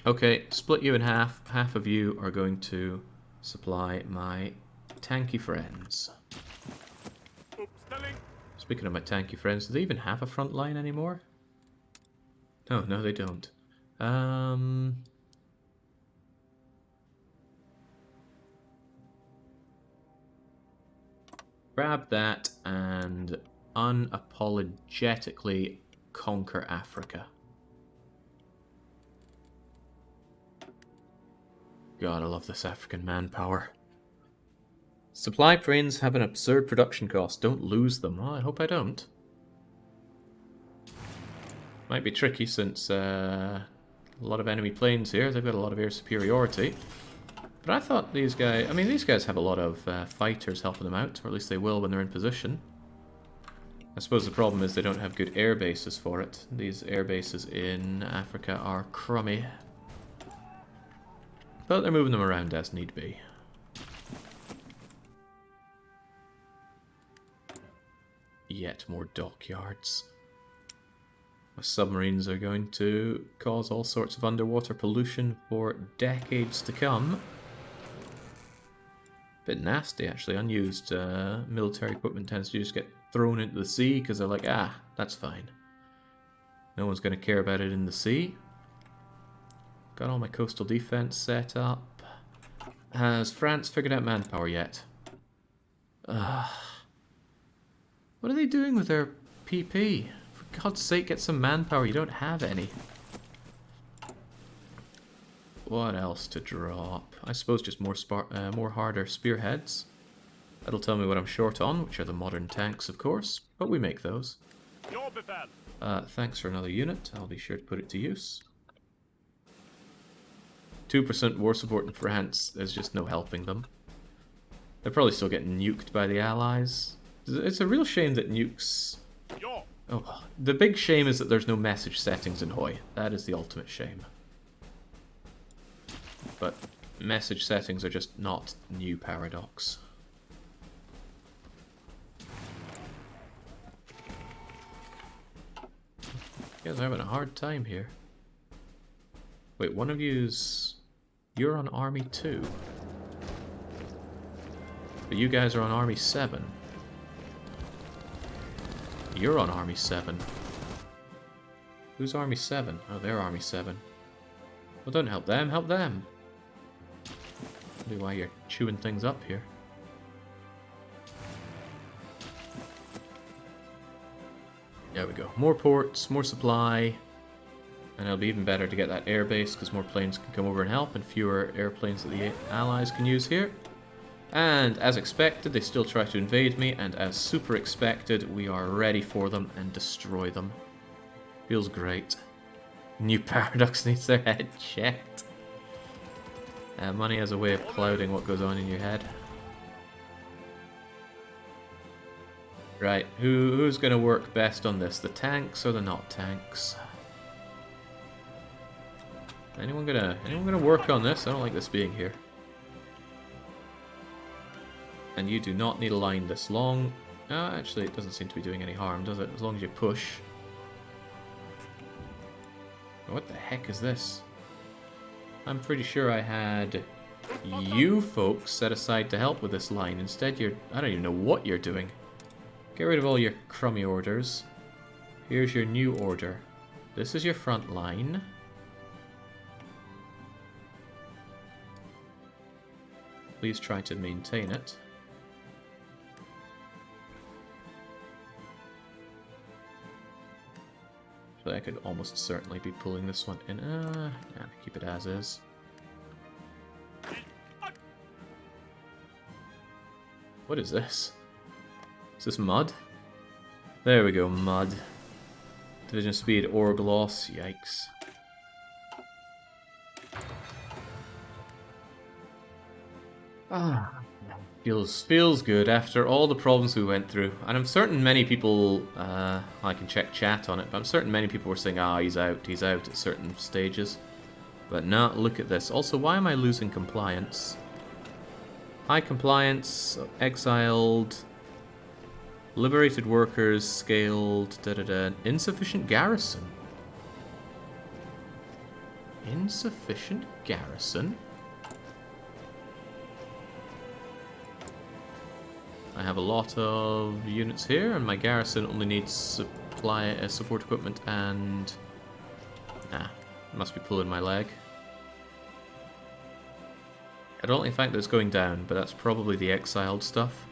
Okay, split you in half. Half of you are going to supply my tanky friends. Speaking of my tanky friends, do they even have a front line anymore? No, they don't. Grab that and unapologetically conquer Africa. God, I love this African manpower. Supply trains have an absurd production cost. Don't lose them. Well, I hope I don't. Might be tricky since a lot of enemy planes here. They've got a lot of air superiority. But I thought these guys... I mean, these guys have a lot of fighters helping them out. Or at least they will when they're in position. I suppose the problem is they don't have good air bases for it. These air bases in Africa are crummy. But they're moving them around as need be. Yet more dockyards. My submarines are going to cause all sorts of underwater pollution for decades to come. Bit nasty, actually. Unused military equipment tends to just get thrown into the sea because they're like, ah, that's fine. No one's going to care about it in the sea. Got all my coastal defense set up. Has France figured out manpower yet? What are they doing with their PP? For God's sake, get some manpower. You don't have any. What else to drop? I suppose just more harder spearheads. That'll tell me what I'm short on, which are the modern tanks, of course. But we make those. Thanks for another unit. I'll be sure to put it to use. 2% war support in France. There's just no helping them. They're probably still getting nuked by the Allies. It's a real shame that nukes... Oh, the big shame is that there's no message settings in HoI. That is the ultimate shame. But message settings are just not new paradox. You guys are having a hard time here. Wait, one of you's... You're on Army 2. But you guys are on Army 7. You're on Army 7. Who's Army 7? Oh, they're Army 7. Well, don't help them, help them. I don't know why you're chewing things up here. There we go. More ports, more supply. And it'll be even better to get that airbase because more planes can come over and help and fewer airplanes that the Allies can use here. And as expected, they still try to invade me, and as super expected, we are ready for them and destroy them. Feels great. New Paradox needs their head checked. Money has a way of clouding what goes on in your head. Right, who's going to work best on this? The tanks or the not tanks? Anyone gonna work on this? I don't like this being here. And you do not need a line this long. Actually, it doesn't seem to be doing any harm, does it? As long as you push. What the heck is this? I'm pretty sure I had you folks set aside to help with this line. Instead, I don't even know what you're doing. Get rid of all your crummy orders. Here's your new order. This is your front line. Please try to maintain it. So I could almost certainly be pulling this one in. Yeah, keep it as is. What is this? Is this mud? There we go, mud. Division speed, org loss, yikes. Ah, feels good after all the problems we went through. And I'm certain many people, I can check chat on it, but I'm certain many people were saying, ah, he's out at certain stages. But no, look at this. Also, why am I losing compliance? High compliance, exiled, liberated workers, scaled, insufficient garrison. Insufficient garrison? I have a lot of units here, and my garrison only needs support equipment and... must be pulling my leg. I don't like the fact that it's going down, but that's probably the exiled stuff.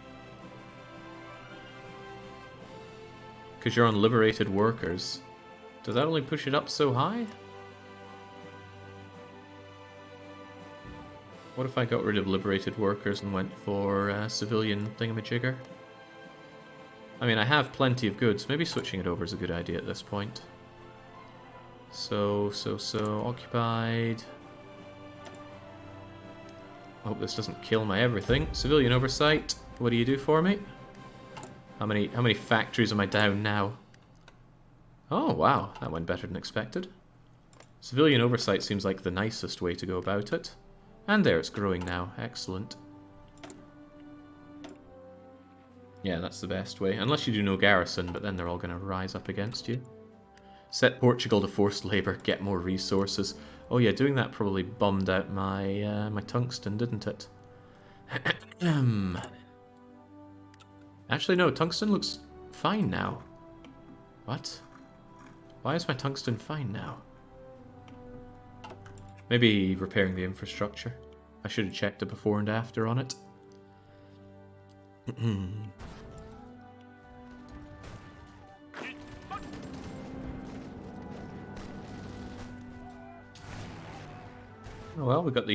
Because you're on liberated workers. Does that only push it up so high? What if I got rid of liberated workers and went for civilian thingamajigger? I mean, I have plenty of goods. Maybe switching it over is a good idea at this point. So, occupied. I hope this doesn't kill my everything. Civilian oversight. What do you do for me? How many factories am I down now? Oh, wow. That went better than expected. Civilian oversight seems like the nicest way to go about it. And there, it's growing now. Excellent. Yeah, that's the best way. Unless you do no garrison, but then they're all going to rise up against you. Set Portugal to forced labour, get more resources. Oh yeah, doing that probably bummed out my my tungsten, didn't it? Actually, no, tungsten looks fine now. What? Why is my tungsten fine now? Maybe repairing the infrastructure. I should have checked it before and after on it. Oh well, we got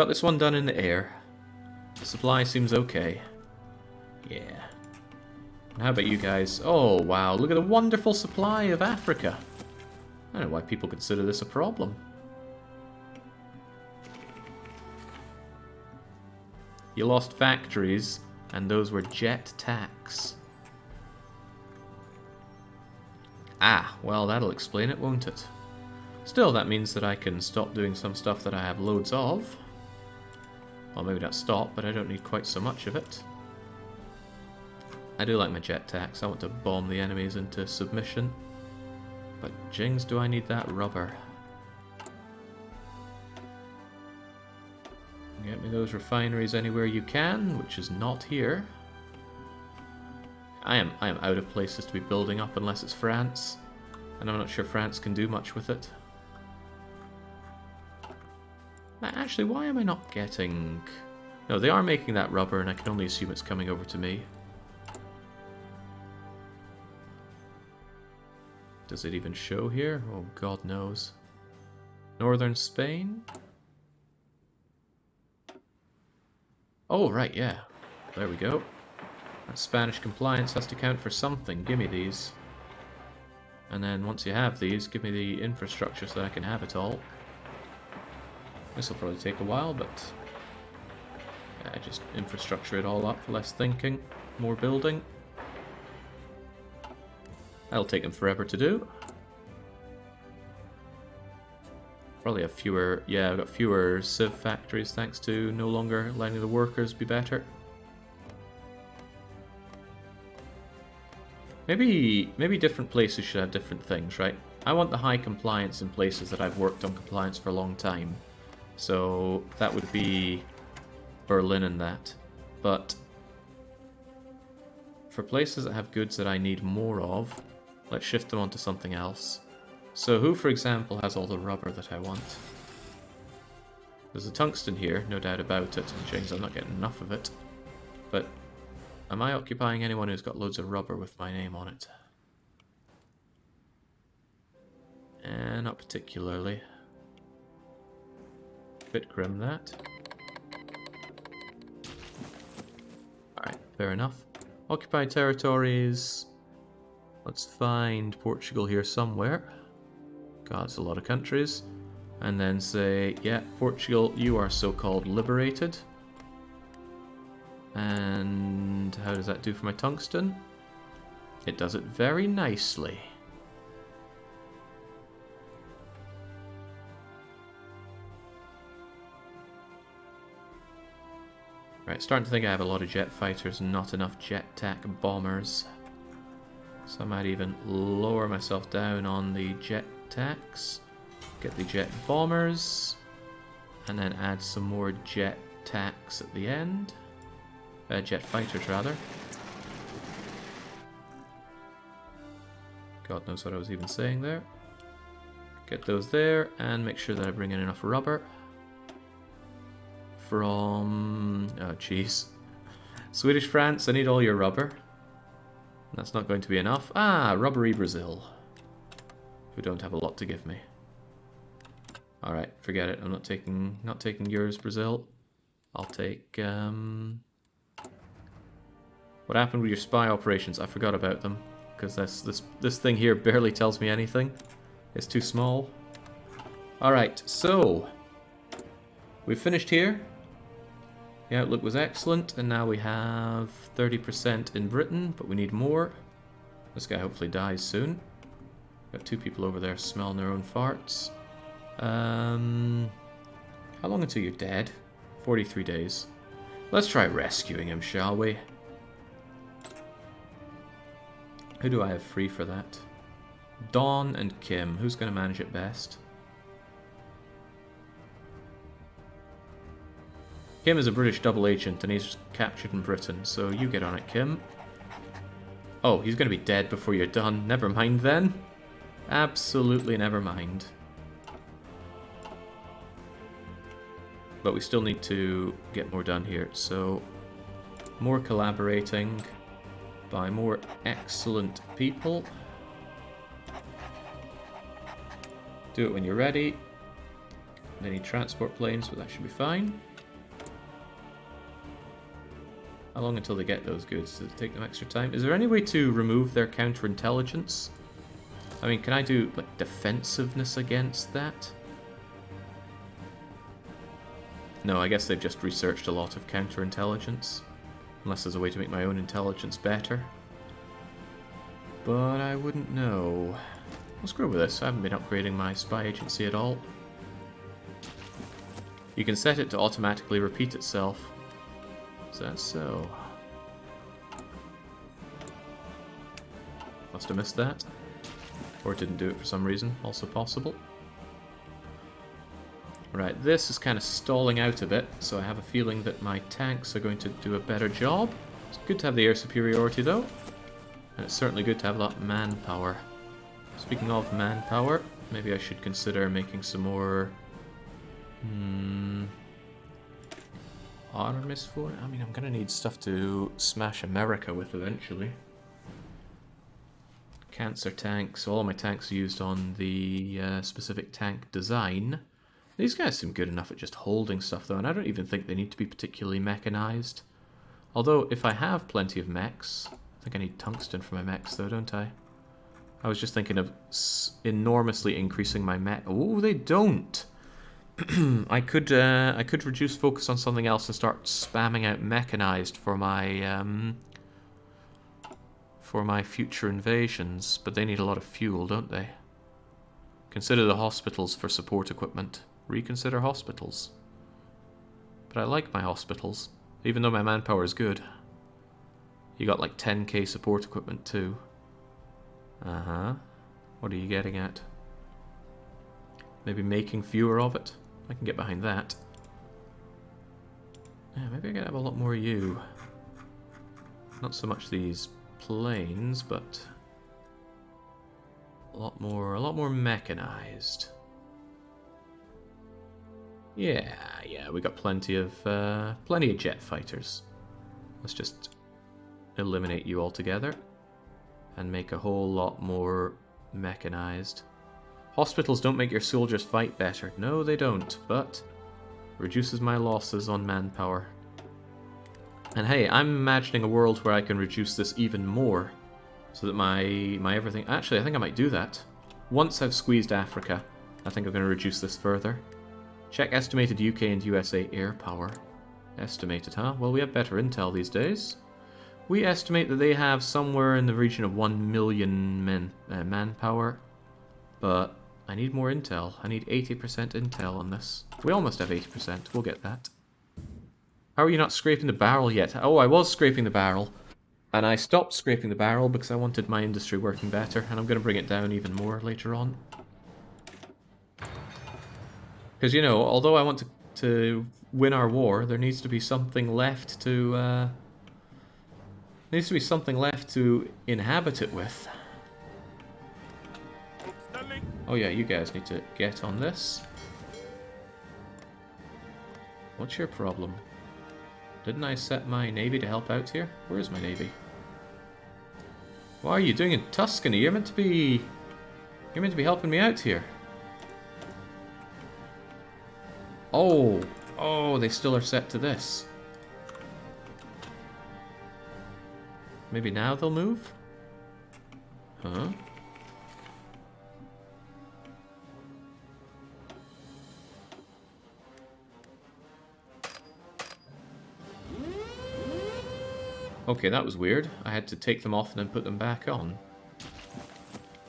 this one done in the air. The supply seems okay. Yeah. How about you guys? Oh, wow. Look at the wonderful supply of Africa. I don't know why people consider this a problem. You lost factories, and those were jet tax. Ah, well, that'll explain it, won't it? Still, that means that I can stop doing some stuff that I have loads of. Well, maybe not stop, but I don't need quite so much of it. I do like my jet tax. I want to bomb the enemies into submission. But jings, do I need that rubber? Get me those refineries anywhere you can, which is not here. I am out of places to be building up unless it's France. And I'm not sure France can do much with it. Actually, why am I not getting... No, they are making that rubber, and I can only assume it's coming over to me. Does it even show here? Oh, God knows. Northern Spain? Oh, right, yeah. There we go. That Spanish compliance has to count for something. Give me these. And then once you have these, give me the infrastructure so that I can have it all. This will probably take a while, but... yeah, just infrastructure it all up. Less thinking. More building. That'll take them forever to do. Probably have fewer... yeah, I've got fewer civ factories thanks to no longer letting the workers be better. Maybe different places should have different things, right? I want the high compliance in places that I've worked on compliance for a long time. So that would be Berlin and that. But for places that have goods that I need more of, let's shift them onto something else. So who, for example, has all the rubber that I want? There's a tungsten here, no doubt about it. And James, I'm not getting enough of it. But am I occupying anyone who's got loads of rubber with my name on it? Not particularly. Bit grim, that. Alright, fair enough. Occupied territories. Let's find Portugal here somewhere. God, it's a lot of countries. And then say, yeah, Portugal, you are so-called liberated. And how does that do for my tungsten? It does it very nicely. Right, starting to think I have a lot of jet fighters and not enough jet attack bombers. So I might even lower myself down on the jet attacks. Get the jet bombers. And then add some more jet attacks at the end. Jet fighters, rather. God knows what I was even saying there. Get those there, and make sure that I bring in enough rubber. From... oh, jeez. Swedish France, I need all your rubber. That's not going to be enough. Ah, rubbery Brazil. Who don't have a lot to give me. Alright, forget it. I'm not taking yours, Brazil. I'll take... What happened with your spy operations? I forgot about them. Because this thing here barely tells me anything. It's too small. Alright, so... we've finished here. The outlook was excellent, and now we have 30% in Britain, but we need more. This guy hopefully dies soon. Got 2 people over there smelling their own farts. How long until you're dead? 43 days. Let's try rescuing him, shall we? Who do I have free for that? Dawn and Kim. Who's going to manage it best? Kim is a British double agent and he's captured in Britain, so you get on it, Kim. Oh, he's going to be dead before you're done. Never mind then. Absolutely never mind. But we still need to get more done here, so more collaborating by more excellent people. Do it when you're ready. They need transport planes, but that should be fine. How long until they get those goods? Does it take them extra time? Is there any way to remove their counterintelligence? I mean, can I do like defensiveness against that? No, I guess they've just researched a lot of counterintelligence. Unless there's a way to make my own intelligence better. But I wouldn't know. I'll screw with this. I haven't been upgrading my spy agency at all. You can set it to automatically repeat itself. Is that so? Must have missed that. Or it didn't do it for some reason. Also possible. Right, this is kind of stalling out a bit, so I have a feeling that my tanks are going to do a better job. It's good to have the air superiority though. And it's certainly good to have that manpower. Speaking of manpower, maybe I should consider making some more... armors for it? I mean, I'm going to need stuff to smash America with eventually. Cancer tanks. All my tanks are used on the specific tank design. These guys seem good enough at just holding stuff though, and I don't even think they need to be particularly mechanized. Although, if I have plenty of mechs... I think I need tungsten for my mechs though, don't I? I was just thinking of enormously increasing my mech... Oh, they don't! I could reduce focus on something else and start spamming out mechanized for my future invasions, but they need a lot of fuel, don't they? Consider the hospitals for support equipment. Reconsider hospitals. But I like my hospitals, even though my manpower is good. You got like 10k support equipment too. Uh-huh. What are you getting at? Maybe making fewer of it? I can get behind that. Yeah, maybe I can have a lot more of you. Not so much these planes, but a lot more mechanized. Yeah, we got plenty of jet fighters. Let's just eliminate you altogether and make a whole lot more mechanized. Hospitals don't make your soldiers fight better. No, they don't, but reduces my losses on manpower. And hey, I'm imagining a world where I can reduce this even more, so that my everything... Actually, I think I might do that. Once I've squeezed Africa, I think I'm going to reduce this further. Check estimated UK and USA air power. Estimated, huh? Well, we have better intel these days. We estimate that they have somewhere in the region of 1 million manpower. But I need more intel. I need 80% intel on this. We almost have 80%. We'll get that. How are you not scraping the barrel yet? Oh, I was scraping the barrel. And I stopped scraping the barrel because I wanted my industry working better. And I'm going to bring it down even more later on. Because, you know, although I want to win our war, there needs to be something left to... needs to be something left to inhabit it with. Oh yeah, you guys need to get on this. What's your problem? Didn't I set my navy to help out here? Where's my navy? What are you doing in Tuscany? You're meant to be helping me out here. Oh, they still are set to this. Maybe now they'll move? Huh? Okay, that was weird. I had to take them off and then put them back on.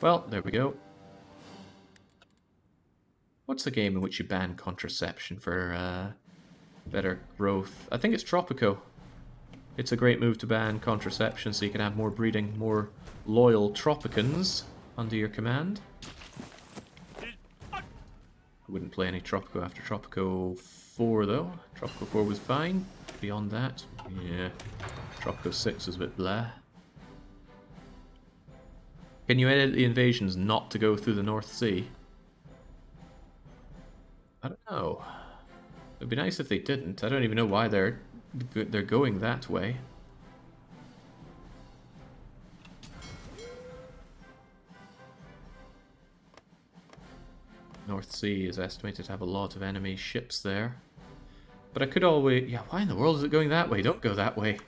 Well, there we go. What's a game in which you ban contraception for better growth? I think it's Tropico. It's a great move to ban contraception so you can have more breeding, more loyal Tropicans under your command. I wouldn't play any Tropico after Tropico 4 though. Tropico 4 was fine. Beyond that, yeah. Tropico 6 is a bit blah. Can you edit the invasions not to go through the North Sea? I don't know. It'd be nice if they didn't. I don't even know why they're going that way. North Sea is estimated to have a lot of enemy ships there. But I could always... Yeah, why in the world is it going that way? Don't go that way.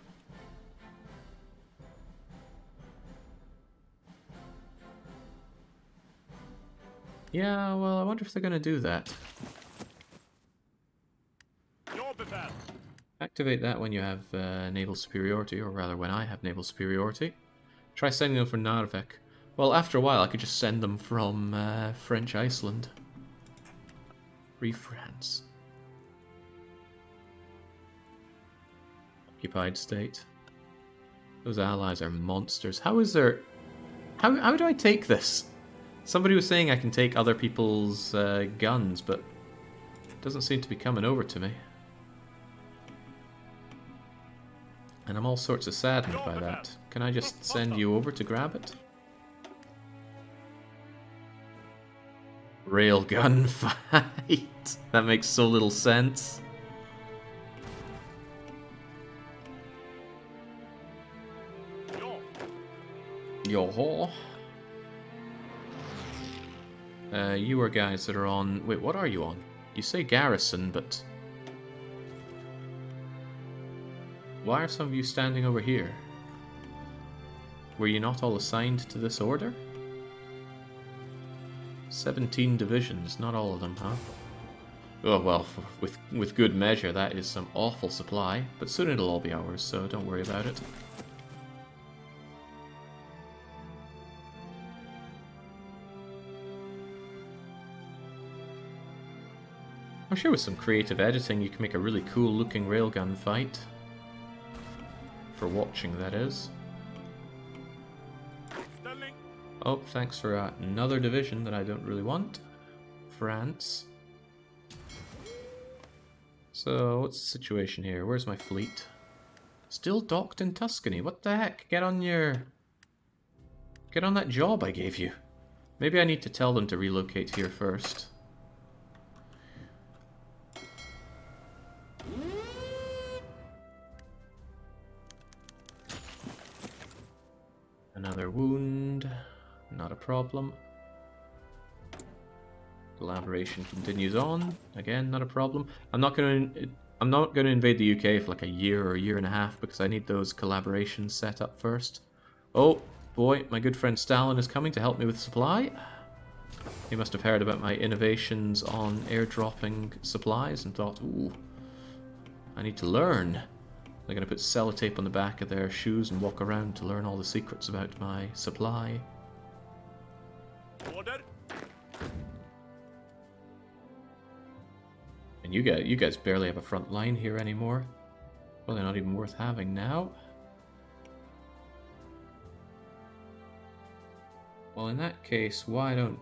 Yeah, well, I wonder if they're going to do that. Activate that when you have naval superiority, or rather when I have naval superiority. Try sending them from Narvik. Well, after a while I could just send them from French Iceland. Free France. Occupied state. Those allies are monsters. How is there... How do I take this? Somebody was saying I can take other people's guns, but it doesn't seem to be coming over to me. And I'm all sorts of saddened by that. Can I just send you over to grab it? Railgun fight! That makes so little sense. Yo-ho. You are guys that are on... Wait, what are you on? You say garrison, but... Why are some of you standing over here? Were you not all assigned to this order? 17 divisions, not all of them, huh? Oh well, with good measure, that is some awful supply, but soon it'll all be ours, so don't worry about it. I'm sure with some creative editing you can make a really cool looking railgun fight. For watching, that is. Oh, thanks for another division that I don't really want. France. So, what's the situation here? Where's my fleet? Still docked in Tuscany. What the heck? Get on that job I gave you. Maybe I need to tell them to relocate here first. Another wound, not a problem. Collaboration continues on, again, not a problem. I'm not going to invade the UK for like a year or a year and a half because I need those collaborations set up first. Oh boy, my good friend Stalin is coming to help me with supply. He must have heard about my innovations on airdropping supplies and thought, ooh, I need to learn. They're going to put sellotape on the back of their shoes and walk around to learn all the secrets about my supply. Order. And you guys barely have a front line here anymore. Well, they're not even worth having now. Well, in that case, why don't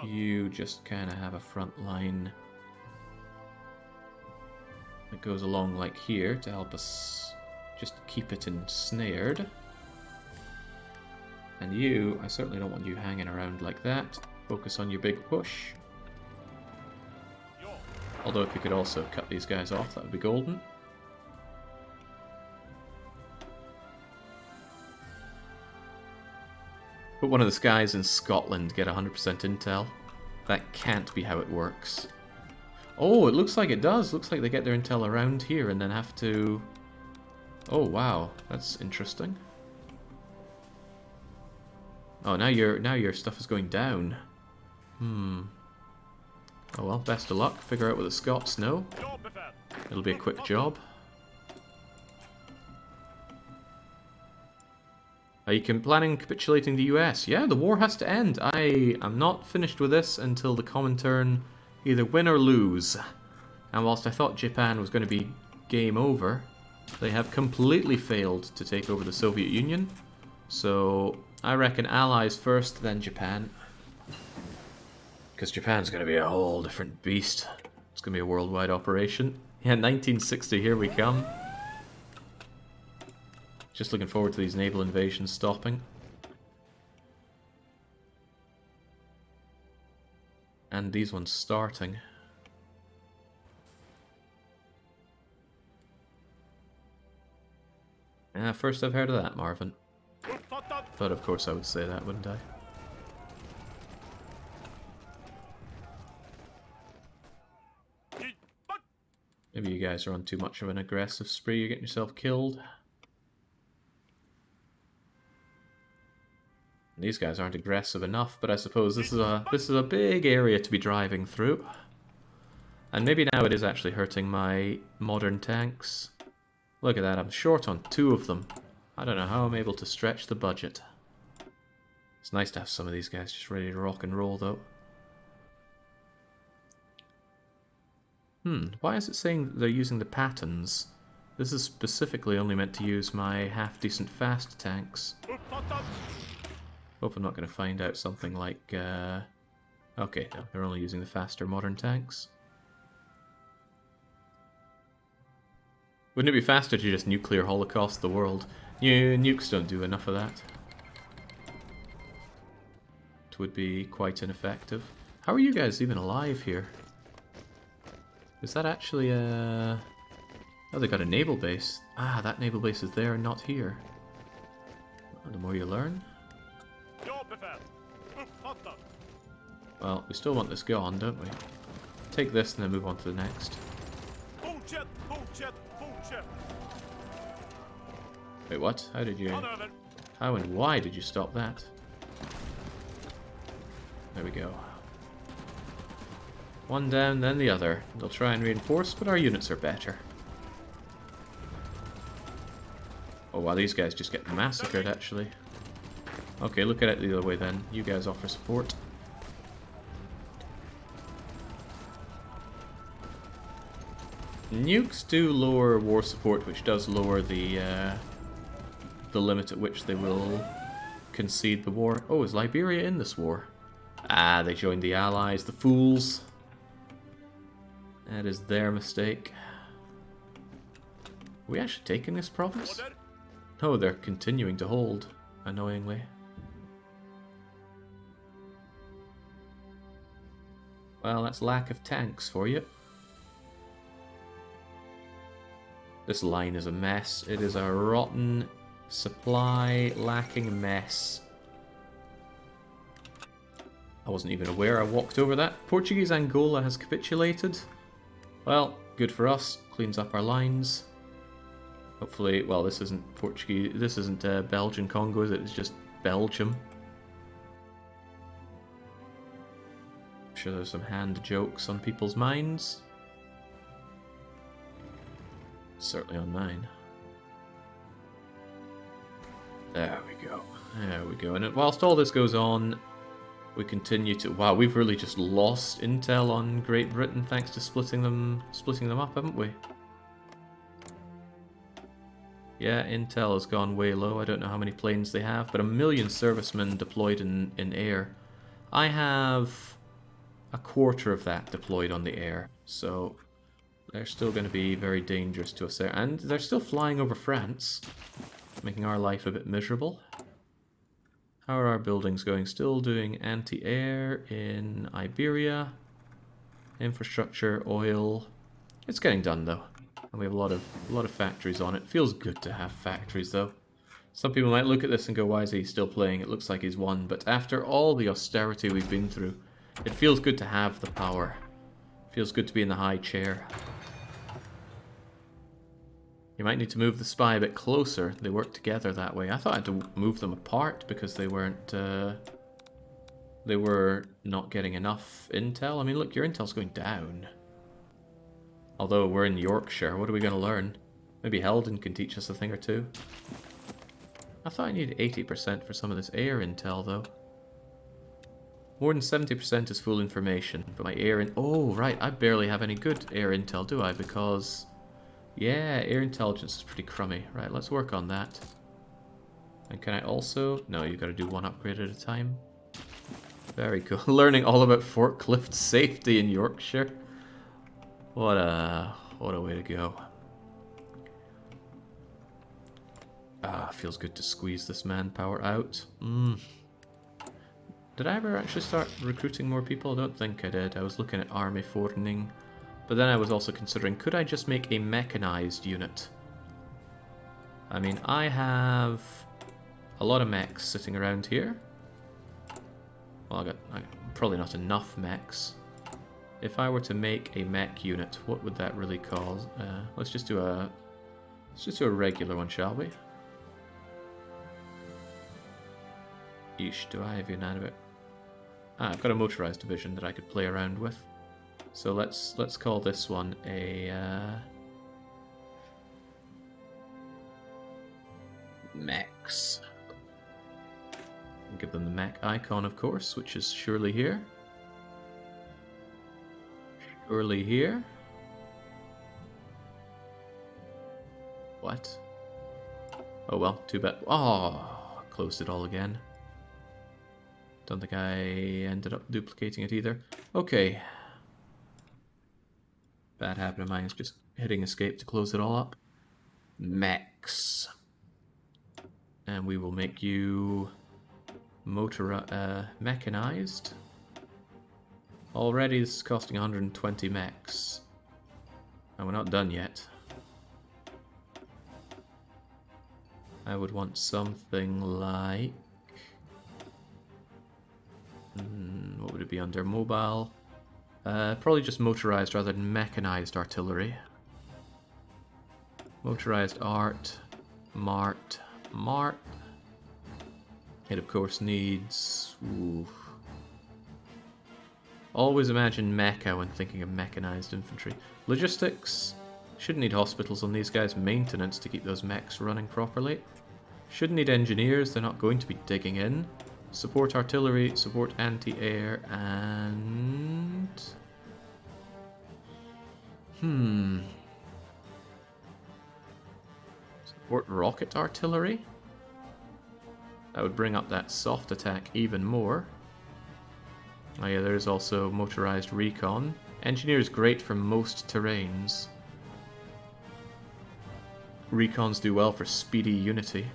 you just kind of have a front line that goes along like here to help us just keep it ensnared. And you, I certainly don't want you hanging around like that. Focus on your big push. Although if you could also cut these guys off, that would be golden. But one of the guys in Scotland get 100% intel. That can't be how it works. Oh, it looks like it does. Looks like they get their intel around here and then have to... Oh, wow. That's interesting. Oh, now your stuff is going down. Oh well, best of luck. Figure out what the Scots know. It'll be a quick job. Are you planning capitulating the US? Yeah, the war has to end. I am not finished with this until the Comintern either win or lose. And whilst I thought Japan was going to be game over, they have completely failed to take over the Soviet Union. So I reckon Allies first, then Japan. Because Japan's going to be a whole different beast. It's going to be a worldwide operation. Yeah, 1960, here we come. Just looking forward to these naval invasions stopping. And these ones starting. First I've heard of that, Marvin. But of course I would say that, wouldn't I? Maybe you guys are on too much of an aggressive spree, you're getting yourself killed. These guys aren't aggressive enough, but I suppose this is a big area to be driving through. And maybe now it is actually hurting my modern tanks. Look at that, I'm short on 2 of them. I don't know how I'm able to stretch the budget. It's nice to have some of these guys just ready to rock and roll, though. Why is it saying that they're using the patterns? This is specifically only meant to use my half-decent fast tanks. Hope I'm not going to find out something like... Okay, no, they're only using the faster modern tanks. Wouldn't it be faster to just nuclear holocaust the world? Nukes don't do enough of that. It would be quite ineffective. How are you guys even alive here? Is that actually a... Oh, they got a naval base. Ah, that naval base is there and not here. Oh, the more you learn. Well, we still want this gone, don't we? Take this and then move on to the next. Wait, what? How did you... How and why did you stop that? There we go. One down, then the other. They'll try and reinforce, but our units are better. Oh wow, these guys just get massacred, actually. Okay, look at it the other way then. You guys offer support. Nukes do lower war support, which does lower the limit at which they will concede the war. Oh, is Liberia in this war? Ah, they joined the Allies, the fools. That is their mistake. Are we actually taking this province? No, they're continuing to hold, annoyingly. Well, that's lack of tanks for you. This line is a mess. It is a rotten, supply-lacking mess. I wasn't even aware I walked over that. Portuguese Angola has capitulated. Well, good for us. Cleans up our lines. Hopefully, well, this isn't Portuguese. This isn't Belgian Congo, is it? It's just Belgium. sure there's some hand jokes on people's minds. Certainly on mine. There we go. There we go. And whilst all this goes on, we continue to... Wow, we've really just lost intel on Great Britain thanks to splitting them up, haven't we? Yeah, intel has gone way low. I don't know how many planes they have, but 1 million servicemen deployed in air. I have a quarter of that deployed on the air, so they're still going to be very dangerous to us there. And they're still flying over France, making our life a bit miserable. How are our buildings going? Still doing anti-air in Iberia. Infrastructure, oil. It's getting done though. And we have a lot of factories on it. Feels good to have factories though. Some people might look at this and go, why is he still playing? It looks like he's won. But after all the austerity we've been through, it feels good to have the power. It feels good to be in the high chair. You might need to move the spy a bit closer. They work together that way. I thought I had to move them apart because they weren't... they were not getting enough intel. I mean, look, your intel's going down. Although we're in Yorkshire, what are we going to learn? Maybe Heldon can teach us a thing or two. I thought I needed 80% for some of this air intel, though. More than 70% is full information, but my air in... Oh, right, I barely have any good air intel, do I? Because... Yeah, air intelligence is pretty crummy. Right, let's work on that. And can I also... No, you've got to do one upgrade at a time. Very cool. Learning all about forklift safety in Yorkshire. What a way to go. Ah, feels good to squeeze this manpower out. Did I ever actually start recruiting more people? I don't think I did. I was looking at army forning. But then I was also considering, could I just make a mechanized unit? I mean, I have a lot of mechs sitting around here. Well, probably not enough mechs. If I were to make a mech unit, what would that really cause? Let's just do a regular one, shall we? Yeesh, do I have inanimate? Ah, I've got a motorized division that I could play around with. So let's call this one a mechs. And give them the mech icon, of course, which is surely here. Surely here. What? Oh well, too bad. Oh, closed it all again. Don't think I ended up duplicating it either. Okay. Bad habit of mine is just hitting escape to close it all up. Mechs. And we will make you mechanized. Already this is costing 120 mechs. And we're not done yet. I would want something like... what would it be under? Mobile? Probably just motorized rather than mechanized artillery. Motorized art. Mart. It of course needs... Ooh. Always imagine mecha when thinking of mechanized infantry. Logistics. Shouldn't need hospitals on these guys. Maintenance to keep those mechs running properly. Shouldn't need engineers. They're not going to be digging in. Support artillery, support anti-air, and... Support rocket artillery? That would bring up that soft attack even more. Oh yeah, there's also motorized recon. Engineer is great for most terrains. Recons do well for speedy unity.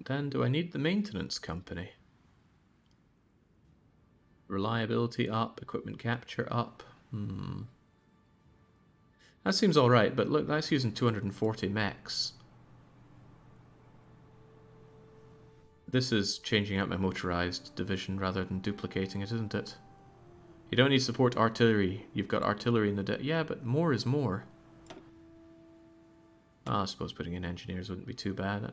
Then do I need the maintenance company? Reliability up, equipment capture up. That seems alright, but look, that's using 240 mechs. This is changing out my motorized division rather than duplicating it, isn't it? You don't need support artillery. You've got artillery in the... Yeah, but more is more. Oh, I suppose putting in engineers wouldn't be too bad.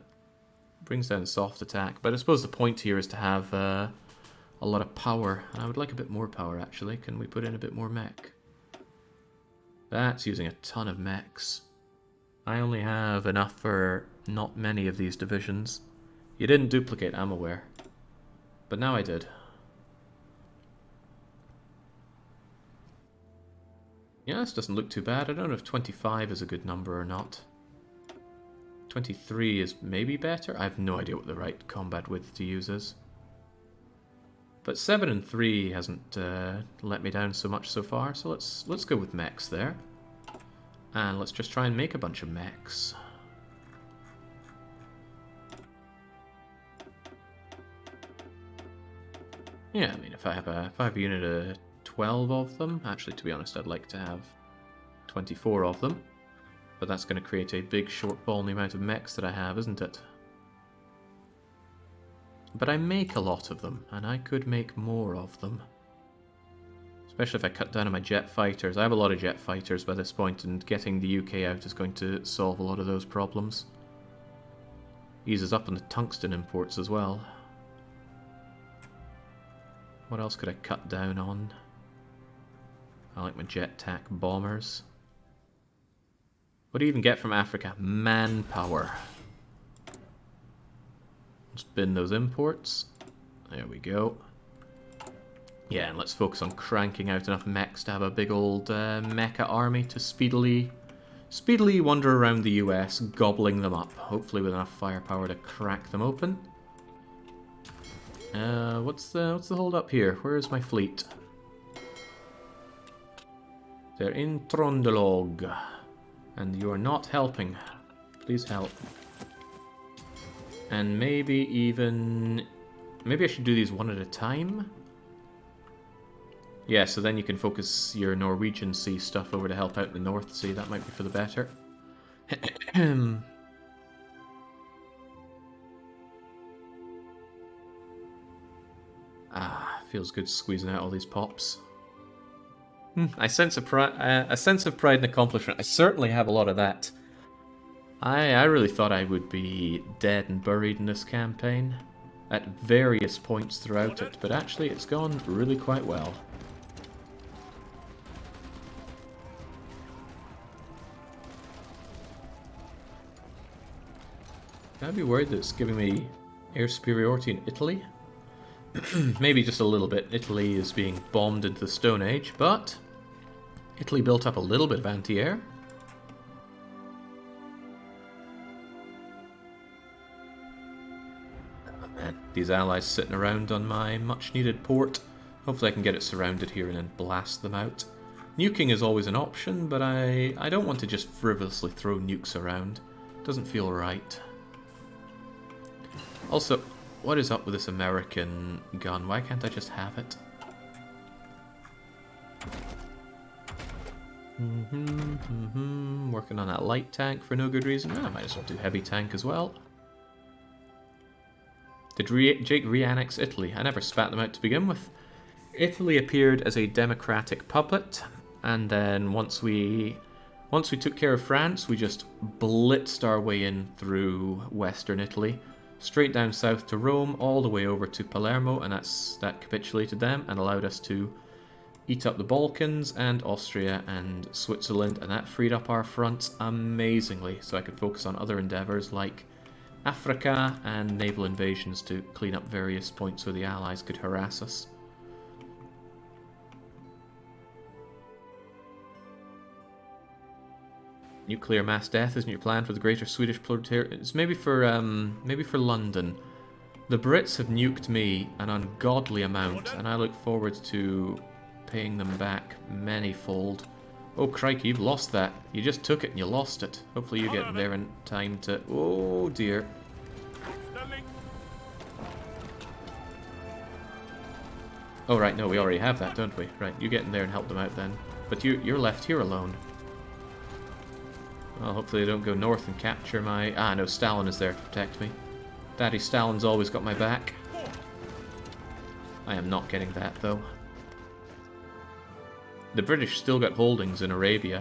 brings down soft attack. But I suppose the point here is to have a lot of power. And I would like a bit more power, actually. Can we put in a bit more mech? That's using a ton of mechs. I only have enough for not many of these divisions. You didn't duplicate, I'm aware. But now I did. Yeah, this doesn't look too bad. I don't know if 25 is a good number or not. 23 is maybe better? I have no idea what the right combat width to use is. But 7 and 3 hasn't let me down so much so far, so let's go with mechs there. And let's just try and make a bunch of mechs. Yeah, I mean, if I have a unit of 12 of them, actually, to be honest, I'd like to have 24 of them. But that's going to create a big shortfall in the amount of mechs that I have, isn't it? But I make a lot of them, and I could make more of them. Especially if I cut down on my jet fighters. I have a lot of jet fighters by this point, and getting the UK out is going to solve a lot of those problems. Eases up on the tungsten imports as well. What else could I cut down on? I like my jet tac bombers. What do you even get from Africa? Manpower. Just bin those imports. There we go. Yeah, and let's focus on cranking out enough mechs to have a big old mecha army to speedily wander around the US, gobbling them up. Hopefully with enough firepower to crack them open. What's the hold up here? Where is my fleet? They're in Trondelog. And you are not helping. Please help. And maybe I should do these one at a time? Yeah, so then you can focus your Norwegian Sea stuff over to help out the North Sea. That might be for the better. Feels good squeezing out all these pops. A sense of pride and accomplishment. I certainly have a lot of that. I really thought I would be dead and buried in this campaign at various points throughout it, but actually it's gone really quite well. I'd be worried that it's giving me air superiority in Italy. Maybe just a little bit. Italy is being bombed into the Stone Age, but Italy built up a little bit of anti-air. And these allies sitting around on my much-needed port. Hopefully I can get it surrounded here and then blast them out. Nuking is always an option, but I don't want to just frivolously throw nukes around. It doesn't feel right. Also, what is up with this American gun? Why can't I just have it? Working on that light tank for no good reason. I might as well do heavy tank as well. Did Jake re-annex Italy? I never spat them out to begin with. Italy appeared as a democratic puppet, and then once we took care of France, we just blitzed our way in through Western Italy, straight down south to Rome, all the way over to Palermo, and that capitulated them and allowed us to eat up the Balkans and Austria and Switzerland, and that freed up our fronts amazingly, so I could focus on other endeavours like Africa and naval invasions to clean up various points where the Allies could harass us. Nuclear mass death isn't your plan for the greater Swedish proletariat? It's maybe for London. The Brits have nuked me an ungodly amount, and I look forward to paying them back manyfold. Oh crikey, you've lost that. You just took it and you lost it. Hopefully you get there in time to... Oh dear. Oh right, no, we already have that, don't we? Right, you get in there and help them out then. But you're left here alone. Well, hopefully they don't go north and capture my... Ah, no, Stalin is there to protect me. Daddy Stalin's always got my back. I am not getting that, though. The British still got holdings in Arabia.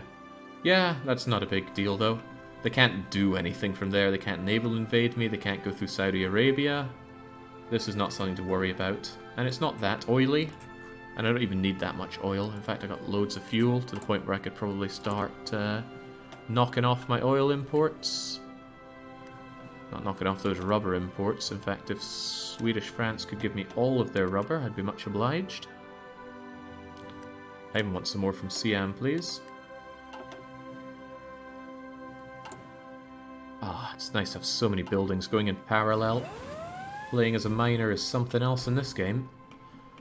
Yeah, that's not a big deal, though. They can't do anything from there. They can't naval invade me. They can't go through Saudi Arabia. This is not something to worry about. And it's not that oily. And I don't even need that much oil. In fact, I got loads of fuel to the point where I could probably start knocking off my oil imports. Not knocking off those rubber imports. In fact, if Swedish France could give me all of their rubber, I'd be much obliged. I even want some more from Siam, please. Ah, it's nice to have so many buildings going in parallel. Playing as a miner is something else in this game.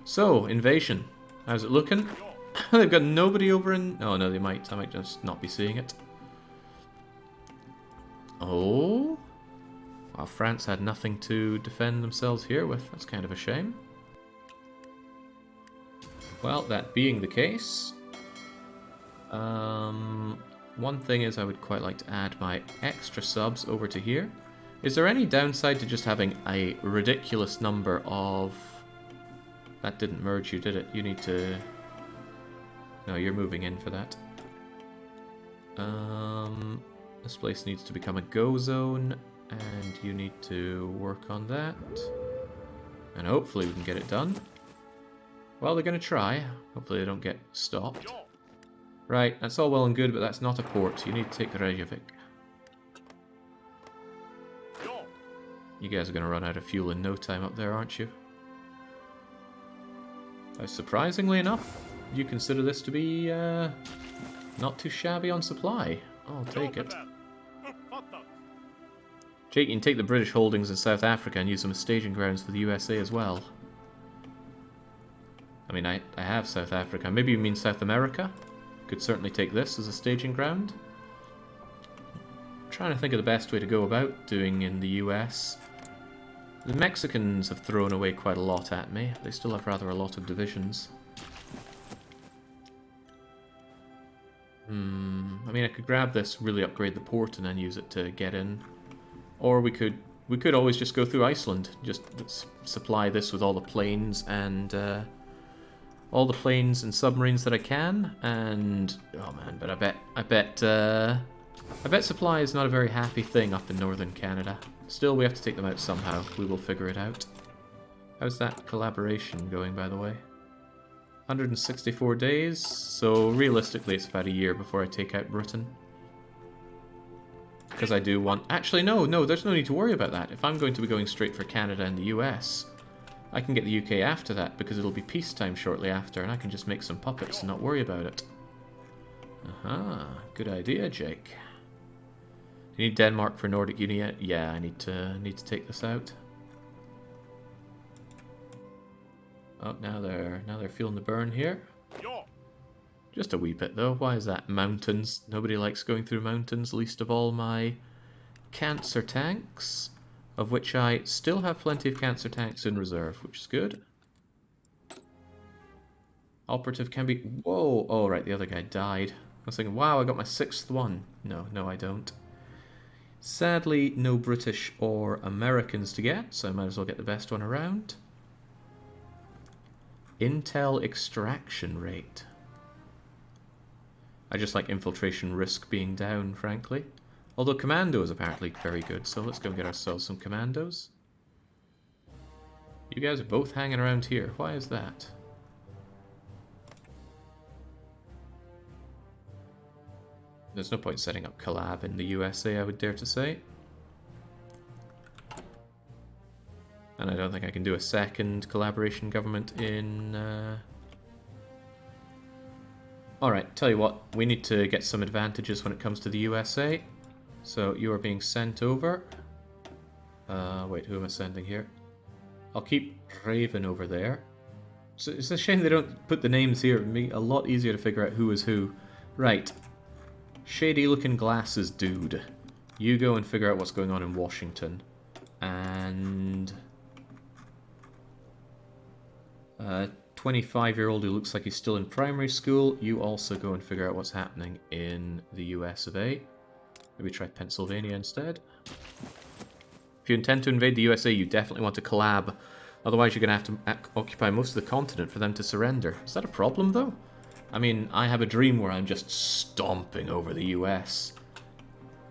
So, invasion. How's it looking? They've got nobody over in... Oh no, they might. I might just not be seeing it. Oh? Well, France had nothing to defend themselves here with. That's kind of a shame. Well, that being the case... one thing is I would quite like to add my extra subs over to here. Is there any downside to just having a ridiculous number of... That didn't merge you, did it? You need to... No, you're moving in for that. This place needs to become a go zone, and you need to work on that. And hopefully we can get it done. Well, they're going to try. Hopefully they don't get stopped. Right, that's all well and good, but that's not a port. You need to take Reykjavik. You guys are going to run out of fuel in no time up there, aren't you? Surprisingly enough, you consider this to be not too shabby on supply. I'll take it. Jake, you can take the British holdings in South Africa and use them as staging grounds for the USA as well. I mean, I have South Africa. Maybe you mean South America? Could certainly take this as a staging ground. I'm trying to think of the best way to go about doing in the US. The Mexicans have thrown away quite a lot at me. They still have rather a lot of divisions. I mean, I could grab this, really upgrade the port, and then use it to get in. Or we could always just go through Iceland. Just supply this with all the planes and submarines that I can. And oh man, but I bet supply is not a very happy thing up in northern Canada. Still, we have to take them out somehow. We will figure it out. How's that collaboration going, by the way? 164 days, so realistically it's about a year before I take out Britain. Because I do want... Actually, no, there's no need to worry about that. If I'm going to be going straight for Canada and the US, I can get the UK after that, because it'll be peacetime shortly after, and I can just make some puppets and not worry about it. Aha, good idea, Jake. You need Denmark for Nordic Union? Yeah, I need to take this out. Oh, now they're feeling the burn here. Just a wee bit though. Why is that? Mountains. Nobody likes going through mountains, least of all my cancer tanks, of which I still have plenty of cancer tanks in reserve, which is good. Operative can be... Whoa! Oh, right, the other guy died. I was thinking, wow, I got my 6th one. No, I don't. Sadly, no British or Americans to get, so I might as well get the best one around. Intel extraction rate. I just like infiltration risk being down, frankly. Although commando is apparently very good, so let's go and get ourselves some commandos. You guys are both hanging around here. Why is that? There's no point setting up collab in the USA, I would dare to say. And I don't think I can do a second collaboration government in... Alright, tell you what, we need to get some advantages when it comes to the USA. So you are being sent over. Wait, who am I sending here? I'll keep Raven over there. So it's a shame they don't put the names here. It would be a lot easier to figure out who is who. Right. Shady looking glasses dude. You go and figure out what's going on in Washington. And... 25-year-old who looks like he's still in primary school. You also go and figure out what's happening in the US of A. Maybe try Pennsylvania instead. If you intend to invade the USA, you definitely want to collab. Otherwise, you're going to have to occupy most of the continent for them to surrender. Is that a problem, though? I mean, I have a dream where I'm just stomping over the US.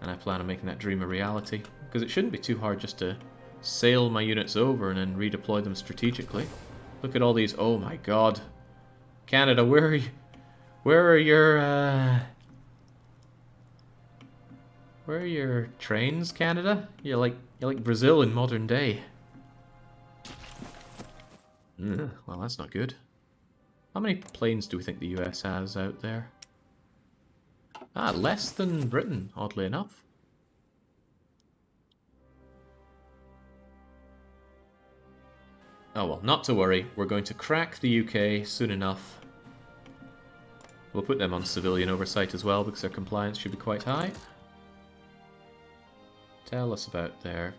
And I plan on making that dream a reality. Because it shouldn't be too hard just to sail my units over and then redeploy them strategically. Look at all these... Oh my god. Canada, where are you? Where are your... Where are your trains, Canada? You're like Brazil in modern day. Well, that's not good. How many planes do we think the US has out there? Ah, less than Britain, oddly enough. Oh well, not to worry. We're going to crack the UK soon enough. We'll put them on civilian oversight as well, because their compliance should be quite high. Tell us about their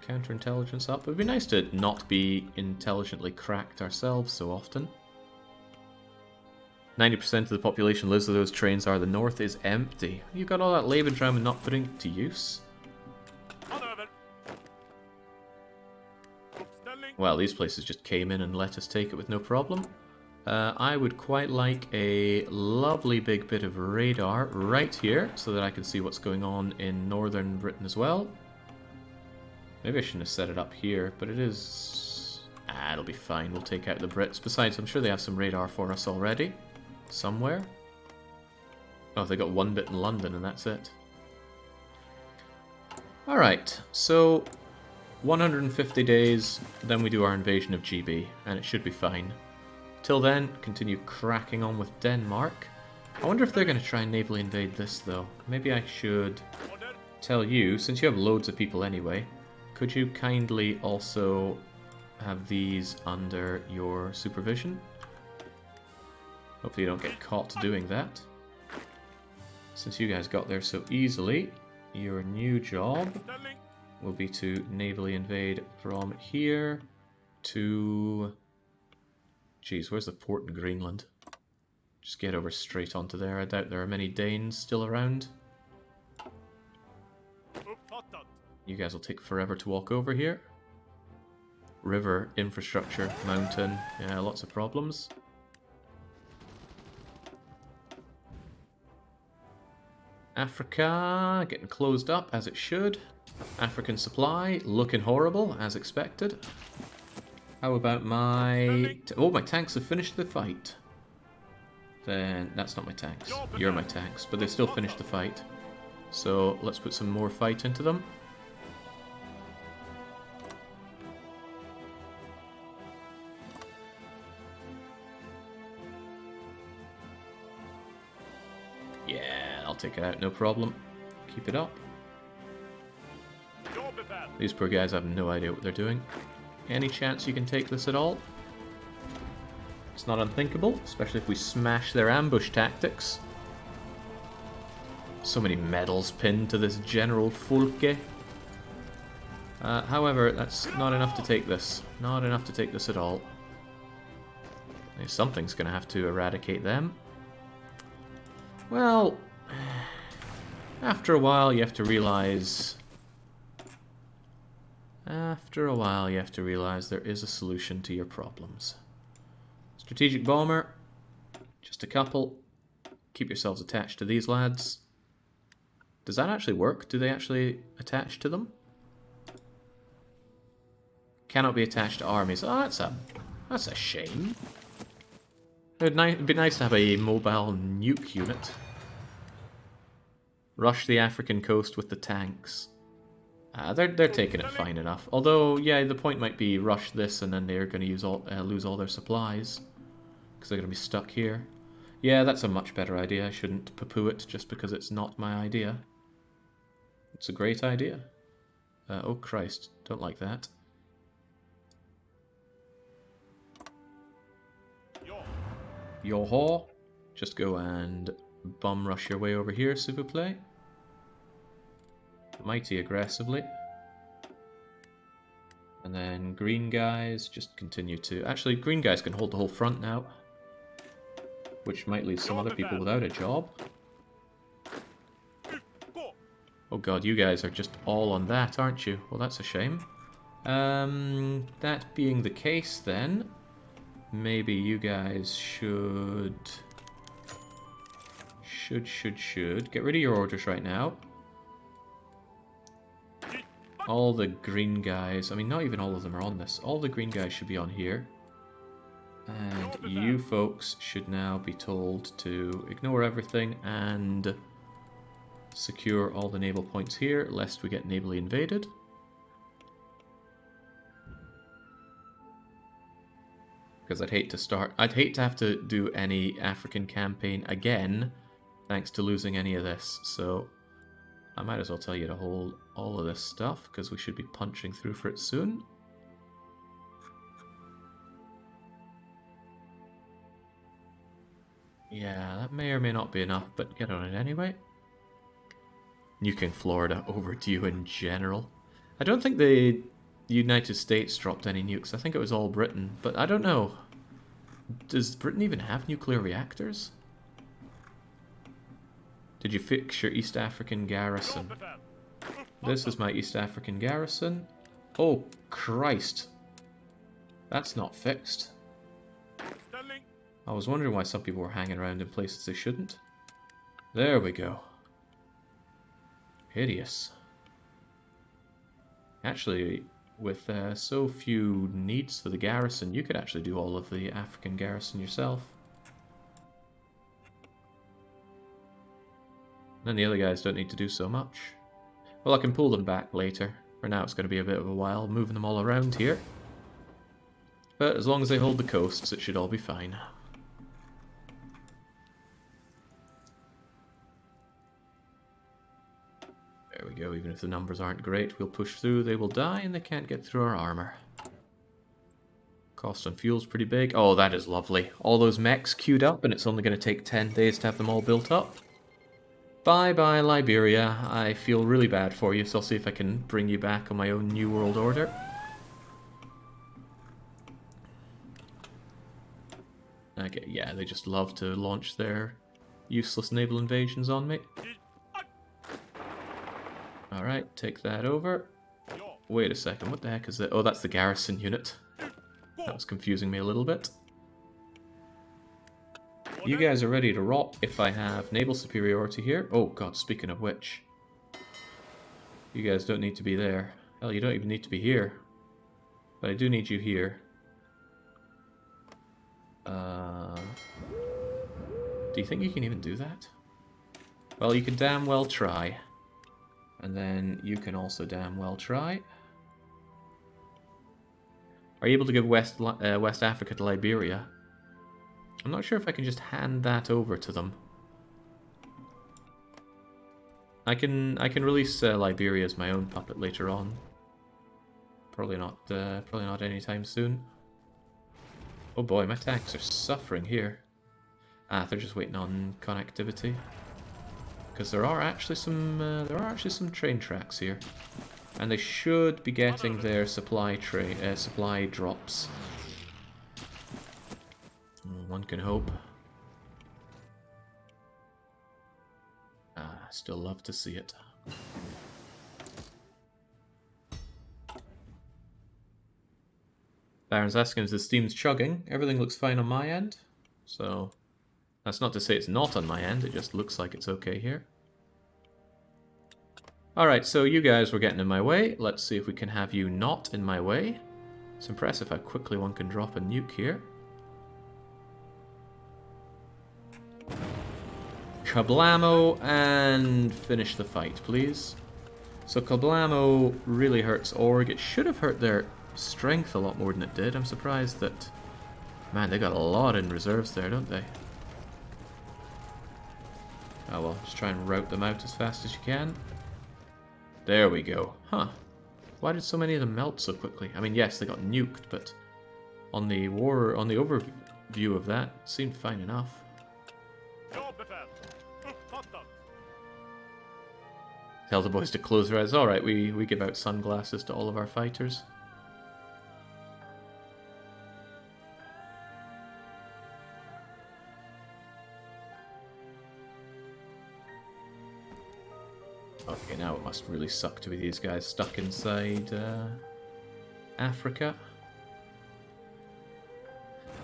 counterintelligence up. It would be nice to not be intelligently cracked ourselves so often. 90% of the population lives where those trains are. The north is empty. You got all that Lebensraum and not putting it to use? Well, these places just came in and let us take it with no problem. I would quite like a lovely big bit of radar right here, so that I can see what's going on in northern Britain as well. Maybe I shouldn't have set it up here, but it is... Ah, it'll be fine. We'll take out the Brits. Besides, I'm sure they have some radar for us already. Somewhere. Oh, they got one bit in London and that's it. Alright, so 150 days, then we do our invasion of GB, and it should be fine. Till then, continue cracking on with Denmark. I wonder if they're going to try and navally invade this, though. Maybe I should tell you, since you have loads of people anyway, could you kindly also have these under your supervision? Hopefully you don't get caught doing that. Since you guys got there so easily, your new job will be to navally invade from here to... Jeez, where's the port in Greenland? Just get over straight onto there. I doubt there are many Danes still around. You guys will take forever to walk over here. River, infrastructure, mountain, yeah, lots of problems. Africa, getting closed up as it should. African supply, looking horrible, as expected. How about my... Oh, my tanks have finished the fight. Then, that's not my tanks. You're my tanks, but they still finished the fight. So, let's put some more fight into them. Yeah, I'll take it out, no problem. Keep it up. These poor guys have no idea what they're doing. Any chance you can take this at all? It's not unthinkable, especially if we smash their ambush tactics. So many medals pinned to this General Fulke. However, that's not enough to take this. Not enough to take this at all. Something's going to have to eradicate them. Well, after a while you have to realize... After a while you have to realize there is a solution to your problems. Strategic bomber, just a couple. Keep yourselves attached to these lads. Does that actually work? Do they actually attach to them? Cannot be attached to armies. Oh, that's a shame. It'd be nice to have a mobile nuke unit. Rush the African coast with the tanks. They're taking it fine enough. Although, yeah, the point might be rush this and then they're going to lose all their supplies. Because they're going to be stuck here. Yeah, that's a much better idea. I shouldn't poo-poo it just because it's not my idea. It's a great idea. Oh Christ, don't like that. Yo-ho! Just go and bum rush your way over here, s'il vous plaît. Mighty aggressively. And then green guys just continue to... Actually, green guys can hold the whole front now. Which might leave some other people without a job. Oh god, you guys are just all on that, aren't you? Well, that's a shame. That being the case then, maybe you guys should get rid of your orders right now. All the green guys, I mean, not even all of them are on this. All the green guys should be on here. And you folks should now be told to ignore everything and secure all the naval points here, lest we get navally invaded. Because I'd hate to have to do any African campaign again, thanks to losing any of this. So I might as well tell you to hold all of this stuff, because we should be punching through for it soon. Yeah, that may or may not be enough, but get on it anyway. Nuking Florida over to you in general. I don't think the United States dropped any nukes. I think it was all Britain, but I don't know. Does Britain even have nuclear reactors? Did you fix your East African garrison? This is my East African garrison. Oh, Christ. That's not fixed. I was wondering why some people were hanging around in places they shouldn't. There we go. Hideous. Actually, with so few needs for the garrison, you could actually do all of the African garrison yourself. And the other guys don't need to do so much. Well, I can pull them back later. For now, it's going to be a bit of a while moving them all around here. But as long as they hold the coasts, it should all be fine. There we go, even if the numbers aren't great, we'll push through, they will die, and they can't get through our armor. Cost on fuel's pretty big. Oh, that is lovely. All those mechs queued up, and it's only going to take 10 days to have them all built up. Bye-bye, Liberia. I feel really bad for you, so I'll see if I can bring you back on my own New World Order. Okay, yeah, they just love to launch their useless naval invasions on me. Alright, take that over. Wait a second, what the heck is that? Oh, that's the garrison unit. That was confusing me a little bit. You guys are ready to rock if I have naval superiority here. Oh god, speaking of which. You guys don't need to be there. Hell, you don't even need to be here. But I do need you here. Do you think you can even do that? Well, you can damn well try. And then you can also damn well try. Are you able to give West Africa to Liberia? I'm not sure if I can just hand that over to them. I can release Liberia as my own puppet later on. Probably not anytime soon. Oh boy, my tanks are suffering here. Ah, they're just waiting on connectivity. Because there are actually some train tracks here, and they should be getting their supply drops. One can hope. Ah, still love to see it. Baron's asking if the steam's chugging. Everything looks fine on my end, so that's not to say it's not on my end, it just looks like it's okay here. Alright, so you guys were getting in my way. Let's see if we can have you not in my way. It's impressive how quickly one can drop a nuke here. Kablamo, and finish the fight, please. So Kablamo really hurts Org. It should have hurt their strength a lot more than it did. I'm surprised that... Man, they got a lot in reserves there, don't they? Oh well, just try and route them out as fast as you can. There we go. Huh. Why did so many of them melt so quickly? I mean, yes, they got nuked, but on the overview of that, it seemed fine enough. Tell the boys to close their eyes. Alright, we give out sunglasses to all of our fighters. Okay, now it must really suck to be these guys stuck inside Africa.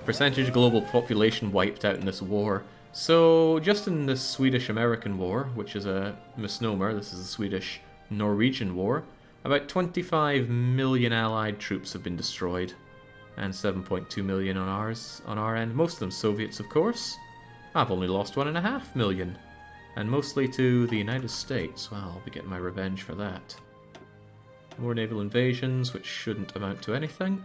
Percentage of global population wiped out in this war. So, just in the Swedish-American War, which is a misnomer, this is the Swedish-Norwegian War, About 25 million Allied troops have been destroyed, and 7.2 million on our end. Most of them Soviets, of course. I've only lost 1.5 million, and mostly to the United States. Well, I'll be getting my revenge for that. More naval invasions, which shouldn't amount to anything.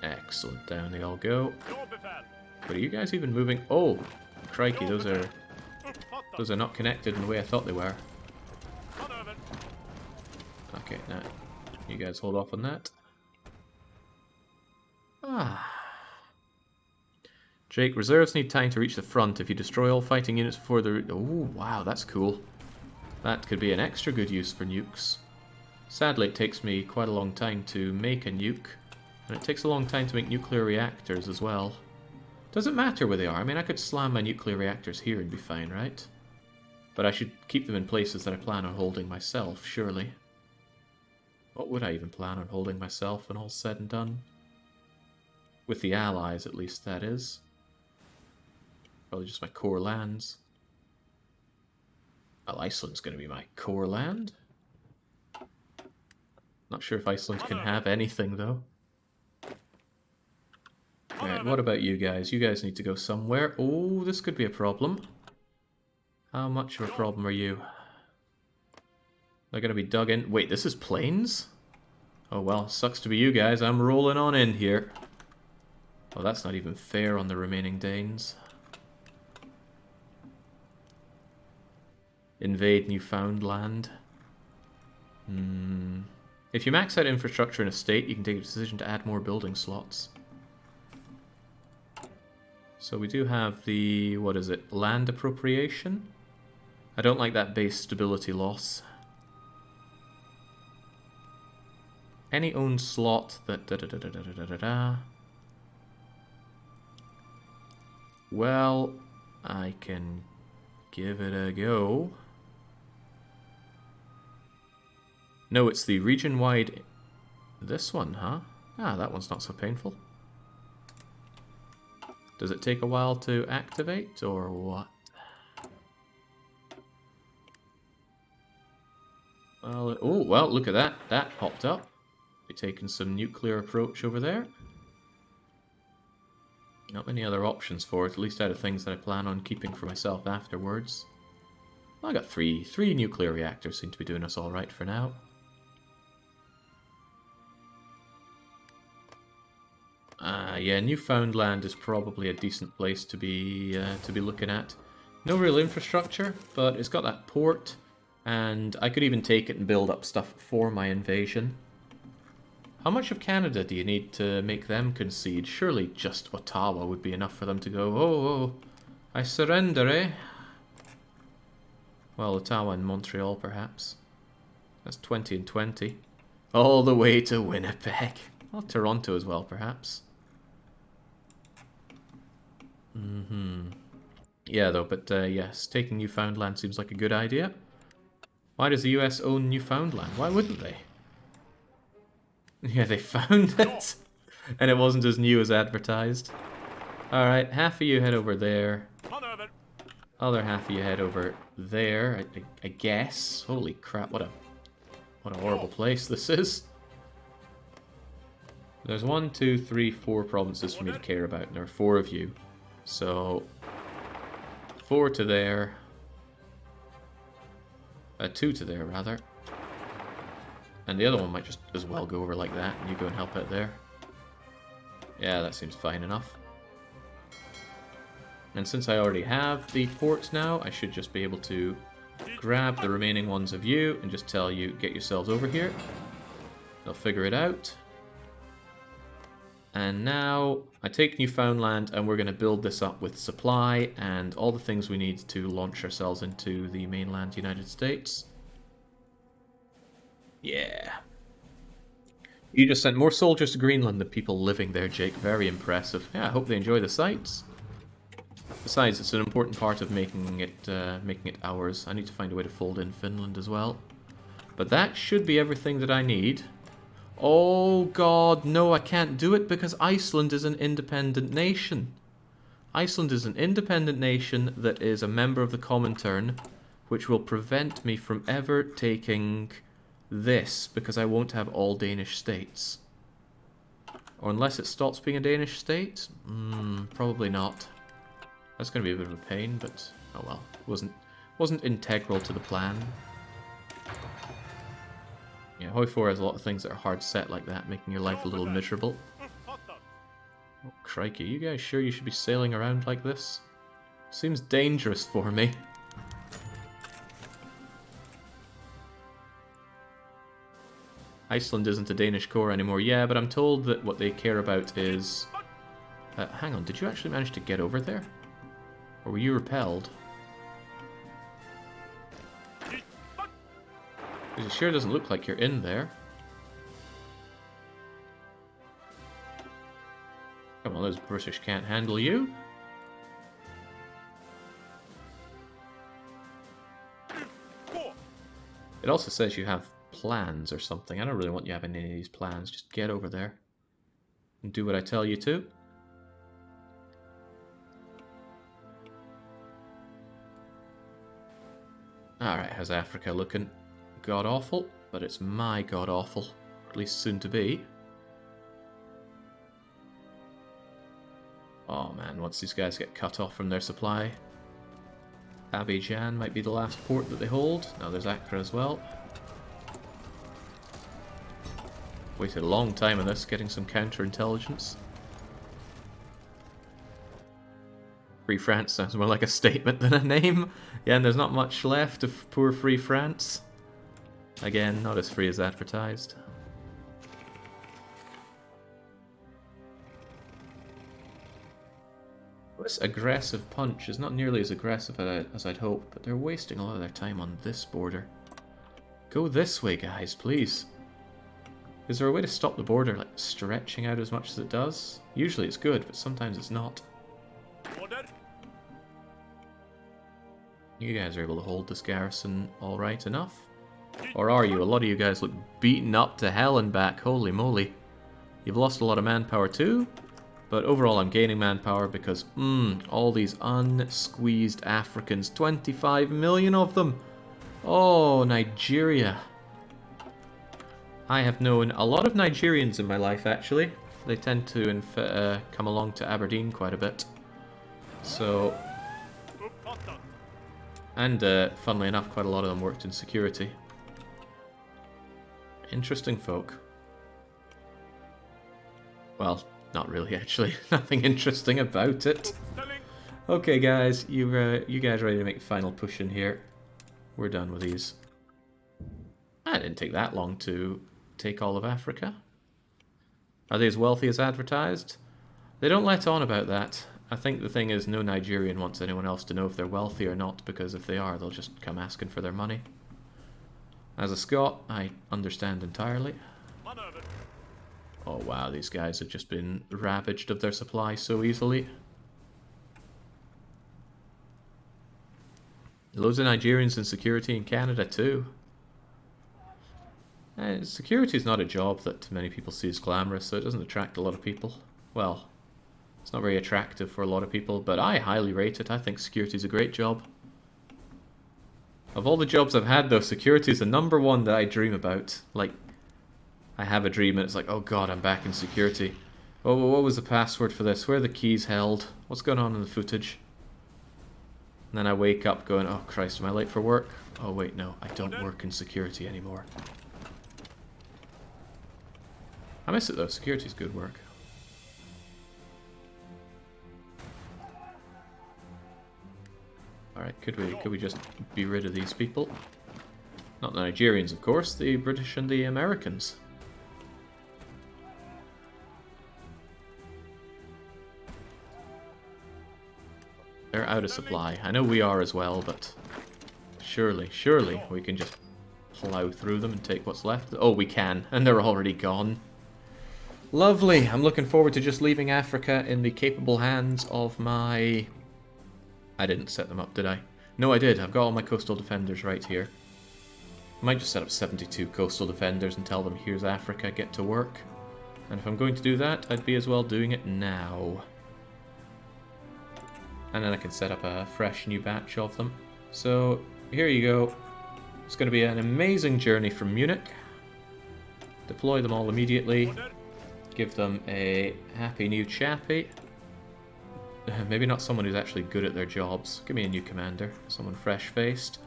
Excellent, down they all go. But are you guys even moving? Oh, crikey, those are not connected in the way I thought they were. Okay, now you guys hold off on that. Jake, reserves need time to reach the front. If you destroy all fighting units before the... Oh, wow, that's cool. That could be an extra good use for nukes. Sadly, it takes me quite a long time to make a nuke. And it takes a long time to make nuclear reactors as well. Doesn't matter where they are. I mean, I could slam my nuclear reactors here and be fine, right? But I should keep them in places that I plan on holding myself, surely. What would I even plan on holding myself when all's said and done? With the Allies, at least, that is. Probably just my core lands. Well, Iceland's going to be my core land. Not sure if Iceland can have anything, though. Alright, what about you guys? You guys need to go somewhere. Oh, this could be a problem. How much of a problem are you? They're going to be dug in. Wait, this is plains? Oh well, sucks to be you guys. I'm rolling on in here. Oh, that's not even fair on the remaining Danes. Invade Newfoundland. If you max out infrastructure in a state, you can take a decision to add more building slots. So we do have the, what is it, land appropriation? I don't like that base stability loss. Any owned slot that Well, I can give it a go. No, it's the region-wide... This one, huh? Ah, that one's not so painful. Does it take a while to activate, or what? Well, oh, well, look at that. That popped up. Be taking some nuclear approach over there. Not many other options for it, at least out of things that I plan on keeping for myself afterwards. Well, I got three nuclear reactors, seem to be doing us all right for now. Yeah, Newfoundland is probably a decent place to be looking at. No real infrastructure, but it's got that port, and I could even take it and build up stuff for my invasion. How much of Canada do you need to make them concede? Surely just Ottawa would be enough for them to go, oh, I surrender, eh? Well, Ottawa and Montreal, perhaps. That's 20 and 20. All the way to Winnipeg. Well, Toronto as well, perhaps. Yeah, though, but yes, taking Newfoundland seems like a good idea. Why does the US own Newfoundland? Why wouldn't they? Yeah, they found it. And it wasn't as new as advertised. Alright, half of you head over there. Other half of you head over there, I guess. Holy crap, what a horrible place this is. There's 1, 2, 3, 4 provinces for me to care about, and there are 4 of you. So, 4 to there. 2 to there, rather. And the other one might just as well go over like that, and you go and help out there. Yeah, that seems fine enough. And since I already have the port now, I should just be able to grab the remaining ones of you and just tell you, get yourselves over here. They'll figure it out. And now I take Newfoundland and we're going to build this up with supply and all the things we need to launch ourselves into the mainland United States. Yeah. You just sent more soldiers to Greenland than people living there, Jake. Very impressive. Yeah, I hope they enjoy the sights. Besides, it's an important part of making it ours. I need to find a way to fold in Finland as well. But that should be everything that I need. Oh god, no, I can't do it because Iceland is an independent nation. Iceland is an independent nation that is a member of the Comintern, which will prevent me from ever taking this, because I won't have all Danish states. Or unless it stops being a Danish state? Probably not. That's going to be a bit of a pain, but oh well. Wasn't integral to the plan. Yeah, HoI 4 has a lot of things that are hard set like that, making your life a little miserable. Oh, crikey, you guys sure you should be sailing around like this? Seems dangerous for me. Iceland isn't a Danish core anymore. Yeah, but I'm told that what they care about is... hang on, did you actually manage to get over there? Or were you repelled? Because it sure doesn't look like you're in there. Come on, those British can't handle you. It also says you have plans or something. I don't really want you having any of these plans. Just get over there and do what I tell you to. Alright, how's Africa looking? God-awful, but it's my god-awful. At least soon to be. Oh man, once these guys get cut off from their supply. Abidjan might be the last port that they hold. Now there's Accra as well. Waited a long time on this, getting some counterintelligence. Free France sounds more like a statement than a name. Yeah, and there's not much left of poor Free France. Again, not as free as advertised. This aggressive punch is not nearly as aggressive as I'd hoped, but they're wasting a lot of their time on this border. Go this way, guys, please. Is there a way to stop the border like stretching out as much as it does? Usually it's good, but sometimes it's not. You guys are able to hold this garrison alright enough. Or are you? A lot of you guys look beaten up to hell and back. Holy moly. You've lost a lot of manpower too. But overall I'm gaining manpower because, all these unsqueezed Africans. 25 million of them! Oh, Nigeria. I have known a lot of Nigerians in my life, actually. They tend to come along to Aberdeen quite a bit. So... And, funnily enough, quite a lot of them worked in security. Interesting folk. Well, not really, actually. Nothing interesting about it. Okay, guys, you guys ready to make the final push in here? We're done with these. Ah, it didn't take that long to take all of Africa. Are they as wealthy as advertised? They don't let on about that. I think the thing is no Nigerian wants anyone else to know if they're wealthy or not, because if they are, they'll just come asking for their money. As a Scot, I understand entirely. Oh wow, these guys have just been ravaged of their supply so easily. Loads of Nigerians in security in Canada too. Security is not a job that many people see as glamorous, so it doesn't attract a lot of people. Well, it's not very attractive for a lot of people, but I highly rate it. I think security is a great job. Of all the jobs I've had though, security is the number one that I dream about. Like, I have a dream and it's like, oh god, I'm back in security. Oh, what was the password for this? Where are the keys held? What's going on in the footage? And then I wake up going, oh Christ, am I late for work? Oh wait, no, I don't work in security anymore. I miss it though, security's good work. Alright, could we just be rid of these people? Not the Nigerians, of course, the British and the Americans. They're out of supply. I know we are as well, but surely we can just plow through them and take what's left. Oh, we can, and they're already gone. Lovely. I'm looking forward to just leaving Africa in the capable hands of my... I didn't set them up, did I? No, I did. I've got all my coastal defenders right here. I might just set up 72 coastal defenders and tell them, here's Africa, get to work. And if I'm going to do that, I'd be as well doing it now. And then I can set up a fresh new batch of them. So here you go. It's going to be an amazing journey from Munich. Deploy them all immediately. Give them a happy new chappy. Maybe not someone who's actually good at their jobs. Give me a new commander. Someone fresh-faced.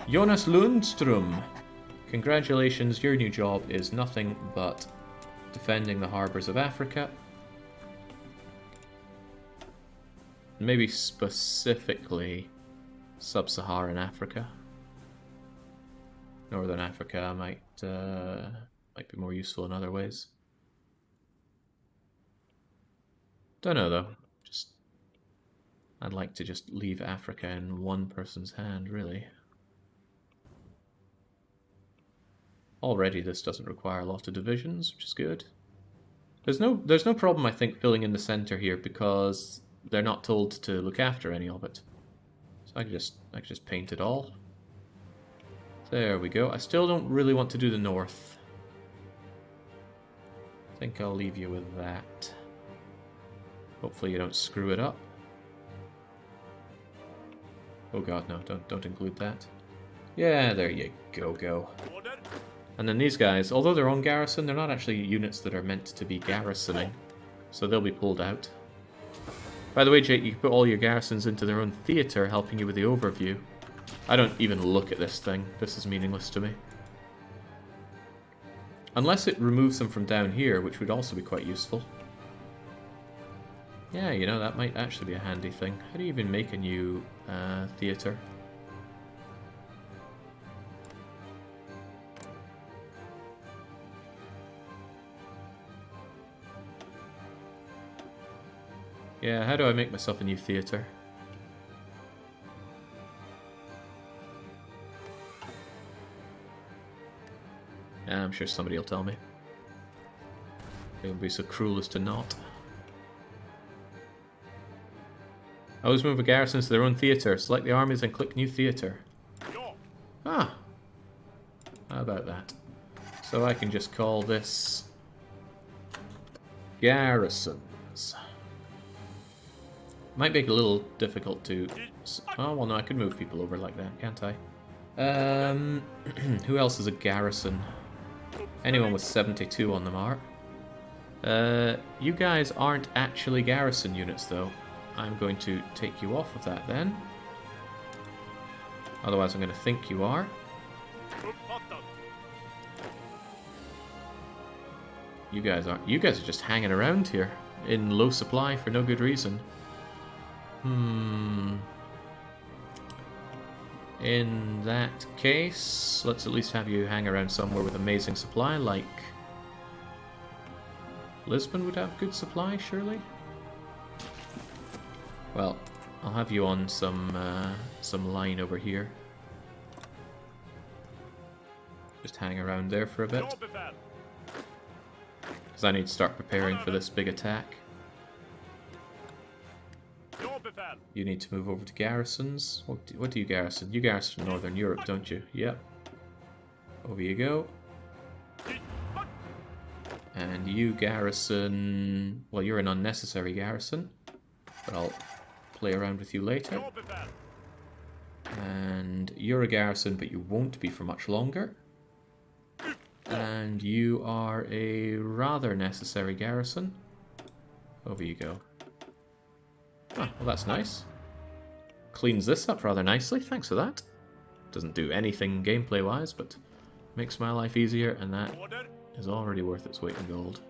Jonas Lundström. Congratulations, your new job is nothing but defending the harbours of Africa. Maybe specifically Sub-Saharan Africa. Northern Africa might be more useful in other ways. Don't know though. I'd like to just leave Africa in one person's hand, really. Already this doesn't require a lot of divisions, which is good. There's no problem, I think, filling in the center here because they're not told to look after any of it. So I can just paint it all. There we go. I still don't really want to do the north. I think I'll leave you with that. Hopefully you don't screw it up. Oh god, no, don't include that. Yeah, there you go. And then these guys, although they're on garrison, they're not actually units that are meant to be garrisoning. So they'll be pulled out. By the way, Jake, you can put all your garrisons into their own theatre, helping you with the overview. I don't even look at this thing. This is meaningless to me. Unless it removes them from down here, which would also be quite useful. Yeah, you know, that might actually be a handy thing. How do you even make a new theatre? Yeah, how do I make myself a new theatre? Yeah, I'm sure somebody will tell me. They would be so cruel as to not. Always move a garrison to their own theatre. Select the armies and click new theatre. Ah! How about that? So I can just call this garrisons. Might make it a little difficult to... Oh, well no, I could move people over like that, can't I? Who else is a garrison? Anyone with 72 on them are. You guys aren't actually garrison units though. I'm going to take you off of that then. Otherwise I'm going to think you are. You guys aren't. You guys are just hanging around here in low supply for no good reason. In that case, let's at least have you hang around somewhere with amazing supply, like Lisbon would have good supply, surely? Well, I'll have you on some line over here. Just hang around there for a bit. Because I need to start preparing for this big attack. You need to move over to garrisons. What do you garrison? You garrison Northern Europe, don't you? Yep. Over you go. And you garrison... Well, you're an unnecessary garrison. But I'll play around with you later. And you're a garrison, but you won't be for much longer. And you are a rather necessary garrison. Over you go. Ah, well that's nice. Cleans this up rather nicely, thanks for that. Doesn't do anything gameplay-wise, but makes my life easier, and that is already worth its weight in gold.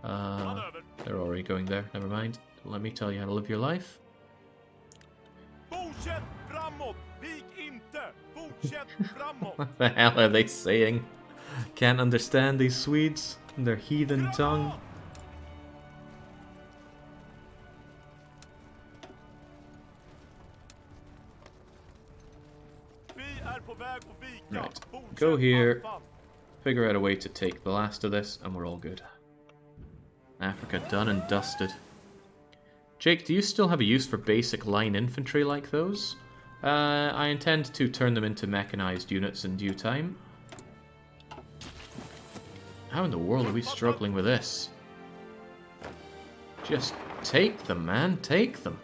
They're already going there, never mind. Let me tell you how to live your life. What the hell are they saying? Can't understand these Swedes and their heathen tongue. Right, go here, figure out a way to take the last of this, and we're all good. Africa done and dusted. Jake, do you still have a use for basic line infantry like those? I intend to turn them into mechanized units in due time. How in the world are we struggling with this? Just Take them, man. Take them.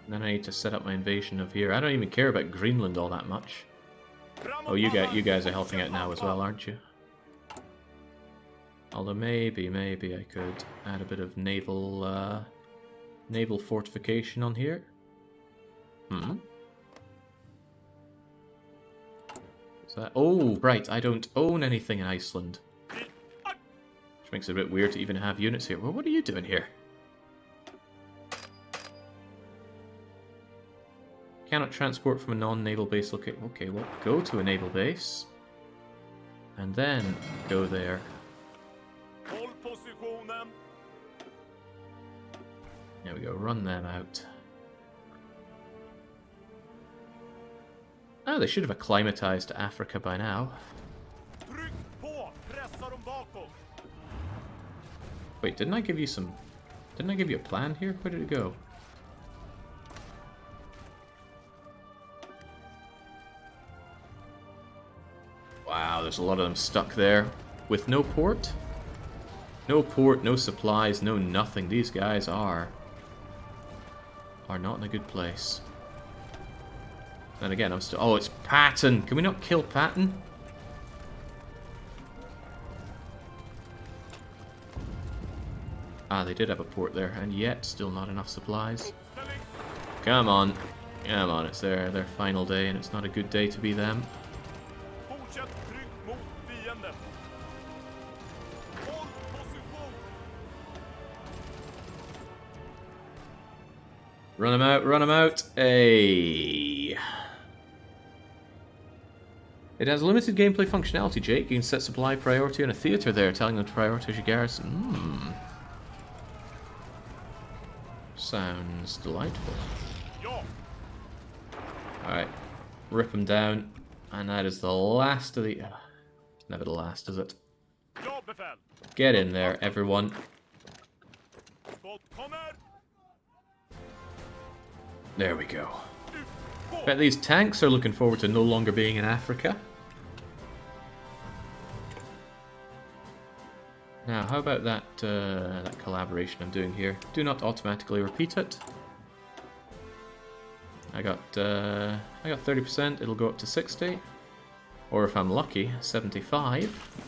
Then I need to set up my invasion of here. I don't even care about Greenland all that much. Oh, you guys are helping out now as well, aren't you? Although maybe I could add a bit of naval fortification on here. Is that? Oh, right. I don't own anything in Iceland, which makes it a bit weird to even have units here. Well, what are you doing here? Cannot transport from a non-naval base location. Okay, well, go to a naval base. And then go there. There we go, run them out. Oh, they should have acclimatized to Africa by now. Wait, didn't I give you some... Didn't I give you a plan here? Where did it go? Wow, there's a lot of them stuck there. With no port? No port, no supplies, no nothing. These guys are not in a good place. And again, I'm still... Oh, it's Patton! Can we not kill Patton? Ah, they did have a port there, and yet still not enough supplies. Come on. Come on, it's their final day, and it's not a good day to be them. Run him out, run him out. Hey. It has limited gameplay functionality, Jake. You can set supply priority on a theater there, telling them to prioritize your garrison. Sounds delightful. Alright. Rip them down. And that is the last of the... It's never the last, is it? Get in there, everyone. There we go. Bet these tanks are looking forward to no longer being in Africa. Now, how about that that collaboration I'm doing here? Do not automatically repeat it. I got 30%. It'll go up to 60, or if I'm lucky, 75.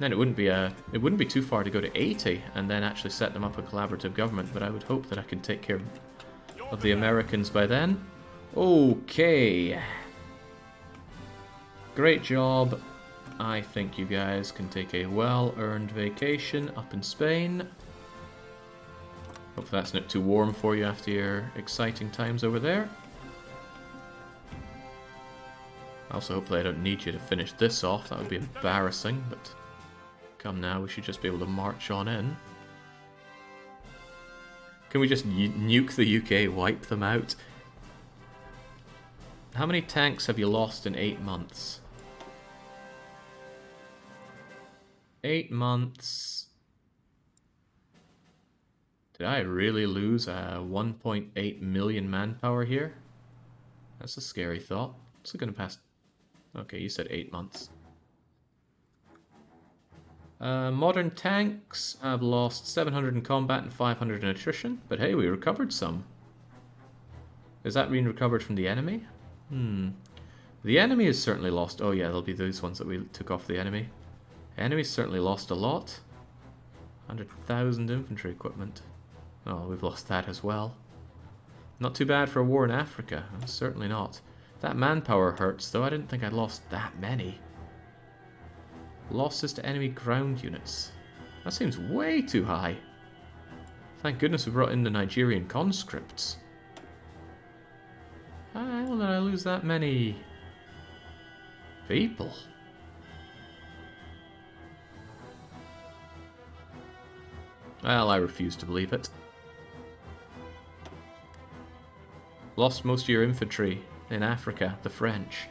Then it wouldn't be too far to go to 80, and then actually set them up a collaborative government. But I would hope that I can take care of the Americans by then. Okay. Great job. I think you guys can take a well-earned vacation up in Spain. Hopefully that's not too warm for you after your exciting times over there. Also, hopefully I don't need you to finish this off. That would be embarrassing, but come now, we should just be able to march on in. Can we just nuke the UK, wipe them out? How many tanks have you lost in 8 months? 8 months. Did I really lose 1.8 million manpower here? That's a scary thought. What's it going to pass? Okay, you said 8 months. Modern tanks have lost 700 in combat and 500 in attrition. But hey, we recovered some. Is that being recovered from the enemy? The enemy has certainly lost... Oh yeah, there'll be those ones that we took off the enemy. Enemy's certainly lost a lot. 100,000 infantry equipment. Oh, we've lost that as well. Not too bad for a war in Africa. Certainly not. That manpower hurts, though. I didn't think I'd lost that many. Losses to enemy ground units. That seems way too high. Thank goodness we brought in the Nigerian conscripts. How did I lose that many people? Well, I refuse to believe it. Lost most of your infantry in Africa, the French.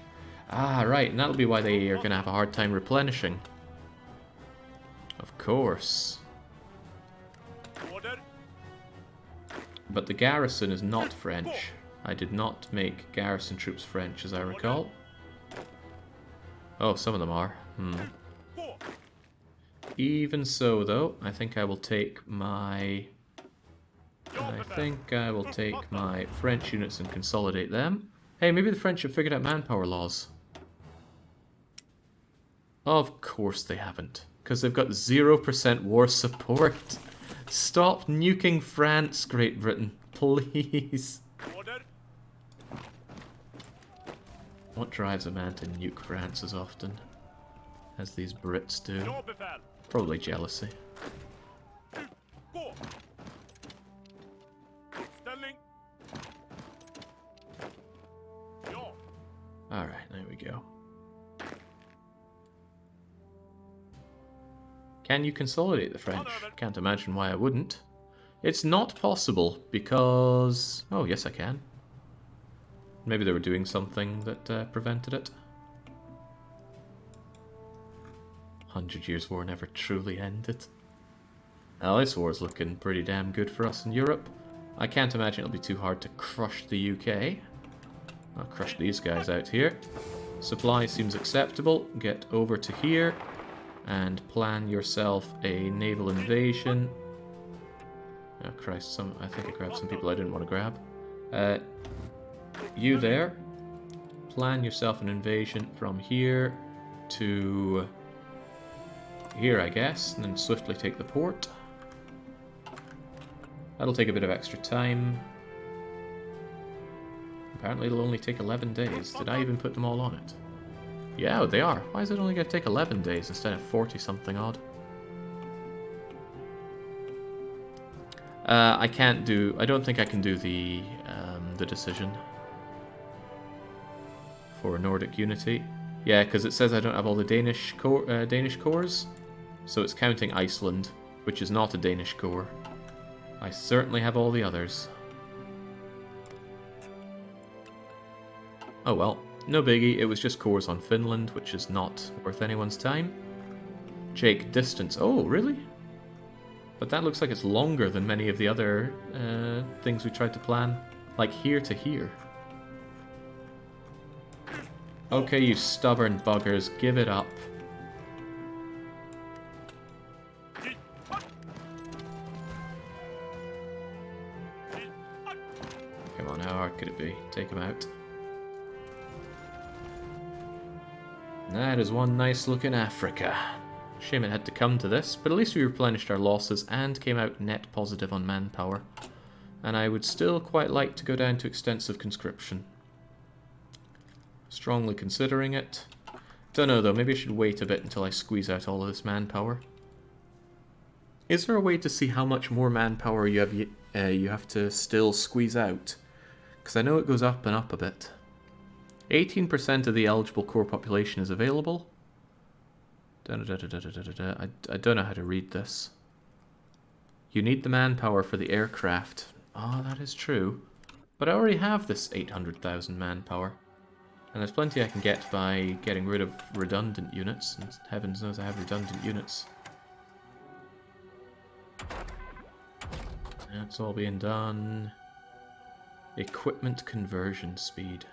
Ah, right, and that'll be why they are going to have a hard time replenishing. Of course. But the garrison is not French. I did not make garrison troops French, as I recall. Oh, some of them are. Even so, though, I think I will take my... French units and consolidate them. Hey, maybe the French have figured out manpower laws. Of course they haven't. Because they've got 0% war support. Stop nuking France, Great Britain. Please. What drives a man to nuke France as often as these Brits do? Probably jealousy. Alright, there we go. Can you consolidate the French? Can't imagine why I wouldn't. It's not possible because... Oh, yes I can. Maybe they were doing something that prevented it. 100 Years' War never truly ended. Now this war's looking pretty damn good for us in Europe. I can't imagine it'll be too hard to crush the UK. I'll crush these guys out here. Supply seems acceptable. Get over to here and plan yourself a naval invasion. Oh Christ, I think I grabbed some people I didn't want to grab. You there. Plan yourself an invasion from here to here, I guess, and then swiftly take the port. That'll take a bit of extra time. Apparently it'll only take 11 days. Did I even put them all on it? Yeah, they are. Why is it only going to take 11 days instead of 40-something odd? I don't think I can do the decision for Nordic unity. Yeah, because it says I don't have all the Danish cores, so it's counting Iceland, which is not a Danish core. I certainly have all the others. Oh well, no biggie, it was just cores on Finland, which is not worth anyone's time. Jake, distance. Oh, really? But that looks like it's longer than many of the other things we tried to plan. Like here to here. Okay, you stubborn buggers, give it up. Come on, how hard could it be? Take him out. That is one nice look in Africa. Shame it had to come to this, but at least we replenished our losses and came out net positive on manpower. And I would still quite like to go down to extensive conscription. Strongly considering it. Don't know though, maybe I should wait a bit until I squeeze out all of this manpower. Is there a way to see how much more manpower you have to still squeeze out? Because I know it goes up and up a bit. 18% of the eligible core population is available. I don't know how to read this. You need the manpower for the aircraft. Oh, that is true. But I already have this 800,000 manpower. And there's plenty I can get by getting rid of redundant units. And heavens knows I have redundant units. That's all being done. Equipment conversion speed.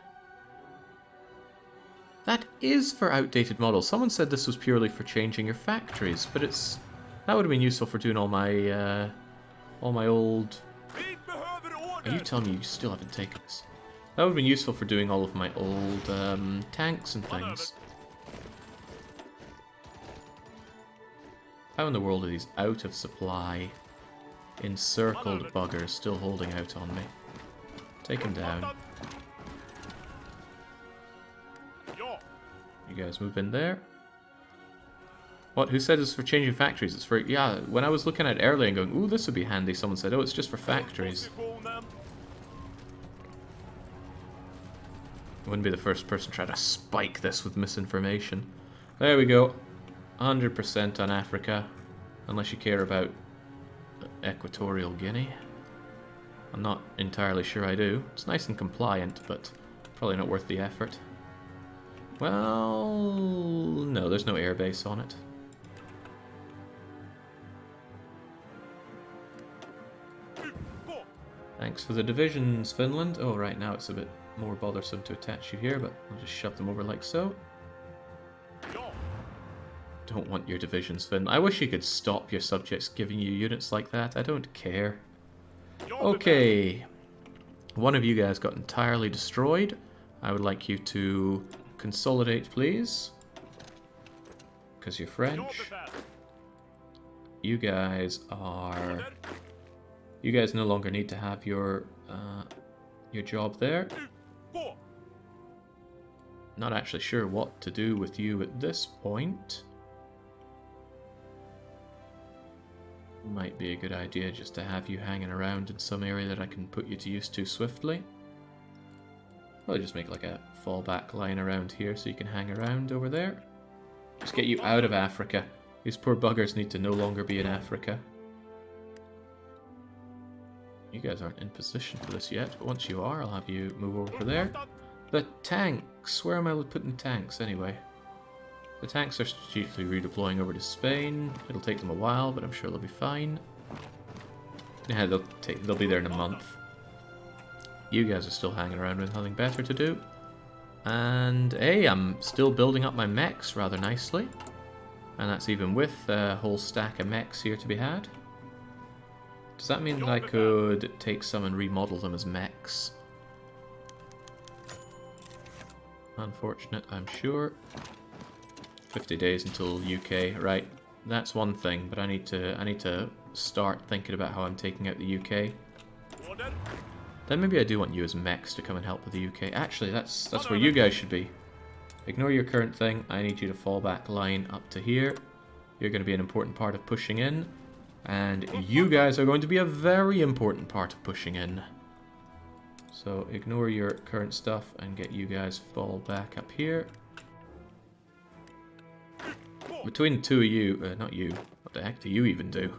That is for outdated models. Someone said this was purely for changing your factories, but that would have been useful for doing all my old... Are you telling me you still haven't taken this? That would have been useful for doing all of my old tanks and things. How in the world are these out of supply, encircled buggers still holding out on me? Take him down. You guys move in there. What? Who said it's for changing factories? It's for... Yeah, when I was looking at it earlier and going, ooh, this would be handy, someone said, oh, it's just for factories. I wouldn't be the first person to try to spike this with misinformation. There we go. 100% on Africa. Unless you care about Equatorial Guinea. I'm not entirely sure I do. It's nice and compliant, but probably not worth the effort. Well, no, there's no airbase on it. Thanks for the divisions, Finland. Oh, right now it's a bit more bothersome to attach you here, but I'll just shove them over like so. Don't want your divisions, Finn. I wish you could stop your subjects giving you units like that. I don't care. Okay. One of you guys got entirely destroyed. I would like you to consolidate, please. Because you're French. You guys are... You guys no longer need to have your job there. Not actually sure what to do with you at this point. Might be a good idea just to have you hanging around in some area that I can put you to use to swiftly. I'll just make like a fallback line around here so you can hang around over there. Just get you out of Africa. These poor buggers need to no longer be in Africa. You guys aren't in position for this yet, but once you are, I'll have you move over there. The tanks! Where am I putting tanks anyway? The tanks are strategically redeploying over to Spain. It'll take them a while, but I'm sure they'll be fine. Yeah, they'll be there in a month. You guys are still hanging around with nothing better to do. And hey, I'm still building up my mechs rather nicely. And that's even with a whole stack of mechs here to be had. Does that mean that I could take some and remodel them as mechs? Unfortunate, I'm sure. 50 days until UK, right? That's one thing, but I need to start thinking about how I'm taking out the UK. Then maybe I do want you as mechs to come and help with the UK. Actually, that's where you guys should be. Ignore your current thing. I need you to fall back line up to here. You're going to be an important part of pushing in. And you guys are going to be a very important part of pushing in. So ignore your current stuff and get you guys fall back up here. Between the two of you, not you, what the heck do you even do?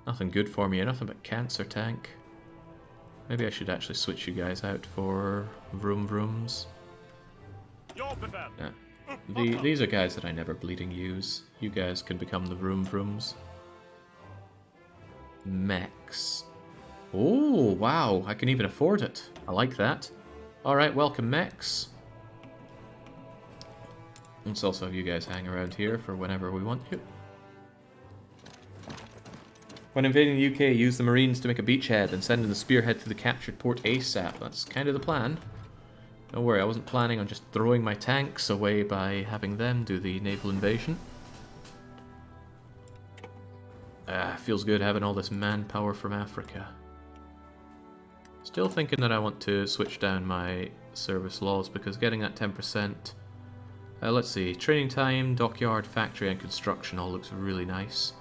Nothing good for me, nothing but cancer tank. Maybe I should actually switch you guys out for vroom vrooms. Yeah. These are guys that I never bleeding use. You guys can become the vroom vrooms. Mechs. Oh, wow, I can even afford it. I like that. Alright, welcome mechs. Let's also have you guys hang around here for whenever we want you. When invading the UK, use the Marines to make a beachhead and send in the spearhead to the captured port ASAP. That's kind of the plan. Don't worry, I wasn't planning on just throwing my tanks away by having them do the naval invasion. Feels good having all this manpower from Africa. Still thinking that I want to switch down my service laws because getting that 10%... let's see, training time, dockyard, factory and construction all looks really nice.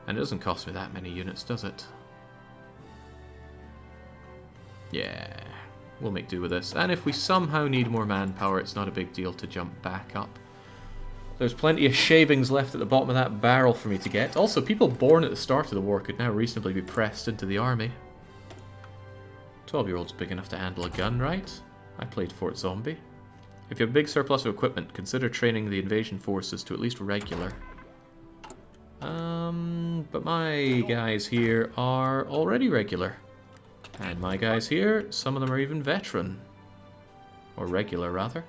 And it doesn't cost me that many units, does it? Yeah, we'll make do with this. And if we somehow need more manpower, it's not a big deal to jump back up. There's plenty of shavings left at the bottom of that barrel for me to get. Also, people born at the start of the war could now reasonably be pressed into the army. 12-year-old's big enough to handle a gun, right? I played Fort Zombie. If you have a big surplus of equipment, consider training the invasion forces to at least regular. But my guys here are already regular. And my guys here, some of them are even veteran. Or regular, rather.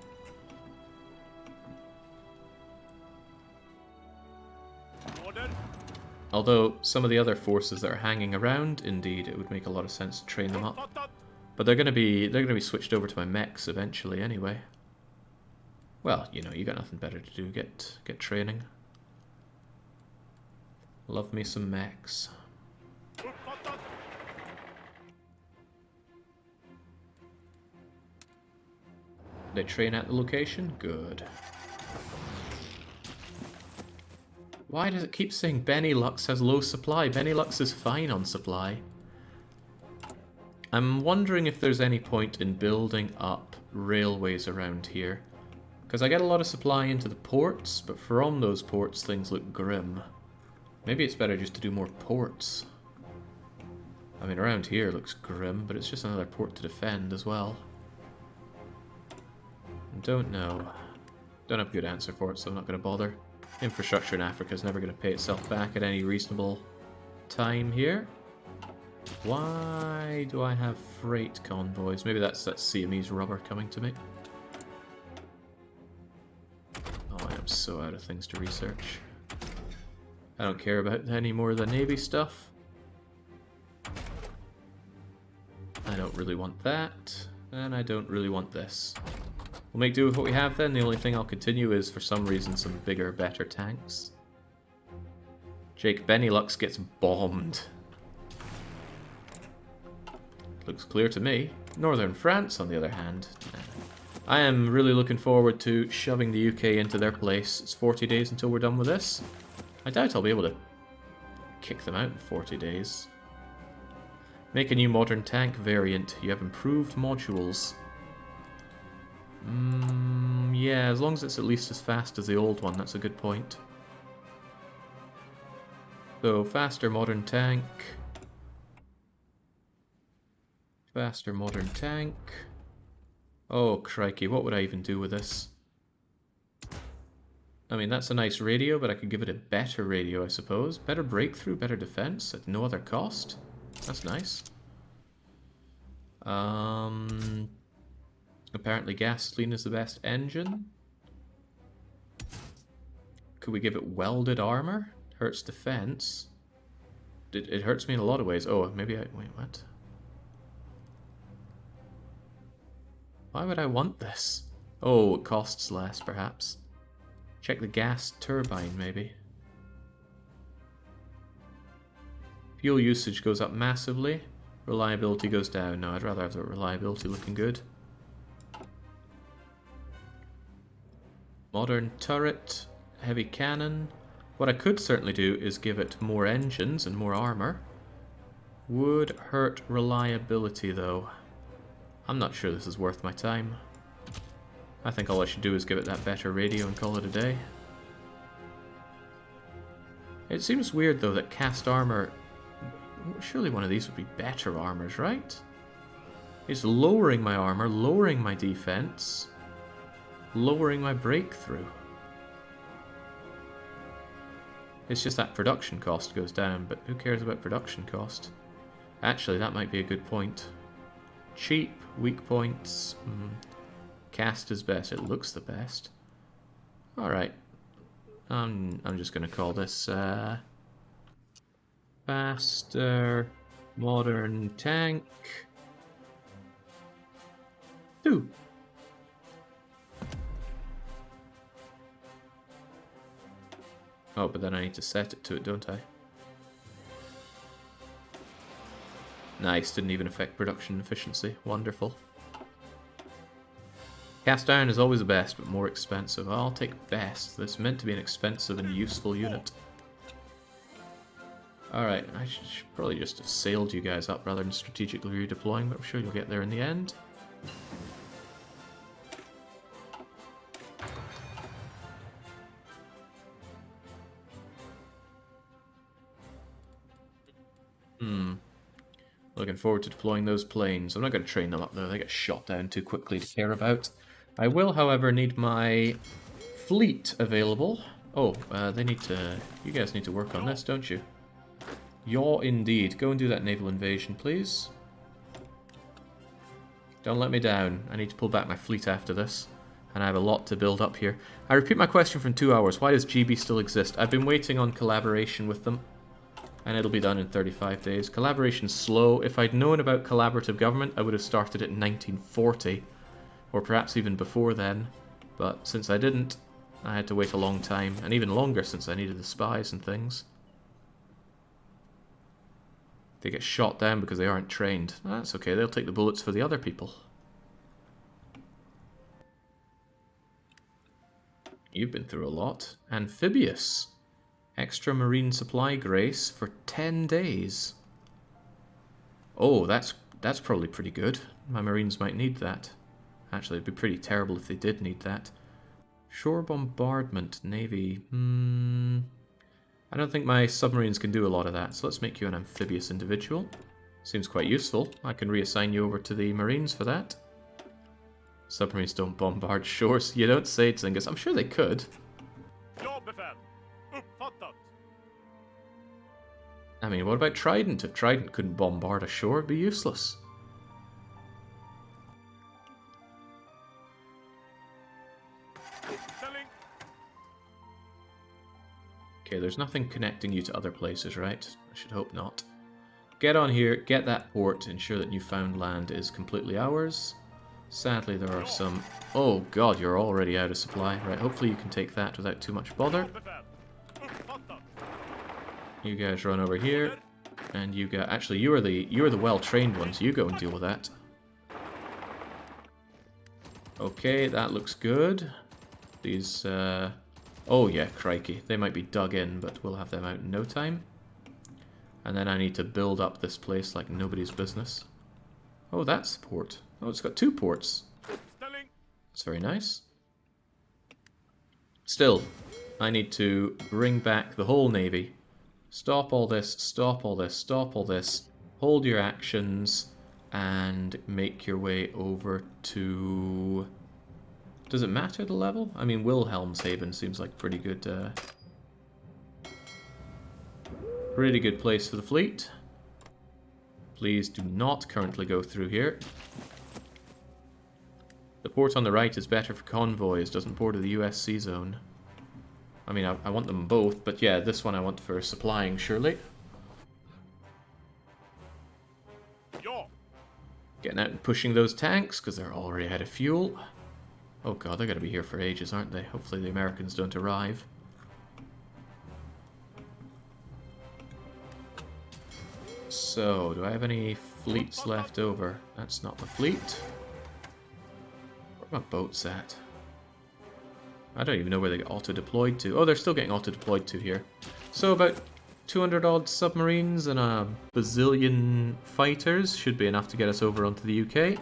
Although, some of the other forces that are hanging around, indeed, it would make a lot of sense to train them up. But they're gonna be switched over to my mechs eventually anyway. Well, you know, you got nothing better to do, get training. Love me some mechs. They train at the location? Good. Why does it keep saying Benelux has low supply? Benelux is fine on supply. I'm wondering if there's any point in building up railways around here. Because I get a lot of supply into the ports, but from those ports things look grim. Maybe it's better just to do more ports. I mean, around here looks grim, but it's just another port to defend as well. Don't know. Don't have a good answer for it, so I'm not going to bother. Infrastructure in Africa is never going to pay itself back at any reasonable time here. Why do I have freight convoys? Maybe that's that Siamese rubber coming to me. Oh, I am so out of things to research. I don't care about any more of the Navy stuff. I don't really want that, and I don't really want this. We'll make do with what we have then. The only thing I'll continue is, for some reason, some bigger, better tanks. Jake Benelux gets bombed. Looks clear to me. Northern France, on the other hand. I am really looking forward to shoving the UK into their place. It's 40 days until we're done with this. I doubt I'll be able to kick them out in 40 days. Make a new modern tank variant. You have improved modules. Yeah, as long as it's at least as fast as the old one, that's a good point. So, faster modern tank. Faster modern tank. Oh, crikey, what would I even do with this? I mean, that's a nice radio, but I could give it a better radio, I suppose. Better breakthrough, better defense, at no other cost. That's nice. Apparently gasoline is the best engine. Could we give it welded armor? Hurts defense. It hurts me in a lot of ways. Oh, maybe I... Wait, what? Why would I want this? Oh, it costs less, perhaps. Check the gas turbine, maybe. Fuel usage goes up massively. Reliability goes down. No, I'd rather have the reliability looking good. Modern turret. Heavy cannon. What I could certainly do is give it more engines and more armor. Would hurt reliability, though. I'm not sure this is worth my time. I think all I should do is give it that better radio and call it a day. It seems weird, though, that cast armor... Surely one of these would be better armors, right? It's lowering my armor, lowering my defense, lowering my breakthrough. It's just that production cost goes down, but who cares about production cost? Actually, that might be a good point. Cheap, weak points. Cast is best. It looks the best. Alright. I'm just going to call this faster modern tank 2. Oh, but then I need to set it to it, don't I? Nice, didn't even affect production efficiency. Wonderful. Cast iron is always the best, but more expensive. I'll take best. This is meant to be an expensive and useful unit. Alright, I should probably just have sailed you guys up rather than strategically redeploying, but I'm sure you'll get there in the end. Looking forward to deploying those planes. I'm not going to train them up though, they get shot down too quickly to care about. I will, however, need my fleet available. Oh, they need to... You guys need to work on this, don't you? Yaw indeed. Go and do that naval invasion, please. Don't let me down. I need to pull back my fleet after this. And I have a lot to build up here. I repeat my question from 2 hours. Why does GB still exist? I've been waiting on collaboration with them. And it'll be done in 35 days. Collaboration's slow. If I'd known about collaborative government, I would have started it in 1940. Or perhaps even before then. But since I didn't, I had to wait a long time. And even longer since I needed the spies and things. They get shot down because they aren't trained. That's okay, they'll take the bullets for the other people. You've been through a lot. Amphibious. Extra marine supply grace for 10 days. Oh, that's probably pretty good. My marines might need that. Actually, it'd be pretty terrible if they did need that. Shore bombardment, navy. I don't think my submarines can do a lot of that, so let's make you an amphibious individual. Seems quite useful. I can reassign you over to the marines for that. Submarines don't bombard shores. You don't say, Zingus. I'm sure they could. I mean, what about Trident? If Trident couldn't bombard a shore, it'd be useless. Okay, there's nothing connecting you to other places, right? I should hope not. Get on here, get that port, ensure that Newfoundland is completely ours. Sadly, there are some... Oh god, you're already out of supply. Right, hopefully you can take that without too much bother. You guys run over here, and you guys... Actually, you are the well-trained ones. You go and deal with that. Okay, that looks good. These... Oh yeah, crikey. They might be dug in, but we'll have them out in no time. And then I need to build up this place like nobody's business. Oh, that's the port. Oh, it's got 2 ports. That's very nice. Still, I need to bring back the whole navy. Stop all this, stop all this, stop all this. Hold your actions and make your way over to... Does it matter the level? I mean, Wilhelmshaven seems like pretty good place for the fleet. Please do not currently go through here. The port on the right is better for convoys, doesn't border the US sea zone. I mean, I want them both, but yeah, this one I want for supplying, surely. Getting out and pushing those tanks, because they're already out of fuel. Oh god, they're going to be here for ages, aren't they? Hopefully the Americans don't arrive. So, do I have any fleets left over? That's not the fleet. Where are my boats at? I don't even know where they get auto-deployed to. Oh, they're still getting auto-deployed to here. So about 200 odd submarines and a bazillion fighters should be enough to get us over onto the UK.